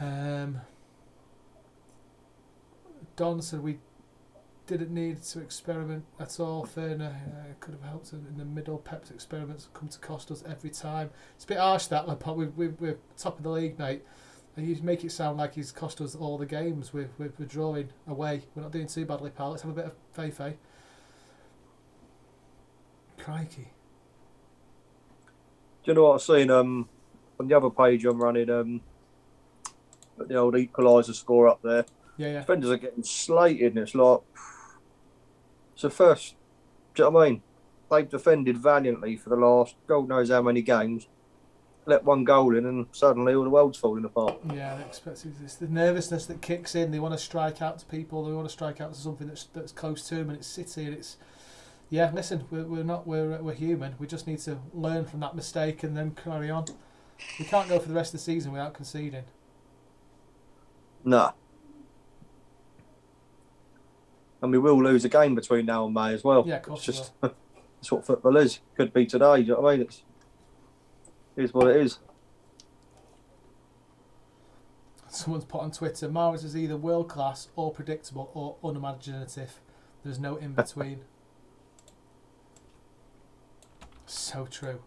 Don said we didn't need to experiment at all. Ferner could have helped in the middle. Pep's experiments come to cost us every time. It's a bit harsh that, Laporte. We're top of the league, mate. And you make it sound like he's cost us all the games. We're drawing away. We're not doing too badly, pal. Let's have a bit of faith, eh? Crikey. Do you know what I've seen on the other page I'm running? The old equaliser score up there. Yeah. Defenders are getting slated, and it's like, it's the first. Do you know what I mean? They've defended valiantly for the last God knows how many games. Let one goal in, and suddenly all the world's falling apart. Yeah, it's the nervousness that kicks in. They want to strike out to people. They want to strike out to something that's close to them, and it's City, and it's. Yeah, listen, we're human. We just need to learn from that mistake and then carry on. We can't go for the rest of the season without conceding. Nah. And we will lose a game between now and May as well. Yeah, of course. It's just it's what football is. Could be today. Do you know what I mean? It is what it is. Someone's put on Twitter, Mahrez is either world class or predictable or unimaginative. There's no in between. So true.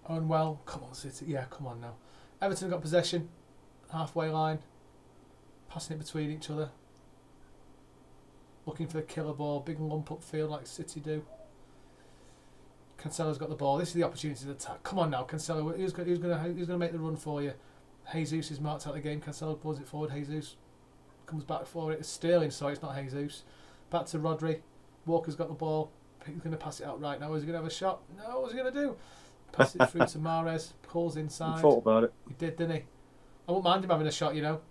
Unwell, come on City. Yeah, come on now. Everton got possession, halfway line, passing it between each other. Looking for the killer ball, big lump upfield like City do. Cancelo's got the ball. This is the opportunity to attack. Come on now, Cancelo. Who's going to make the run for you? Jesus is marked out of the game. Cancelo pulls it forward. Jesus comes back for it. It's Sterling, sorry, it's not Jesus. Back to Rodri. Walker's got the ball. He's going to pass it out right now. Is he going to have a shot? No, what's he going to do? Pass it through to Mahrez. Pulls inside. He thought about it. He did, didn't he? I wouldn't mind him having a shot, you know.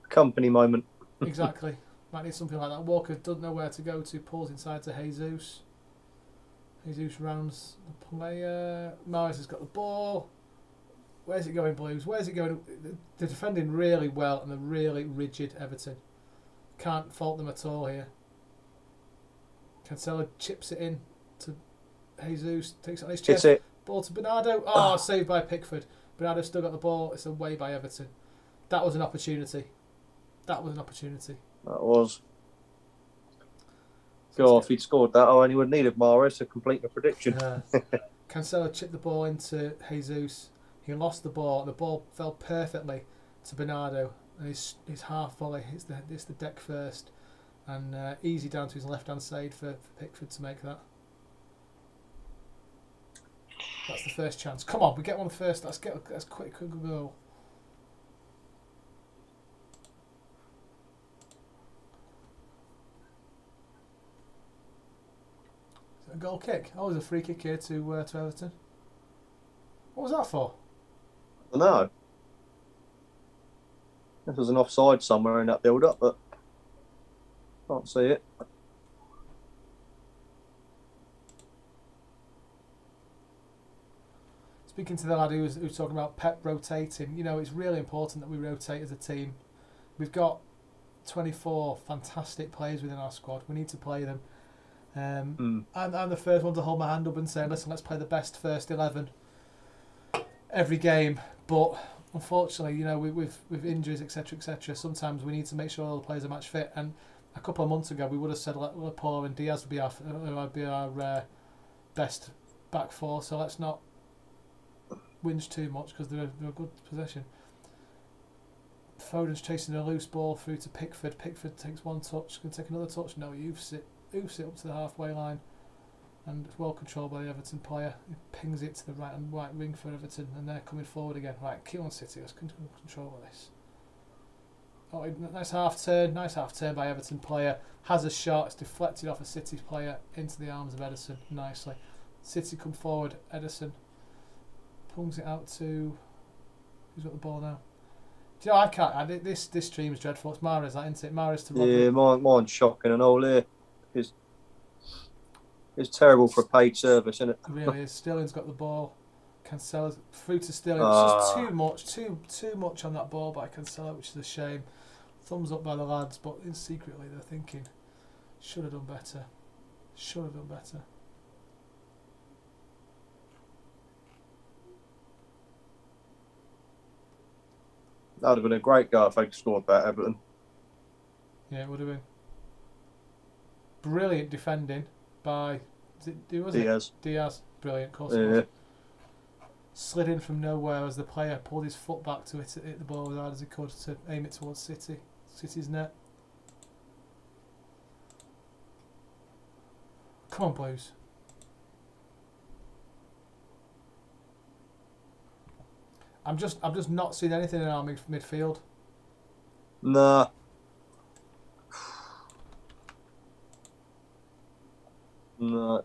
Company moment. Exactly. Might need something like that. Walker doesn't know where to go to. Pulls inside to Jesus. Jesus rounds the player. Mahrez has got the ball. Where's it going, Blues? Where's it going? They're defending really well and they're really rigid, Everton. Can't fault them at all here. Cancelo chips it in to Jesus. Takes it on his chest. It's it. Ball to Bernardo. Oh, saved by Pickford. Bernardo still got the ball. It's away by Everton. That was an opportunity. That was. God, if he'd scored that, I only would need Mahrez to complete the prediction. Cancelo chipped the ball into Jesus. He lost the ball. The ball fell perfectly to Bernardo, and his half volley hits the deck first, and easy down to his left hand side for Pickford to make that. That's the first chance. Come on, we get one first. Let's quick goal. A goal kick. Oh, there's a free kick here to Everton. was that for? I don't know. This was an offside somewhere in that build-up, but can't see it. Speaking to the lad who was talking about Pep rotating, you know, it's really important that we rotate as a team. We've got 24 fantastic players within our squad. We need to play them. I'm the first one to hold my hand up and say, listen, let's play the best first 11 every game. But unfortunately, you know, with injuries, etc., sometimes we need to make sure all the players are match fit. And a couple of months ago, we would have said Paul and Diaz would be our best back four. So let's not whinge too much because they're a good possession. Foden's chasing a loose ball through to Pickford. Pickford takes one touch, can take another touch. No, he oofs it up to the halfway line, and it's well controlled by the Everton player. He pings it to the right wing for Everton, and they're coming forward again. Right, keep on City. Let's control this. Oh, nice half turn by Everton player. Has a shot. It's deflected off a City player into the arms of Ederson nicely. City come forward. Ederson pungs it out to who's got the ball now. Do you know, I can't. This stream is dreadful. It's Mahrez, that isn't it? Mahrez to Rodri. Yeah, mine's shocking and all there. It's terrible for a paid service, isn't it? It really is. Sterling's got the ball. Cancelo's through to Sterling. It's just too much on that ball by Cancelo, which is a shame. Thumbs up by the lads, but secretly they're thinking, should have done better. Should have done better. That would have been a great goal if they'd scored that, Everton. Yeah, it would have been. Brilliant defending by Diaz. Diaz. Brilliant, of course it was. Slid in from nowhere as the player pulled his foot back to hit the ball as hard as he could to aim it towards City's net. Come on, Blues. I'm just not seeing anything in our midfield. Nah. No.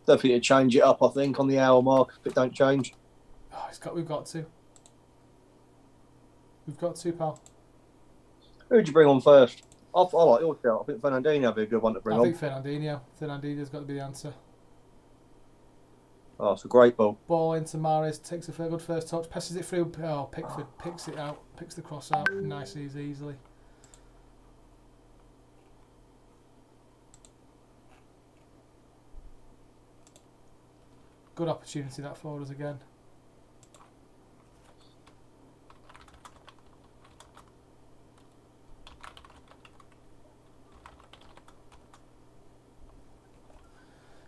Definitely to change it up, I think, on the hour mark if it don't change. Oh, we've got to. We've got to, pal. Who'd you bring on first? I like your shout. I think Fernandinho would be a good one to bring on. I think Fernandinho. Fernandinho's got to be the answer. Oh, it's a great ball. Ball into Mahrez, takes a good first touch, passes it through. Oh, Pickford picks it out, picks the cross out, nice, easily. Good opportunity that for us again.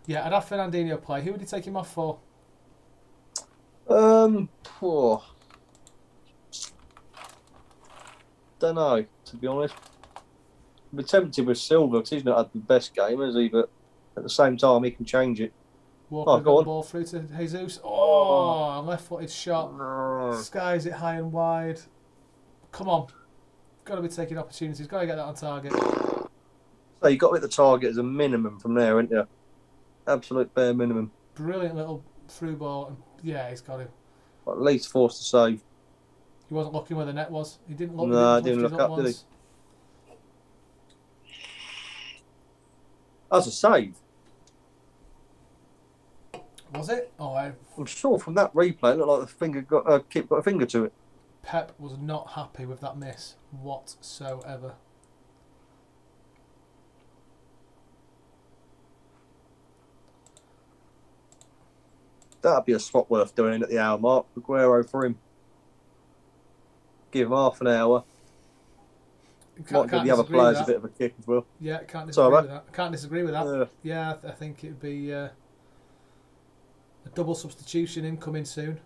Yeah, I'd have Fernandinho play. Who would you take him off for? Don't know, to be honest. I'd be tempted with Silva because he's not had the best game, has he? But at the same time, he can change it. Walker got the ball through to Jesus. Oh, left-footed shot. Skies it high and wide. Come on. Got to be taking opportunities. Got to get that on target. So you've got to hit the target as a minimum from there, haven't you? Absolute bare minimum. Brilliant little through ball. And yeah, he's got him. At least forced to save. He wasn't looking where the net was. He didn't look. No, didn't look up, did he? That's a save. Was it? Oh, I'm sure from that replay, it looked like the finger Kip got a finger to it. Pep was not happy with that miss whatsoever. That'd be a spot worth doing at the hour mark. Aguero for him. Give him half an hour. Might give the other players a bit of a kick as well. Yeah, can't disagree with that. Can't disagree with that. Yeah, I think it'd be a double substitution incoming soon.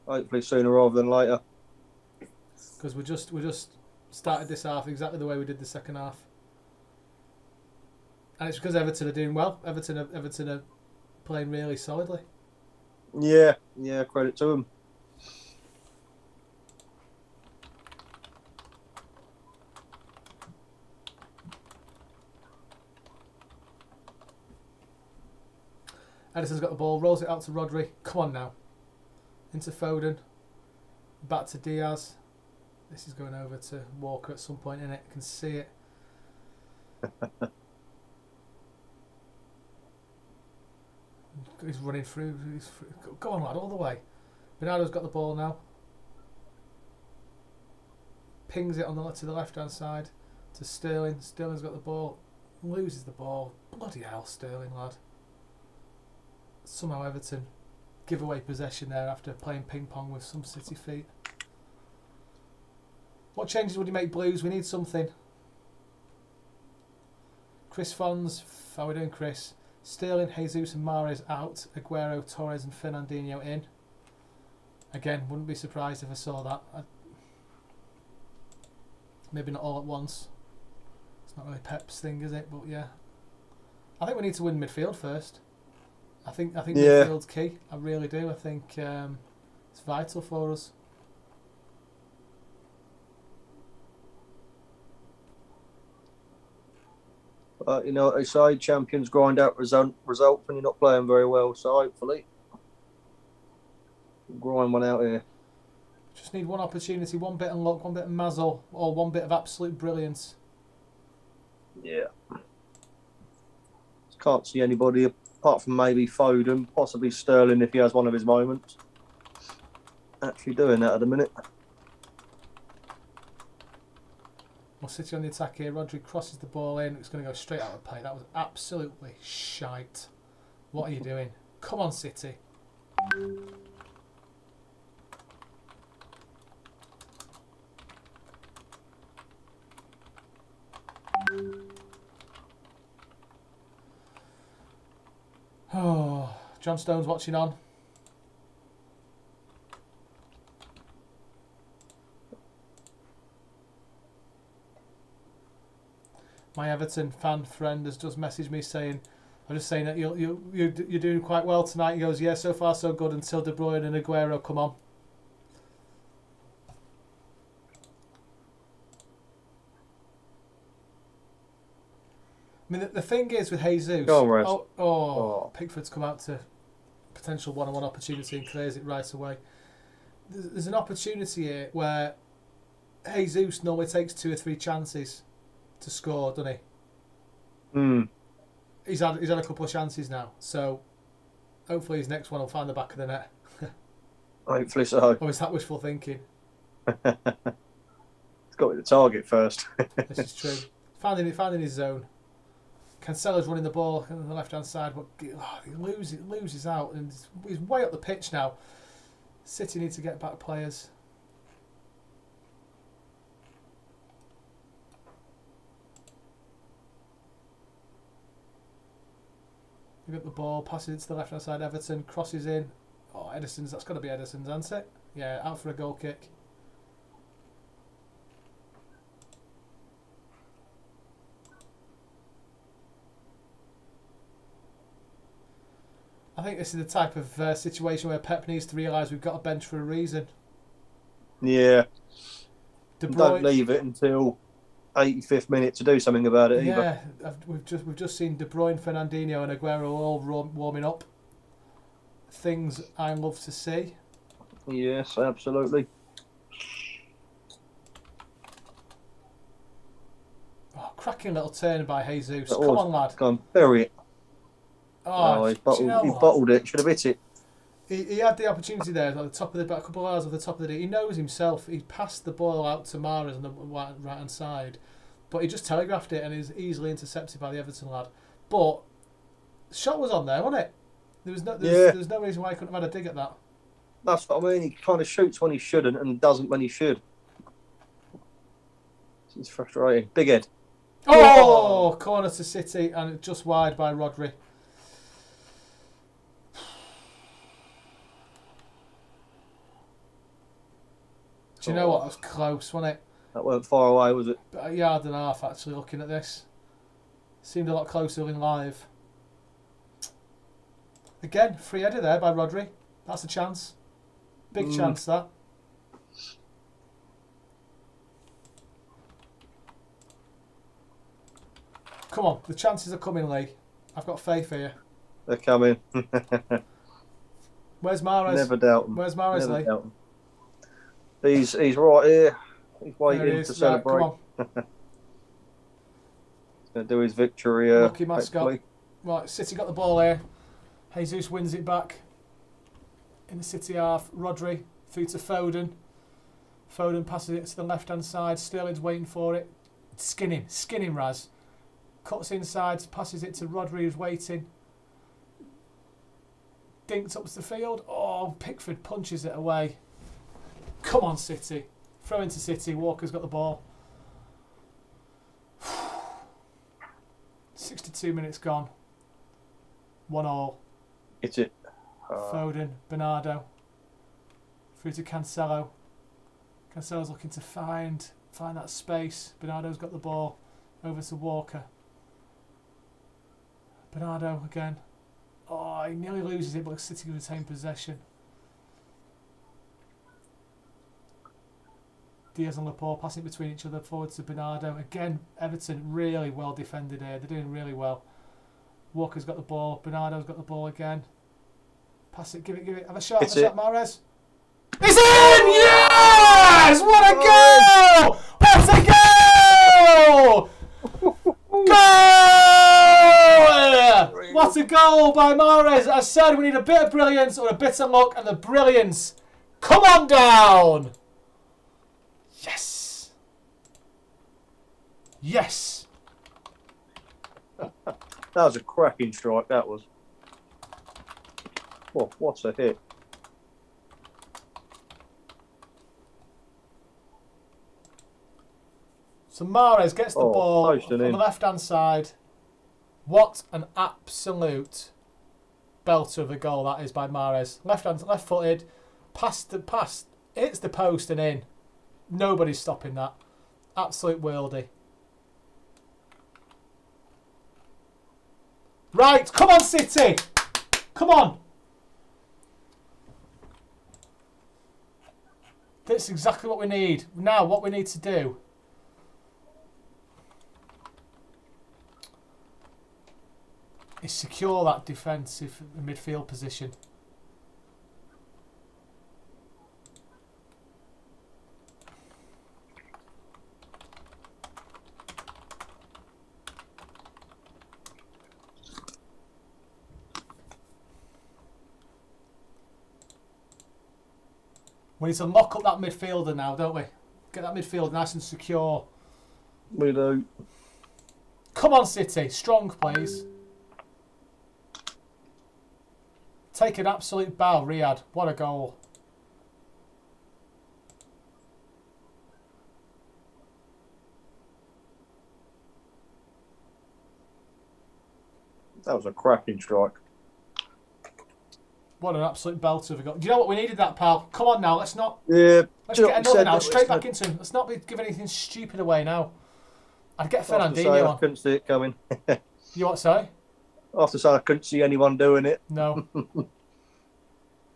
Hopefully sooner rather than later. Because we just started this half exactly the way we did the second half, and it's because Everton are doing well. Everton are playing really solidly. Yeah, credit to them. Edison's got the ball, rolls it out to Rodri. Come on now. Into Foden. Back to Diaz. This is going over to Walker at some point, innit? I can see it. He's running through. Go on, lad, all the way. Bernardo's got the ball now. Pings it on to the left-hand side to Sterling. Sterling's got the ball. Loses the ball. Bloody hell, Sterling, lad. Somehow Everton give away possession there after playing ping-pong with some City feet. What changes would you make, Blues? We need something. Chris Fons. How are we doing, Chris? Sterling, Jesus and Mahrez out. Aguero, Torres and Fernandinho in. Again, wouldn't be surprised if I saw that. Maybe not all at once. It's not really Pep's thing, is it? But yeah. I think we need to win midfield first. I think midfield's key. I really do. I think it's vital for us. You know what they say, champions grind out result when you're not playing very well, so hopefully we'll grind one out here. Just need one opportunity, one bit of luck, one bit of mazzle, or one bit of absolute brilliance. Yeah. Can't see anybody apart from maybe Foden, possibly Sterling if he has one of his moments. Actually doing that at the minute. Well, City on the attack here. Rodri crosses the ball in. It's going to go straight out of play. That was absolutely shite. What are you doing? Come on, City. Oh, John Stone's watching on. My Everton fan friend has just messaged me saying, I'm just saying that you're doing quite well tonight. He goes, yeah, so far so good until De Bruyne and Aguero come on. I mean, the thing is with Jesus, Pickford's come out to potential one-on-one opportunity and clears it right away. There's an opportunity here where Jesus normally takes 2 or 3 chances to score, doesn't he? He's had a couple of chances now, so hopefully his next one will find the back of the net. Hopefully so. Or is that wishful thinking? It's got to be the target first. This is true. Finding his zone. Cancelo's running the ball on the left hand side, but he loses out, and he's way up the pitch now. City need to get back players. They got the ball, passes it to the left hand side. Everton crosses in. Oh, Edison's. That's got to be Edison's, hasn't it? Yeah, out for a goal kick. I think this is the type of situation where Pep needs to realise we've got a bench for a reason. Yeah. Don't leave it until 85th minute to do something about it either. Yeah, we've just seen De Bruyne, Fernandinho and Aguero all warming up. Things I love to see. Yes, absolutely. Oh, cracking little turn by Jesus. Come on, lad. Go on, bury it. Oh, he bottled it. Should have hit it. He had the opportunity there at the top of the a couple of hours at the top of the day. He knows himself. He passed the ball out to Mahrez on the right hand side, but he just telegraphed it and is easily intercepted by the Everton lad. But the shot was on there, wasn't it? There was no reason why he couldn't have had a dig at that. That's what I mean. He kind of shoots when he shouldn't and doesn't when he should. It's frustrating. Big head. Oh, corner to City and just wide by Rodri. Do you know what? That was close, wasn't it? That weren't far away, was it? About a yard and a half, actually, looking at this. Seemed a lot closer in live. Again, free header there by Rodri. That's a chance. Big chance, that. Come on, the chances are coming, Lee. I've got faith here. They're coming. Where's Mahrez? Never doubt them. Where's Mahrez, Never Lee? doubt them. He's right here. He's There waiting he is. to Right, celebrate. come on. He's going to do his victory. Lucky mascot. Hopefully. Right, City got the ball here. Jesus wins it back. In the City half, Rodri through to Foden. Foden passes it to the left-hand side. Sterling's waiting for it. Skin him, Raz. Cuts inside, passes it to Rodri, who's waiting. Dinks up to the field. Oh, Pickford punches it away. Come on, City. Throw into City. Walker's got the ball. 62 minutes gone. 1-1. It's it. Foden, Bernardo. Through to Cancelo. Cancelo's looking to find that space. Bernardo's got the ball. Over to Walker. Bernardo again. Oh, he nearly loses it, but City can retain possession. Diaz and Laporte passing between each other, forward to Bernardo. Again, Everton really well defended here. They're doing really well. Walker's got the ball. Bernardo's got the ball again. Pass it, give it. Have a shot, Mahrez. It's in! Yes! What a goal! What a goal! Goal! What a goal by Mahrez. I said we need a bit of brilliance or a bit of luck, and the brilliance. Come on down! Yes! Yes! That was a cracking strike, that was. Oh, what a hit. So Mahrez gets the ball on the left-hand side. What an absolute belter of a goal that is by Mahrez. Left-footed, pass, hits the post and in. Nobody's stopping that. Absolute worldie. Right, come on, City. Come on. That's exactly what we need. Now, what we need to do is secure that defensive midfield position. We need to lock up that midfielder now, don't we? Get that midfield nice and secure. We do. Come on, City. Strong, please. Take an absolute bow, Riyadh. What a goal. That was a cracking strike. What an absolute belter we got. Do you know what? We needed that, pal. Come on now. Let's not... Yeah. Let's get another now. Straight back into him. Let's not be giving anything stupid away now. I'd get Fernandinho on. I couldn't see it coming. You what, sorry? I have to say I couldn't see anyone doing it. No.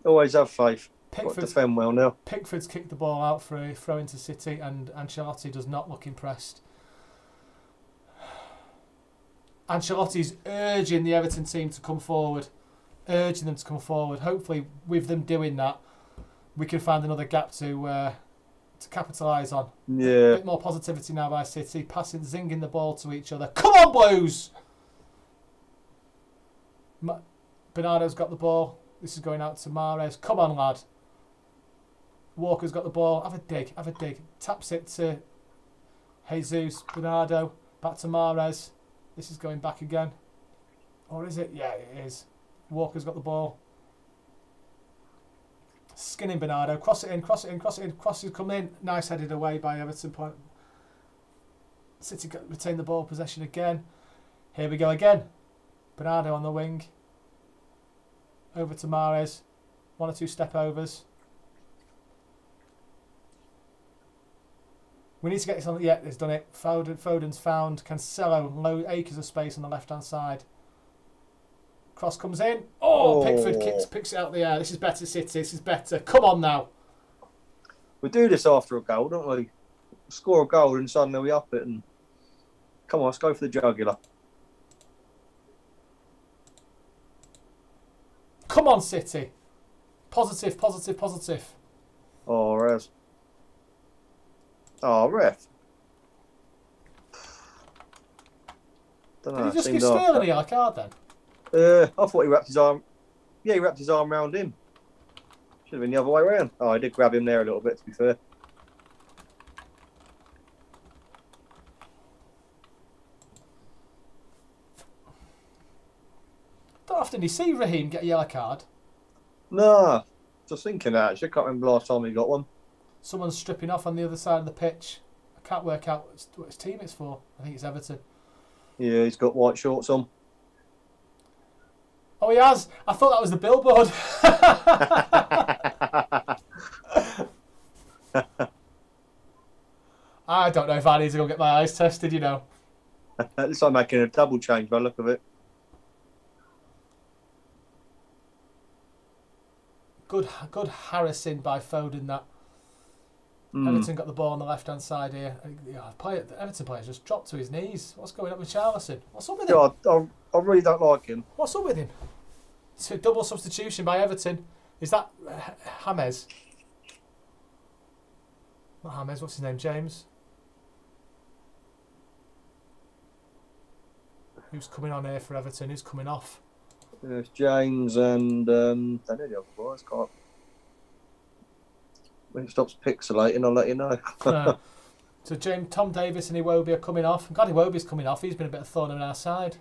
Always have faith. Pickford's defend well now. Pickford's kicked the ball out for a throw into City, and Ancelotti does not look impressed. Ancelotti's urging the Everton team to come forward. Urging them to come forward. Hopefully, with them doing that, we can find another gap to capitalise on. Yeah. A bit more positivity now by City. Passing, zinging the ball to each other. Come on, Blues! Bernardo's got the ball. This is going out to Mahrez. Come on, lad. Walker's got the ball. Have a dig. Taps it to Jesus. Bernardo. Back to Mahrez. This is going back again. Or is it? Yeah, it is. Walker's got the ball. Skinning Bernardo. Cross it in. Crosses come in. Nice headed away by Everton. City retain the ball possession again. Here we go again. Bernardo on the wing. Over to Mahrez. 1 or 2 step overs. We need to get this on. Yeah, it's done it. Foden's found. Cancelo. Acres of space on the left hand side. Cross comes in. Oh, Pickford picks it out of the air. This is better, City. This is better. Come on now. We do this after a goal, don't we? Score a goal and suddenly we up it. And come on, let's go for the jugular. Come on, City. Positive, positive, positive. Oh, Res. Oh, ref. Don't know. Did he just seemed give off. Sterling a yellow card then? I thought he wrapped his arm. Yeah, he wrapped his arm round him. Should have been the other way around. Oh, I did grab him there a little bit, to be fair. Don't often you see Raheem get a yellow card. Nah, just thinking that. Actually, I can't remember the last time he got one. Someone's stripping off on the other side of the pitch. I can't work out what his team it's for. I think it's Everton. Yeah, he's got white shorts on. Oh, he has. I thought that was the billboard. I don't know if I need to go get my eyes tested, you know. Looks like making a double change by the look of it. Good Harrison by Foden. That Everton got the ball on the left hand side here. The Everton player's just dropped to his knees. What's going on with Charlison? What's up with him? God, I really don't like him. What's up with him? It's a double substitution by Everton. Is that James? Not James. What's his name? James. Who's coming on here for Everton? Who's coming off? It's James and I don't know the other boys. Can't. When it stops pixelating, I'll let you know. So Tom Davis and Iwobi are coming off. I'm glad Iwobi's coming off. He's been a bit of thorn on our side.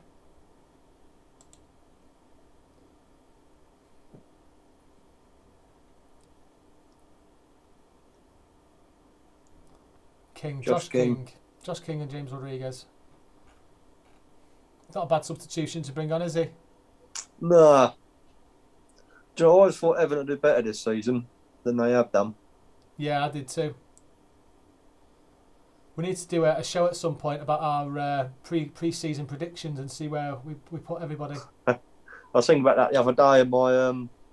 Josh King and James Rodriguez. Not a bad substitution to bring on, is he? Nah. I always thought Everton would do better this season than they have done. Yeah, I did too. We need to do a show at some point about our pre-season predictions and see where we put everybody. I was thinking about that the other day, and my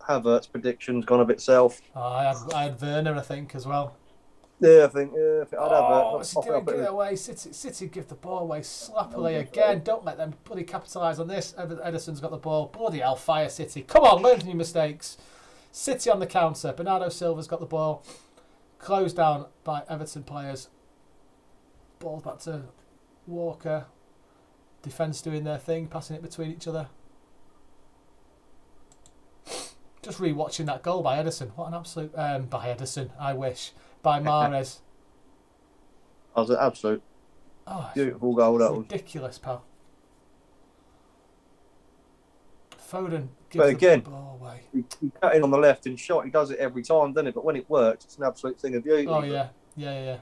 Havertz prediction's gone a bit south. Oh, I had Werner, I think, as well. Yeah, I think I'd have it. What's he doing? Give it away. City give the ball away slappily again. Don't let them bloody capitalise on this. Ederson's got the ball. Bloody hell, fire City. Come on, learn from your mistakes. City on the counter. Bernardo Silva's got the ball. Closed down by Everton players. Ball back to Walker. Defence doing their thing, passing it between each other. Just re-watching that goal by Ederson. What an absolute... by Ederson, I wish. By Mahrez. That was an absolute beautiful goal. That was ridiculous, pal. Foden but gives again, the ball away. He cut in on the left and shot. He does it every time, doesn't it? But when it works, it's an absolute thing of beauty. Oh, yeah. Yeah. If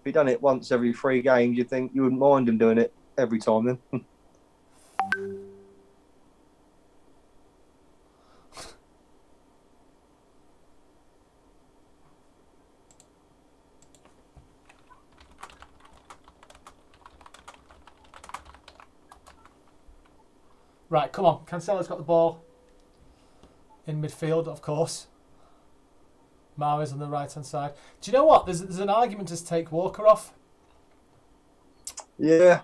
he'd done it once every 3 games, you'd think you wouldn't mind him doing it every time then. Right, come on. Cancelo's got the ball in midfield, of course. Mahrez on the right-hand side. Do you know what? There's an argument to take Walker off. Yeah.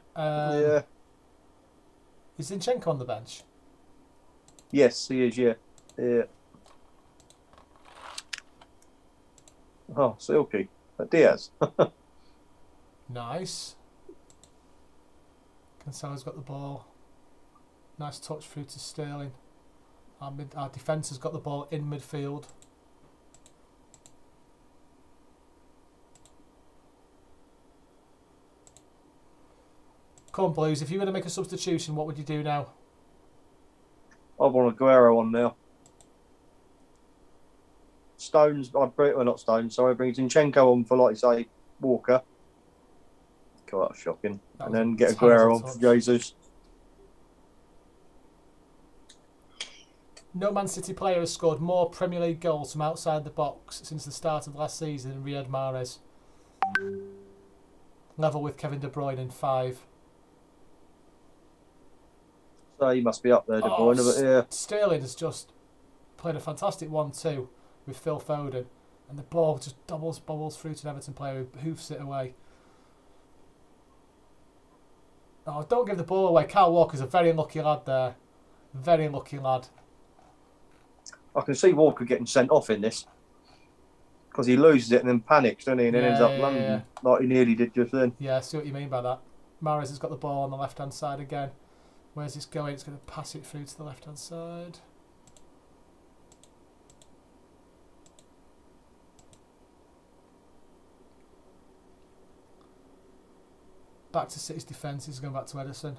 Is Zinchenko on the bench? Yes, he is, yeah. Oh, Silky. Diaz. Nice. Cancelo's got the ball. Nice touch through to Sterling. Our defence has got the ball in midfield. Come on, Blues. If you were to make a substitution, what would you do now? I want Aguero on now. Stones, not Stones, sorry, bring Zinchenko on for, like you say, Walker. God, that's shocking. And then get Aguero on for Jesus. No Man City player has scored more Premier League goals from outside the box since the start of last season than Riyad Mahrez. Level with Kevin De Bruyne in 5. So he must be up there, De Bruyne, but yeah. Sterling has just played a fantastic 1-2 with Phil Foden, and the ball just bobbles through to an Everton player who hoofs it away. Oh, don't give the ball away. Kyle Walker's a very unlucky lad there. Very lucky lad. I can see Walker getting sent off in this. Because he loses it and then panics, doesn't he? And then ends up landing like he nearly did just then. Yeah, I see what you mean by that. Mahrez has got the ball on the left-hand side again. Where's this going? It's going to pass it through to the left-hand side. Back to City's defence. He's going back to Ederson.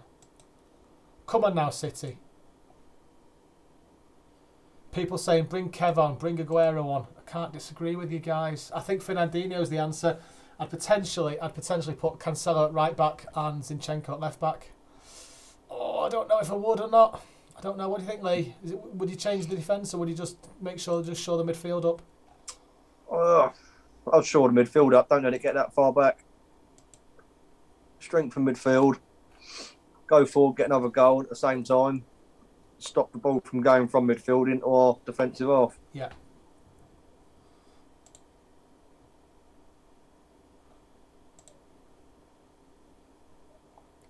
Come on now, City. People saying, bring Kev on, bring Aguero on. I can't disagree with you guys. I think Fernandinho's the answer. I'd potentially put Cancelo at right back and Zinchenko at left back. Oh, I don't know if I would or not. I don't know. What do you think, Lee? Would you change the defence, or would you just show the midfield up? I'll shore the midfield up. Don't let it get that far back. Strengthen midfield. Go forward, get another goal at the same time. Stop the ball from going from midfield into our defensive half. Yeah.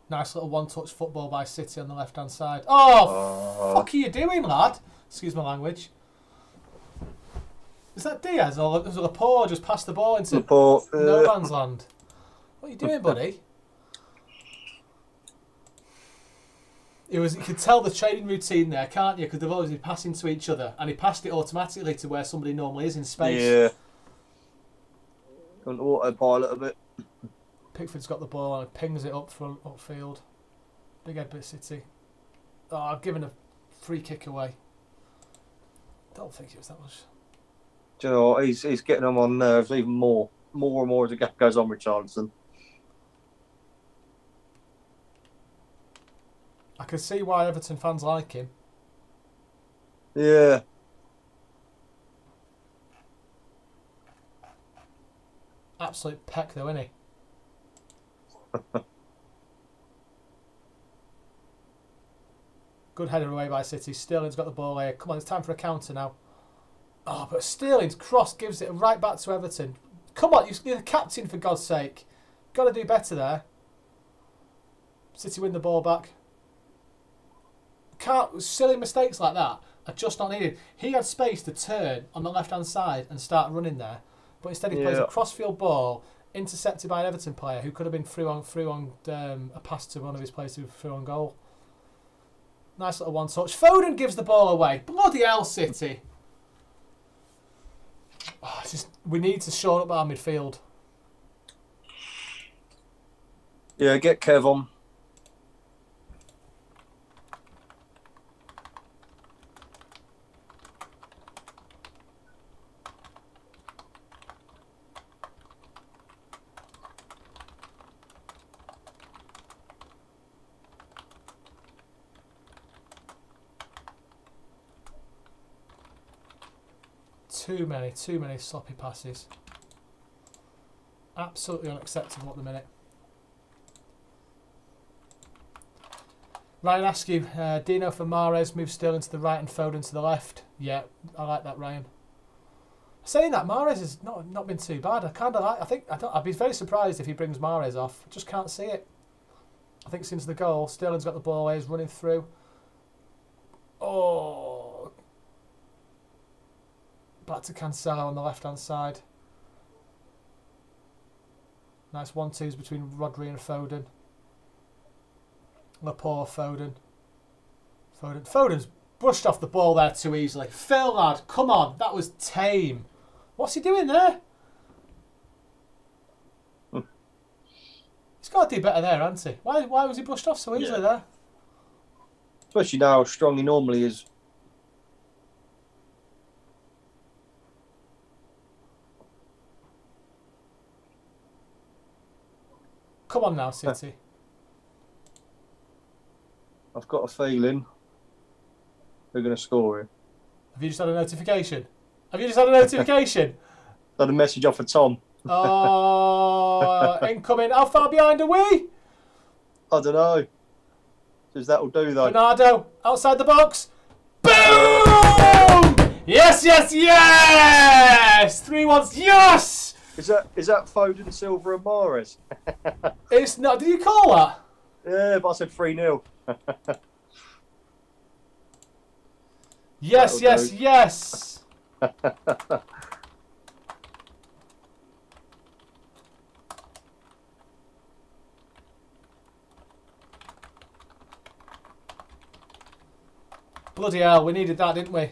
Nice little one-touch football by City on the left-hand side. Oh, fuck are you doing, lad? Excuse my language. Is that Diaz or does Laporte just pass the ball into no man's land? What are you doing, buddy? You could tell the training routine there, can't you? Because they've always been passing to each other, and he passed it automatically to where somebody normally is in space. Yeah. On autopilot a bit. Pickford's got the ball and pings it upfield. Big head bit City. Oh, I've given a free kick away. Don't think it was that much. Do you know what? He's getting them on nerves even more and more as the gap goes on with Richarlison. I can see why Everton fans like him. Yeah. Absolute peck though, isn't he? Good header away by City. Sterling's got the ball here. Come on, it's time for a counter now. Oh, but Sterling's cross gives it right back to Everton. Come on, you're the captain for God's sake. Got to do better there. City win the ball back. Silly mistakes like that are just not needed. He had space to turn on the left-hand side and start running there, but instead he plays a cross-field ball intercepted by an Everton player who could have been through on a pass to one of his players through on goal. Nice little one-touch. Foden gives the ball away. Bloody hell, City. Oh, we need to shore up our midfield. Yeah, get Kev on. Too many sloppy passes. Absolutely unacceptable at the minute. Ryan asks you, Dino for Mahrez, move Sterling to the right and Foden to the left. Yeah, I like that, Ryan. Saying that, Mahrez has not been too bad. I'd be very surprised if he brings Mahrez off. I just can't see it. I think since the goal, Sterling's got the ball away, he's running through. Oh. Back to Cancelo on the left-hand side. Nice 1-2s between Rodri and Foden. Laporte, Foden. Foden's brushed off the ball there too easily. Phil, lad, come on. That was tame. What's he doing there? He's got to do better there, hasn't he? Why was he brushed off so easily there? Especially now how strong he normally is. Come on now, City. I've got a feeling they're going to score here. Have you just had a notification? Had a message off of Tom. Oh, incoming. How far behind are we? I don't know. Says that'll do though. Bernardo, outside the box. Boom! Yes! 3-1. Yes! Is that Foden, Silva and Mahrez? It's not. Did you call that? Yeah, but I said 3-0. Yes, That'll yes, yes. Bloody hell, we needed that, didn't we?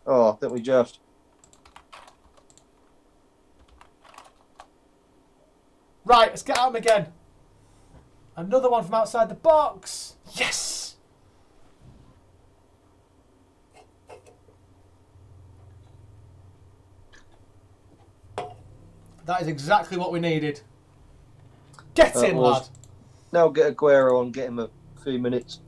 Oh, I think we just. Right, let's get at him again. Another one from outside the box. Yes! That is exactly what we needed. Get That in, was. lad. Now get Aguero on, get him a few minutes.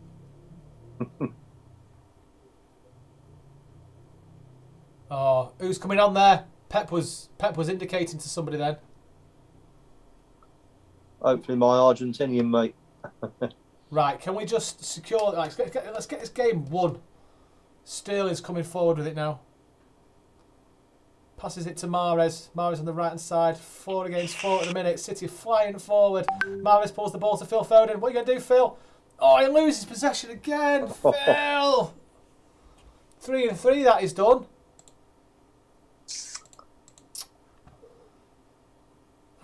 Oh, who's coming on there? Pep was indicating to somebody then. Hopefully my Argentinian mate. Right, can we just secure... Like, let's get this game won. Sterling's coming forward with it now. Passes it to Mahrez. Mahrez on the right-hand side. 4 against 4 at the minute. City flying forward. Mahrez pulls the ball to Phil Foden. What are you going to do, Phil? Oh, he loses possession again. Phil! 3-3, that is done.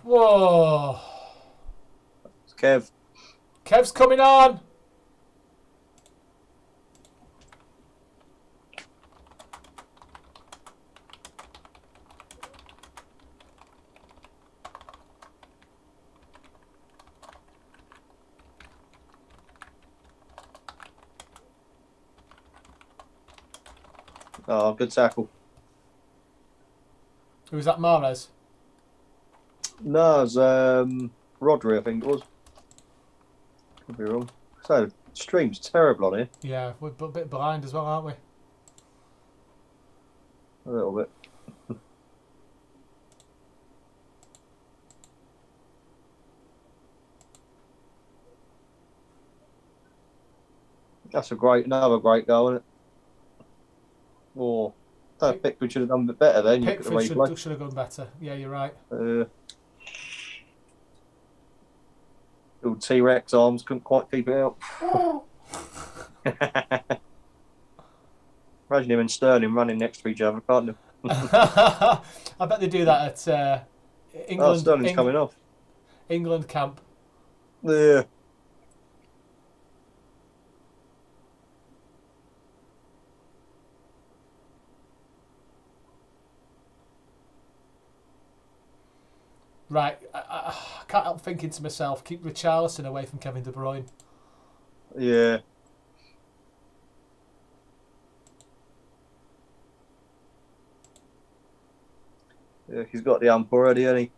Whoa. It's Kev. Kev's coming on. Oh, good tackle. Who was that, Mahrez? No, it was Rodri, I think it was. Could be wrong. So, stream's terrible on here. Yeah, we're a bit blind as well, aren't we? A little bit. That's another great goal, isn't it? Or Pickford should have done a bit better then. Pickford should have gone better. Yeah, you're right. Little T-Rex arms couldn't quite keep it out. Imagine him and Sterling running next to each other, can't you? I bet they do that at England. Oh, Sterling's coming off. England camp. Yeah. Right, I can't help thinking to myself, keep Richarlison away from Kevin De Bruyne. Yeah. Yeah, he's got the ump already, hasn't he?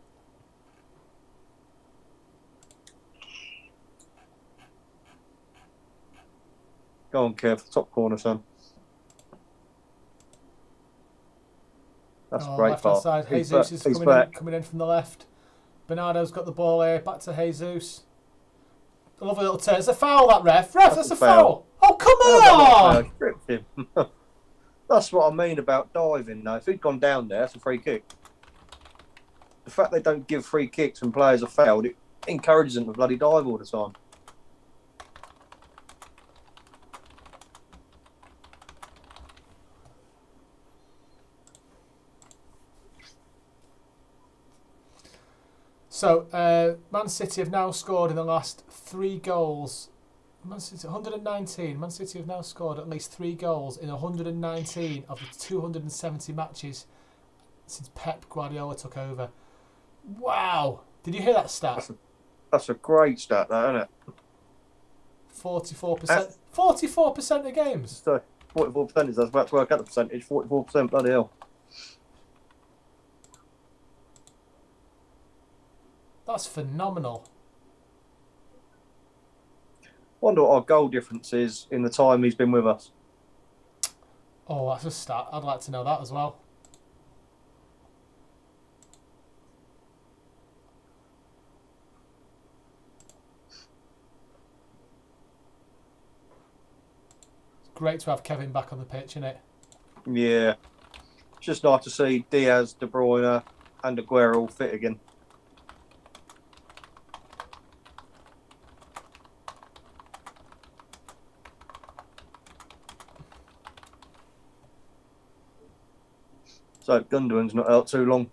Go on, Kev. Top corner, son. That's a great Left-hand pass. side, He's Jesus back. is coming in from the left. Bernardo's got the ball here, back to Jesus. A lovely little turn. It's a foul, that ref. That's a foul. Oh, come on! Gripped him. That's what I mean about diving, though. If he'd gone down there, that's a free kick. The fact they don't give free kicks when players are fouled, it encourages them to bloody dive all the time. So, Man City have now scored in the last 3 goals. Man City, 119. Man City have now scored at least 3 goals in 119 of the 270 matches since Pep Guardiola took over. Wow! Did you hear that stat? That's a great stat, that, isn't it? 44%. 44% of games. So 44% is, I was about to work out the percentage. 44%, bloody hell. That's phenomenal. Wonder what our goal difference is in the time he's been with us. Oh, that's a stat. I'd like to know that as well. It's great to have Kevin back on the pitch, isn't it? Yeah. It's just nice to see Diaz, De Bruyne and Aguero all fit again. So Gundogan's not out too long.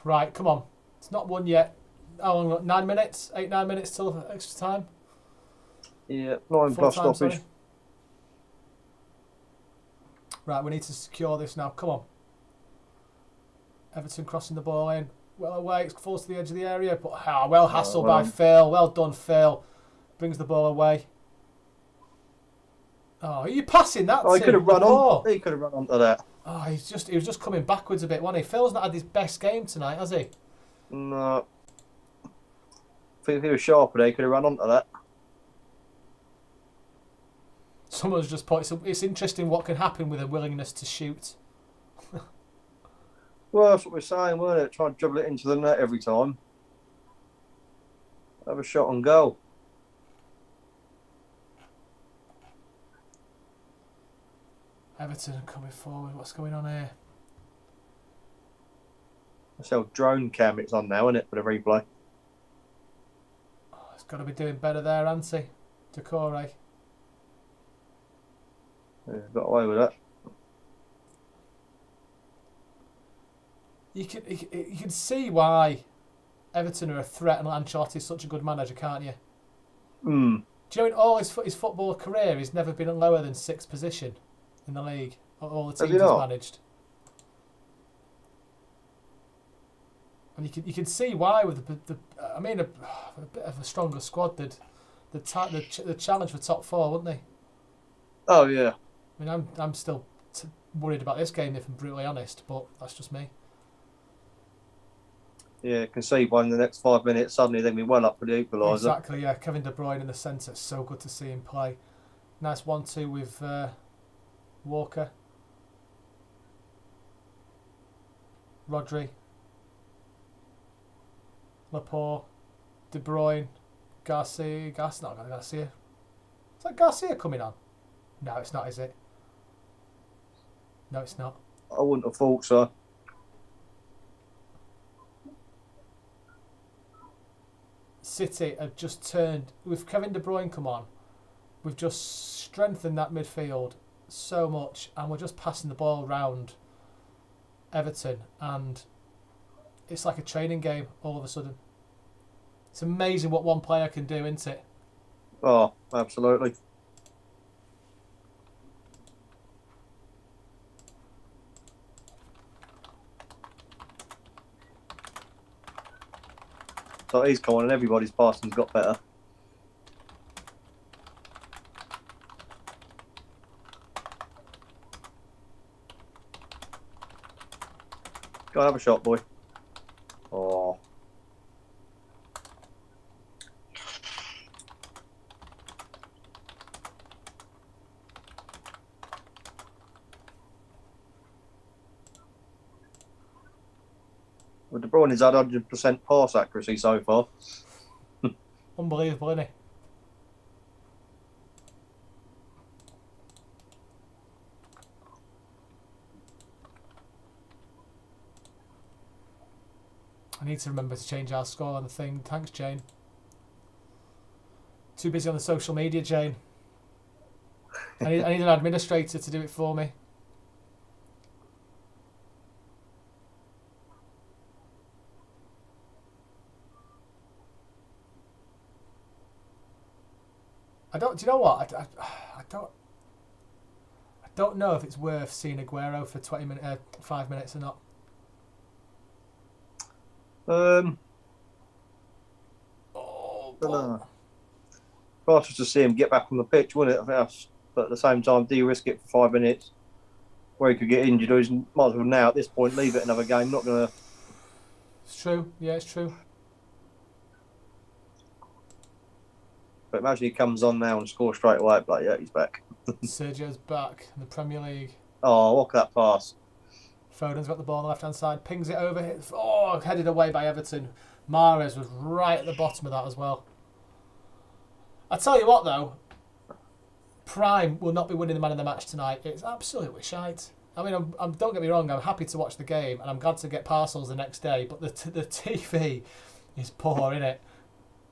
Right, come on. It's not won yet. How long? 9 minutes? 9 minutes till extra time? Yeah, 9 Full plus time, stoppage. sorry. Right, we need to secure this now. Come on. Everton crossing the ball in. Well away, it falls to the edge of the area. But well hassled by Phil. Well done, Phil. Brings the ball away. Oh, are you passing that Oh, he to could have run Laporte? on. He could have run onto that. Oh, he was just coming backwards a bit, wasn't he? Phil's not had his best game tonight, has he? No. If he was sharper there, he could have run onto that. Someone's just put, it's interesting what can happen with a willingness to shoot. Well, that's what we're saying, weren't it? Try and dribble it into the net every time. Have a shot on goal. Everton coming forward. What's going on here? That's how drone cam it's on now, isn't it, for the replay? Oh, he's got to be doing better there, hasn't he? Decore. Yeah, got away with that. You can see why Everton are a threat and Ancelotti's such a good manager, can't you? Hmm. Do you know in all his football career he's never been lower than 6th position in the league? All the teams he's managed. And you can see why with the I mean a bit of a stronger squad the challenge for top 4, wouldn't they? Oh yeah. I mean I'm still worried about this game if I'm brutally honest, but that's just me. Yeah, concede one in the next 5 minutes. Suddenly, then we well up for the equaliser. Exactly, yeah. Kevin De Bruyne in the centre. It's so good to see him play. Nice 1-2 with Walker. Rodri. Laporte. De Bruyne. Garcia. Not Garcia. Is that Garcia coming on? No, it's not, is it? No, it's not. I wouldn't have thought so. City have just turned with Kevin De Bruyne come on. We've just strengthened that midfield so much, and we're just passing the ball round Everton, and it's like a training game all of a sudden. It's amazing what one player can do, isn't it? Oh, absolutely. So he's come on and everybody's passing's got better. Go and have a shot, boy. Oh. Well, De Bruyne has had 100% pass accuracy so far. Unbelievable, isn't it? I need to remember to change our score on the thing. Thanks, Jane. Too busy on the social media, Jane. I need an administrator to do it for me. Do you know what? I don't know if it's worth seeing Aguero for 5 minutes or not. Dunno. Faster to see him get back on the pitch, wouldn't it? But at the same time, de-risk it for 5 minutes, where he could get injured. Or he might as well now at this point leave it another game. Not gonna. It's true. Yeah, it's true. But imagine he comes on now and scores straight away. Like, yeah, he's back. Sergio's back in the Premier League. Oh, look at that pass. Foden's got the ball on the left-hand side, pings it over. Headed away by Everton. Mahrez was right at the bottom of that as well. I tell you what, though, Prime will not be winning the man of the match tonight. It's absolutely shite. I mean, don't get me wrong, I'm happy to watch the game, and I'm glad to get parcels the next day, but the TV is poor, innit?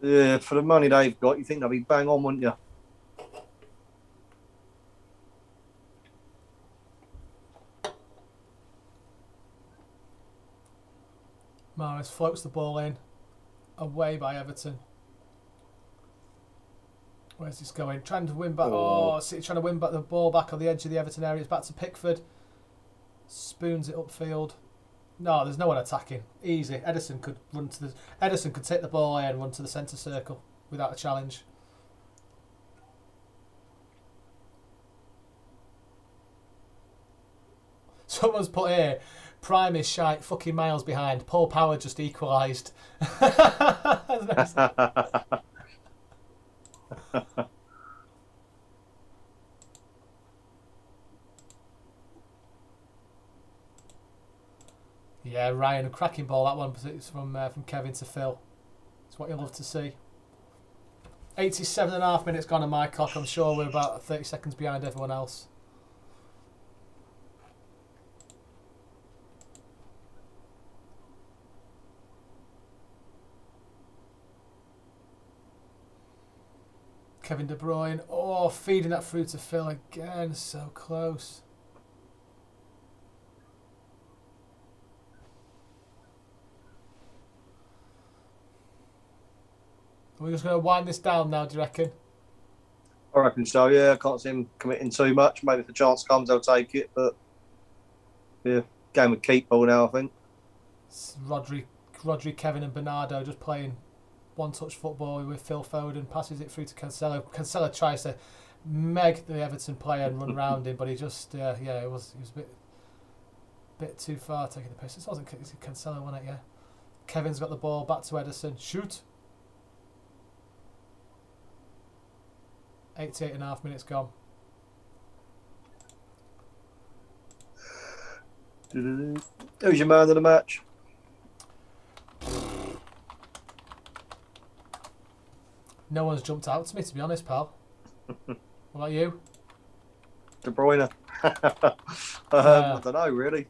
Yeah, for the money they've got, you think they'll be bang on, wouldn't you? Mahrez floats the ball in. Away by Everton. Where's this going? Trying to win back. Oh, City trying to win back the ball back on the edge of the Everton area. It's back to Pickford. Spoons it upfield. No, there's no one attacking. Easy. Ederson could take the ball away and run to the centre circle without a challenge. Someone's put here, Prime is shite, fucking miles behind. Paul Power just equalised. Yeah, Ryan, a cracking ball. That one was from Kevin to Phil. It's what you love to see. 87.5 minutes gone on my clock. I'm sure we're about 30 seconds behind everyone else. Kevin De Bruyne. Oh, feeding that through to Phil again. So close. We're just going to wind this down now, do you reckon? I reckon so, yeah. I can't see him committing too much. Maybe if the chance comes, they'll take it. But, yeah, game with keep ball now, I think. It's Rodri, Kevin and Bernardo just playing one-touch football with Phil Foden. Passes it through to Cancelo. Cancelo tries to meg the Everton player and run round him, but he just, it was a bit too far taking the piss. It wasn't Cancelo, wasn't it? Yeah. Kevin's got the ball back to Ederson. Shoot. 88.5 minutes gone. Who's your man of the match? No one's jumped out to me, to be honest, pal. What about you? De Bruyne. I don't know, really.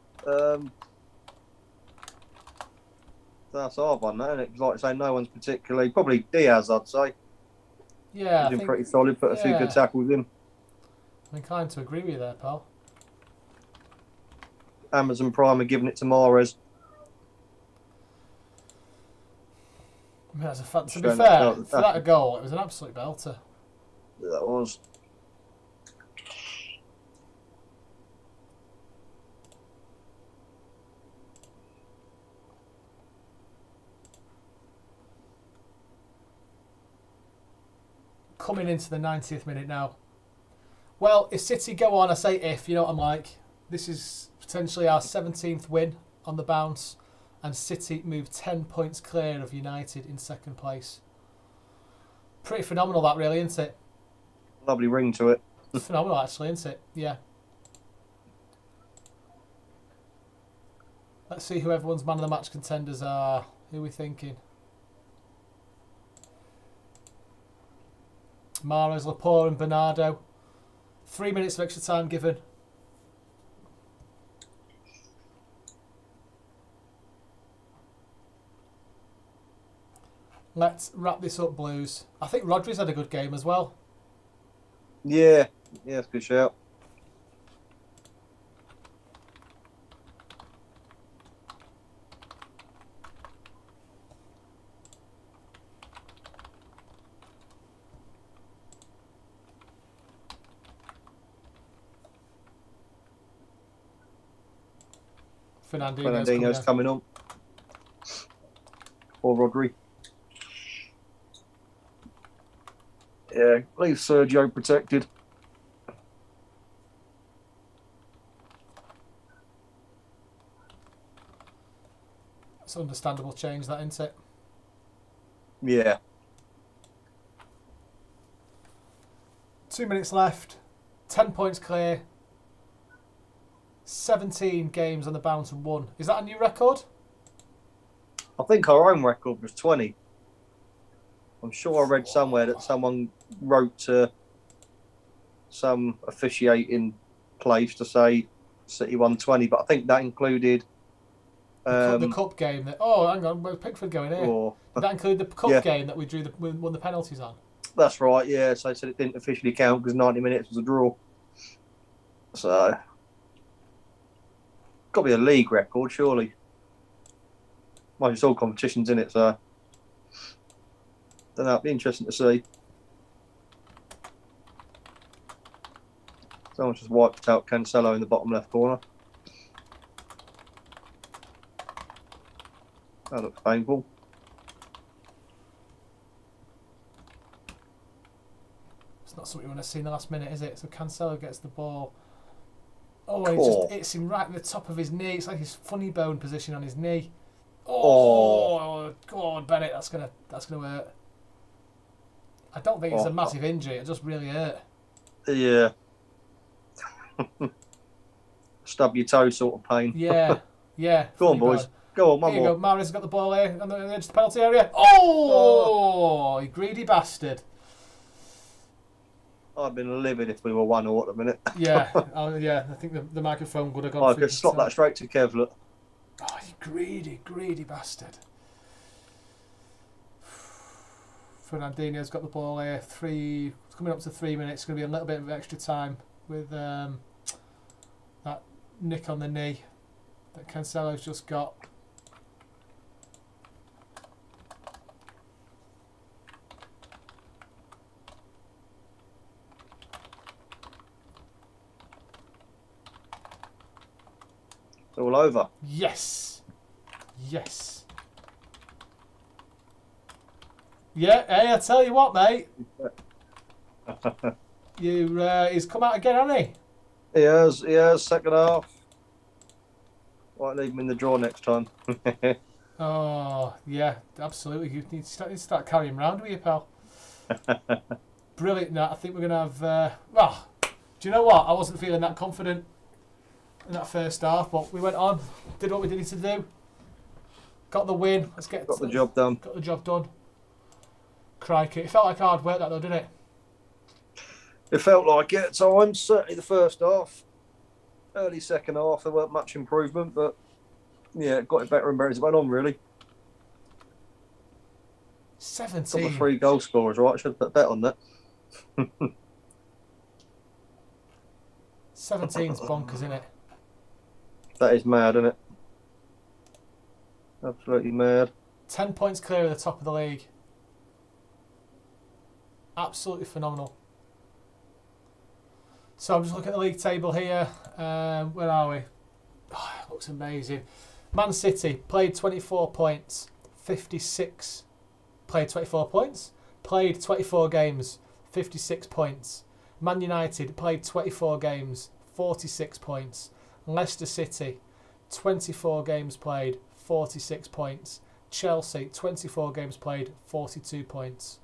That's a hard one, isn't it? Like I say, no one's particularly. Probably Diaz, I'd say. Yeah, He's been pretty solid. Put a few good tackles in. I'm inclined to agree with you there, pal. Amazon Prime are giving it to Mahrez. I mean, that's a to be fair, for that goal, it was an absolute belter. That was. Coming into the 90th minute now. Well, if City go on, I say if, you know what I'm like. This is potentially our 17th win on the bounce, and City move 10 points clear of United in second place. Pretty phenomenal that, really, isn't it? Lovely ring to it. Phenomenal, actually, isn't it? Yeah. Let's see who everyone's man of the match contenders are. Who are we thinking? Mahrez, Laporte and Bernardo. 3 minutes of extra time given. Let's wrap this up, Blues. I think Rodri's had a good game as well. Yeah, that's a good shout. Fernandinho's coming on. Or Rodri. Yeah, leave Sergio protected. It's an understandable change, that, isn't it? Yeah. 2 minutes left. 10 points clear. 17 games on the bounce and won. Is that a new record? I think our own record was 20. I'm sure I read somewhere that someone wrote to some officiating place to say City won 20, but I think that included The cup game that. Oh, hang on, where's Pickford going here? Did that include the cup game that we won the penalties on? That's right. Yeah. So they said it didn't officially count because 90 minutes was a draw. So got to be a league record, surely. Mind it's all competitions in it, so don't know. It'd be interesting to see. Someone just wiped out Cancelo in the bottom left corner. That looks painful. It's not something you want to see in the last minute, is it? So Cancelo gets the ball. Oh, it just hits him right at the top of his knee. It's like his funny bone position on his knee. Oh, go on, Bennett. That's gonna hurt. I don't think it's a massive injury. It just really hurt. Yeah. Stub your toe sort of pain. Yeah. Go on, boys. Go on, one here more. You go. Mahrez got the ball here on the edge of the penalty area. Oh, you greedy bastard. I'd been livid if we were 1-0 at the minute. Yeah. I think the microphone would have gone. I could slot that straight to Kev. Look. Oh, you greedy bastard. Fernandinho's got the ball here. It's coming up to 3 minutes. It's going to be a little bit of extra time with that nick on the knee that Cancelo's just got. It's all over. Yes. Yeah, hey, I tell you what, mate. He's come out again, hasn't he? He has, second half. Might leave him in the draw next time. Oh, yeah, absolutely. You need to start carrying him around with you, pal. Brilliant. I think we're going to have... do you know what? I wasn't feeling that confident in that first half, but we went on, did what we needed to do. Got the win. Got the job done. Got the job done. Crikey. It felt like hard work, that, though, didn't it? It felt like it at times, certainly the first half. Early second half, there weren't much improvement, but yeah, it got it better and better as it went on, really. 17. Got the 3 goal scorers, right? I should put a bet on that. 17's bonkers, isn't it? That is mad, isn't it? Absolutely mad. 10 points clear of the top of the league. Absolutely phenomenal. So I'm just looking at the league table here. Where are we? Oh, it looks amazing. Man City played 24 points, 56. Played 24 points. Played 24 games, 56 points. Man United played 24 games, 46 points. Leicester City, 24 games played, 46 points. Chelsea, 24 games played, 42 points.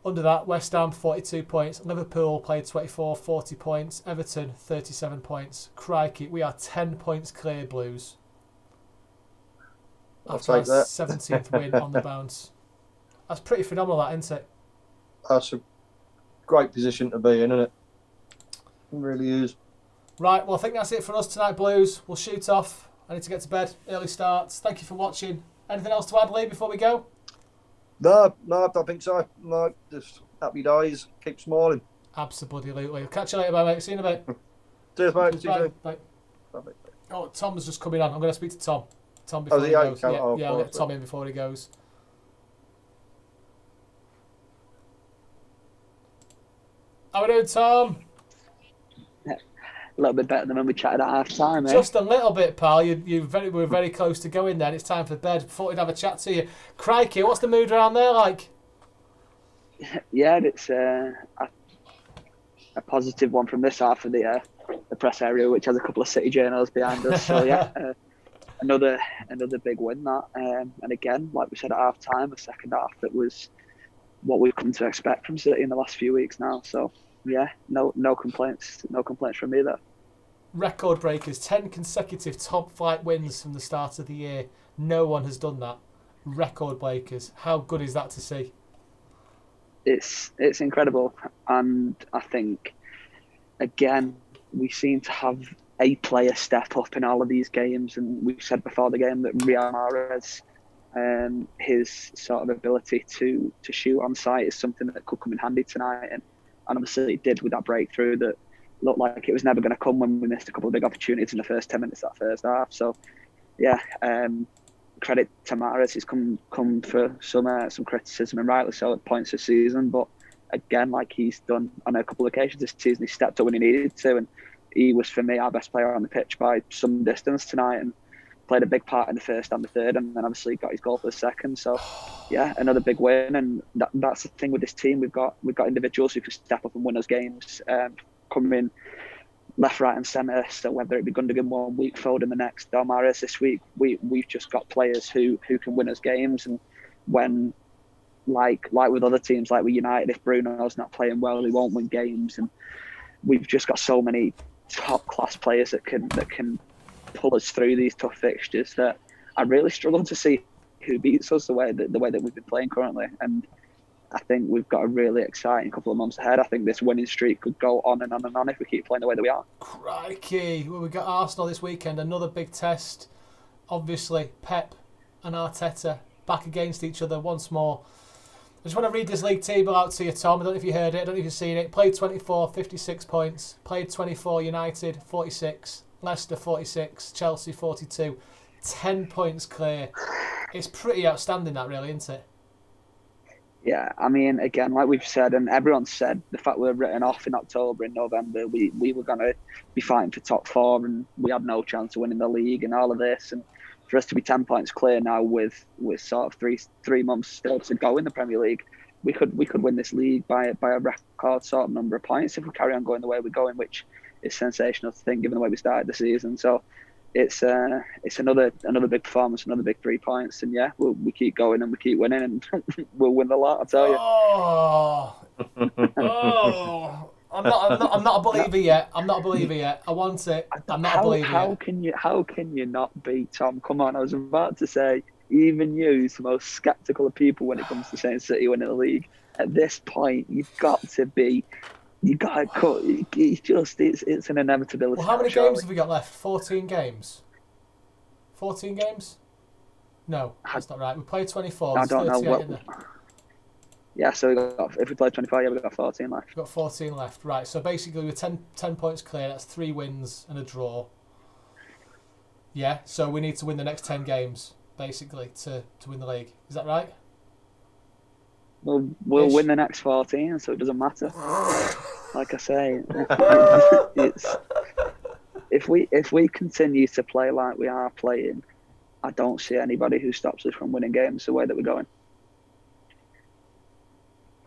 Under that, West Ham, 42 points. Liverpool played 24, 40 points. Everton, 37 points. Crikey, we are 10 points clear, Blues. After our 17th win on the bounce. That's pretty phenomenal, that, isn't it? That's a great position to be in, isn't it? It really is. Right, well, I think that's it for us tonight, Blues. We'll shoot off. I need to get to bed. Early starts. Thank you for watching. Anything else to add, Lee, before we go? No, I don't think so. No, just happy days. Keep smiling. Absolutely. Catch you later, bye, mate. See you in a bit. Cheers, mate. See you soon. Bye. Bye. Oh, Tom's just coming on. I'm going to speak to Tom. Tom before he goes. Yeah, I'll get Tom in before he goes. How are we doing, Tom? A little bit better than when we chatted at half time, eh? Just a little bit, pal. We're very close to going then. It's time for bed. Thought we'd have a chat to you. Crikey, what's the mood around there like? Yeah, it's a positive one from this half of the press area, which has a couple of City journals behind us. So yeah, another big win that. And again, like we said at half time, a second half that was what we've come to expect from City in the last few weeks now. So yeah, no complaints from me there. Record breakers, 10 consecutive top flight wins from the start of the year. No one has done that. Record breakers. How good is that to see? It's incredible, and I think again we seem to have a player step up in all of these games. And we said before the game that Riyad Mahrez, his sort of ability to shoot on sight is something that could come in handy tonight. And obviously it did with that breakthrough that looked like it was never going to come when we missed a couple of big opportunities in the first 10 minutes of that first half. So, yeah, credit to Mahrez. He's come for some criticism, and rightly so, at points this season. But again, like he's done on a couple of occasions this season, he stepped up when he needed to. And he was, for me, our best player on the pitch by some distance tonight, and played a big part in the first and the third, and then obviously got his goal for the second. So, yeah, another big win. And that's the thing with this team. We've got individuals who can step up and win us games, coming left, right, and centre. So whether it be Gundogan one week, Foden the next, or Mahrez this week, we've just got players who can win us games. And when, like with other teams, like with United, if Bruno's not playing well, he won't win games. And we've just got so many top class players that can pull us through these tough fixtures that I really struggle to see who beats us the way that we've been playing currently. And I think we've got a really exciting couple of months ahead. I think this winning streak could go on and on and on if we keep playing the way that we are. Crikey. Well, we've got Arsenal this weekend, another big test. Obviously, Pep and Arteta back against each other once more. I just want to read this league table out to you, Tom. I don't know if you heard it. I don't know if you've seen it. Played 24, 56 points. Played 24, United, 46. Leicester, 46. Chelsea, 42. 10 points clear. It's pretty outstanding, that, really, isn't it? Yeah, I mean, again, like we've said, and everyone said, the fact we were written off in October and November, we were going to be fighting for top four, and we had no chance of winning the league and all of this. And for us to be 10 points clear now with sort of three months still to go in the Premier League, we could win this league by a record sort of number of points if we carry on going the way we're going, which is sensational to think given the way we started the season. So it's another big performance, another big 3 points, and yeah, we keep going and we keep winning, and we'll win the lot. I tell you. I'm not a believer yet. I'm not a believer yet. I want it. I'm not a believer yet. How can you not be, Tom? Come on, I was about to say, even you's the most sceptical of people when it comes to saying City winning the league. At this point, you've got to be. You got to cut. It's an inevitability. Well, how many games have we got left? 14 games. 14 games? No, that's not right. We played 24. I don't know what. Yeah, so if we play 25, we've got 14 left. We've got 14 left, right. So basically, we're 10 points clear. That's 3 wins and a draw. Yeah, so we need to win the next 10 games, basically, to win the league. Is that right? We'll win the next 14, so it doesn't matter. Like I say, if we continue to play like we are playing, I don't see anybody who stops us from winning games the way that we're going.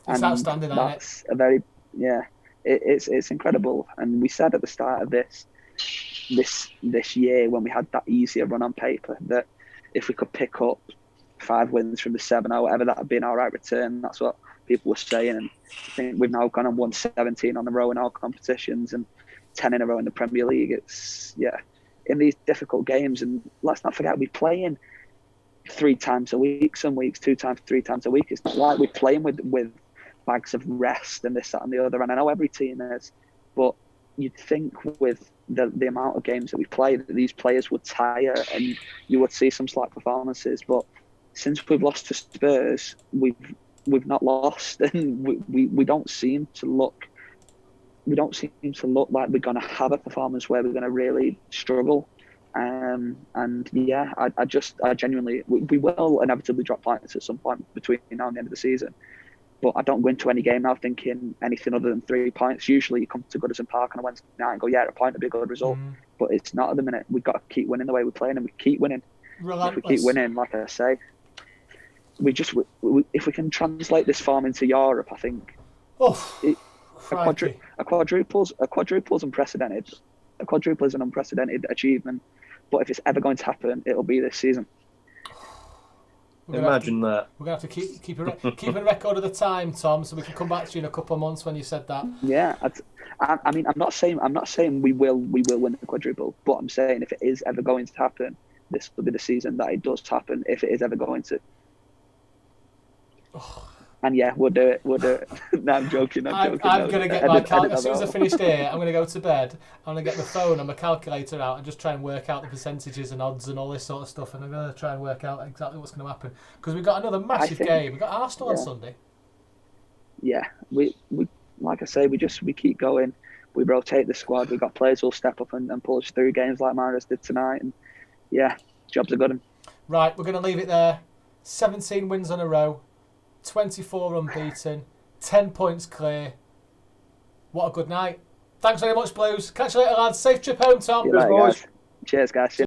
It's outstanding, isn't it? A very it's incredible. And we said at the start of this year, when we had that easier run on paper, that if we could pick up 5 wins from the 7 or whatever, that would be an all right return. That's what people were saying. And I think we've now gone and won 17 on the row in all competitions and 10 in a row in the Premier League. It's in these difficult games, and let's not forget we're playing 3 times a week, some weeks 2 times, 3 times a week. It's not like we're playing with bags of rest and this, that and the other, and I know every team is, but you'd think with the amount of games that we play that these players would tire and you would see some slight performances. But since we've lost to Spurs, we've not lost, and we don't seem to look like we're going to have a performance where we're going to really struggle. And yeah, I genuinely, we will inevitably drop points at some point between now and the end of the season. But I don't go into any game now thinking anything other than 3 points. Usually you come to Goodison Park on a Wednesday night and go, yeah, a point would be a good result. But it's not at the minute. We've got to keep winning the way we're playing, and we keep winning. Relentless. If we keep winning, like I say, if we can translate this form into Europe, I think a quadruple's unprecedented. A quadruple is an unprecedented achievement. But if it's ever going to happen, it'll be this season. Imagine that. We're going to have to keep a record of the time, Tom, so we can come back to you in a couple of months when you said that. Yeah, I mean, I'm not saying we will win the quadruple, but I'm saying if it is ever going to happen, this will be the season that it does happen. If it is ever going to. And yeah, we'll do it. We'll do it. No, I'm joking. I'm going to get my as soon as I finish here, I'm going to go to bed. I'm going to get my phone and my calculator out and just try and work out the percentages and odds and all this sort of stuff. And I'm going to try and work out exactly what's going to happen because we've got another massive game. We've got Arsenal on Sunday. Yeah, we like I say, we keep going. We rotate the squad. We've got players who'll step up and pull us through games like Maris did tonight. And yeah, job's a good one. Right, we're going to leave it there. 17 wins in a row. 24 unbeaten, 10 points clear. What a good night. Thanks very much, Blues. Catch you later, lads. Safe trip home, Tom. Cheers, guys.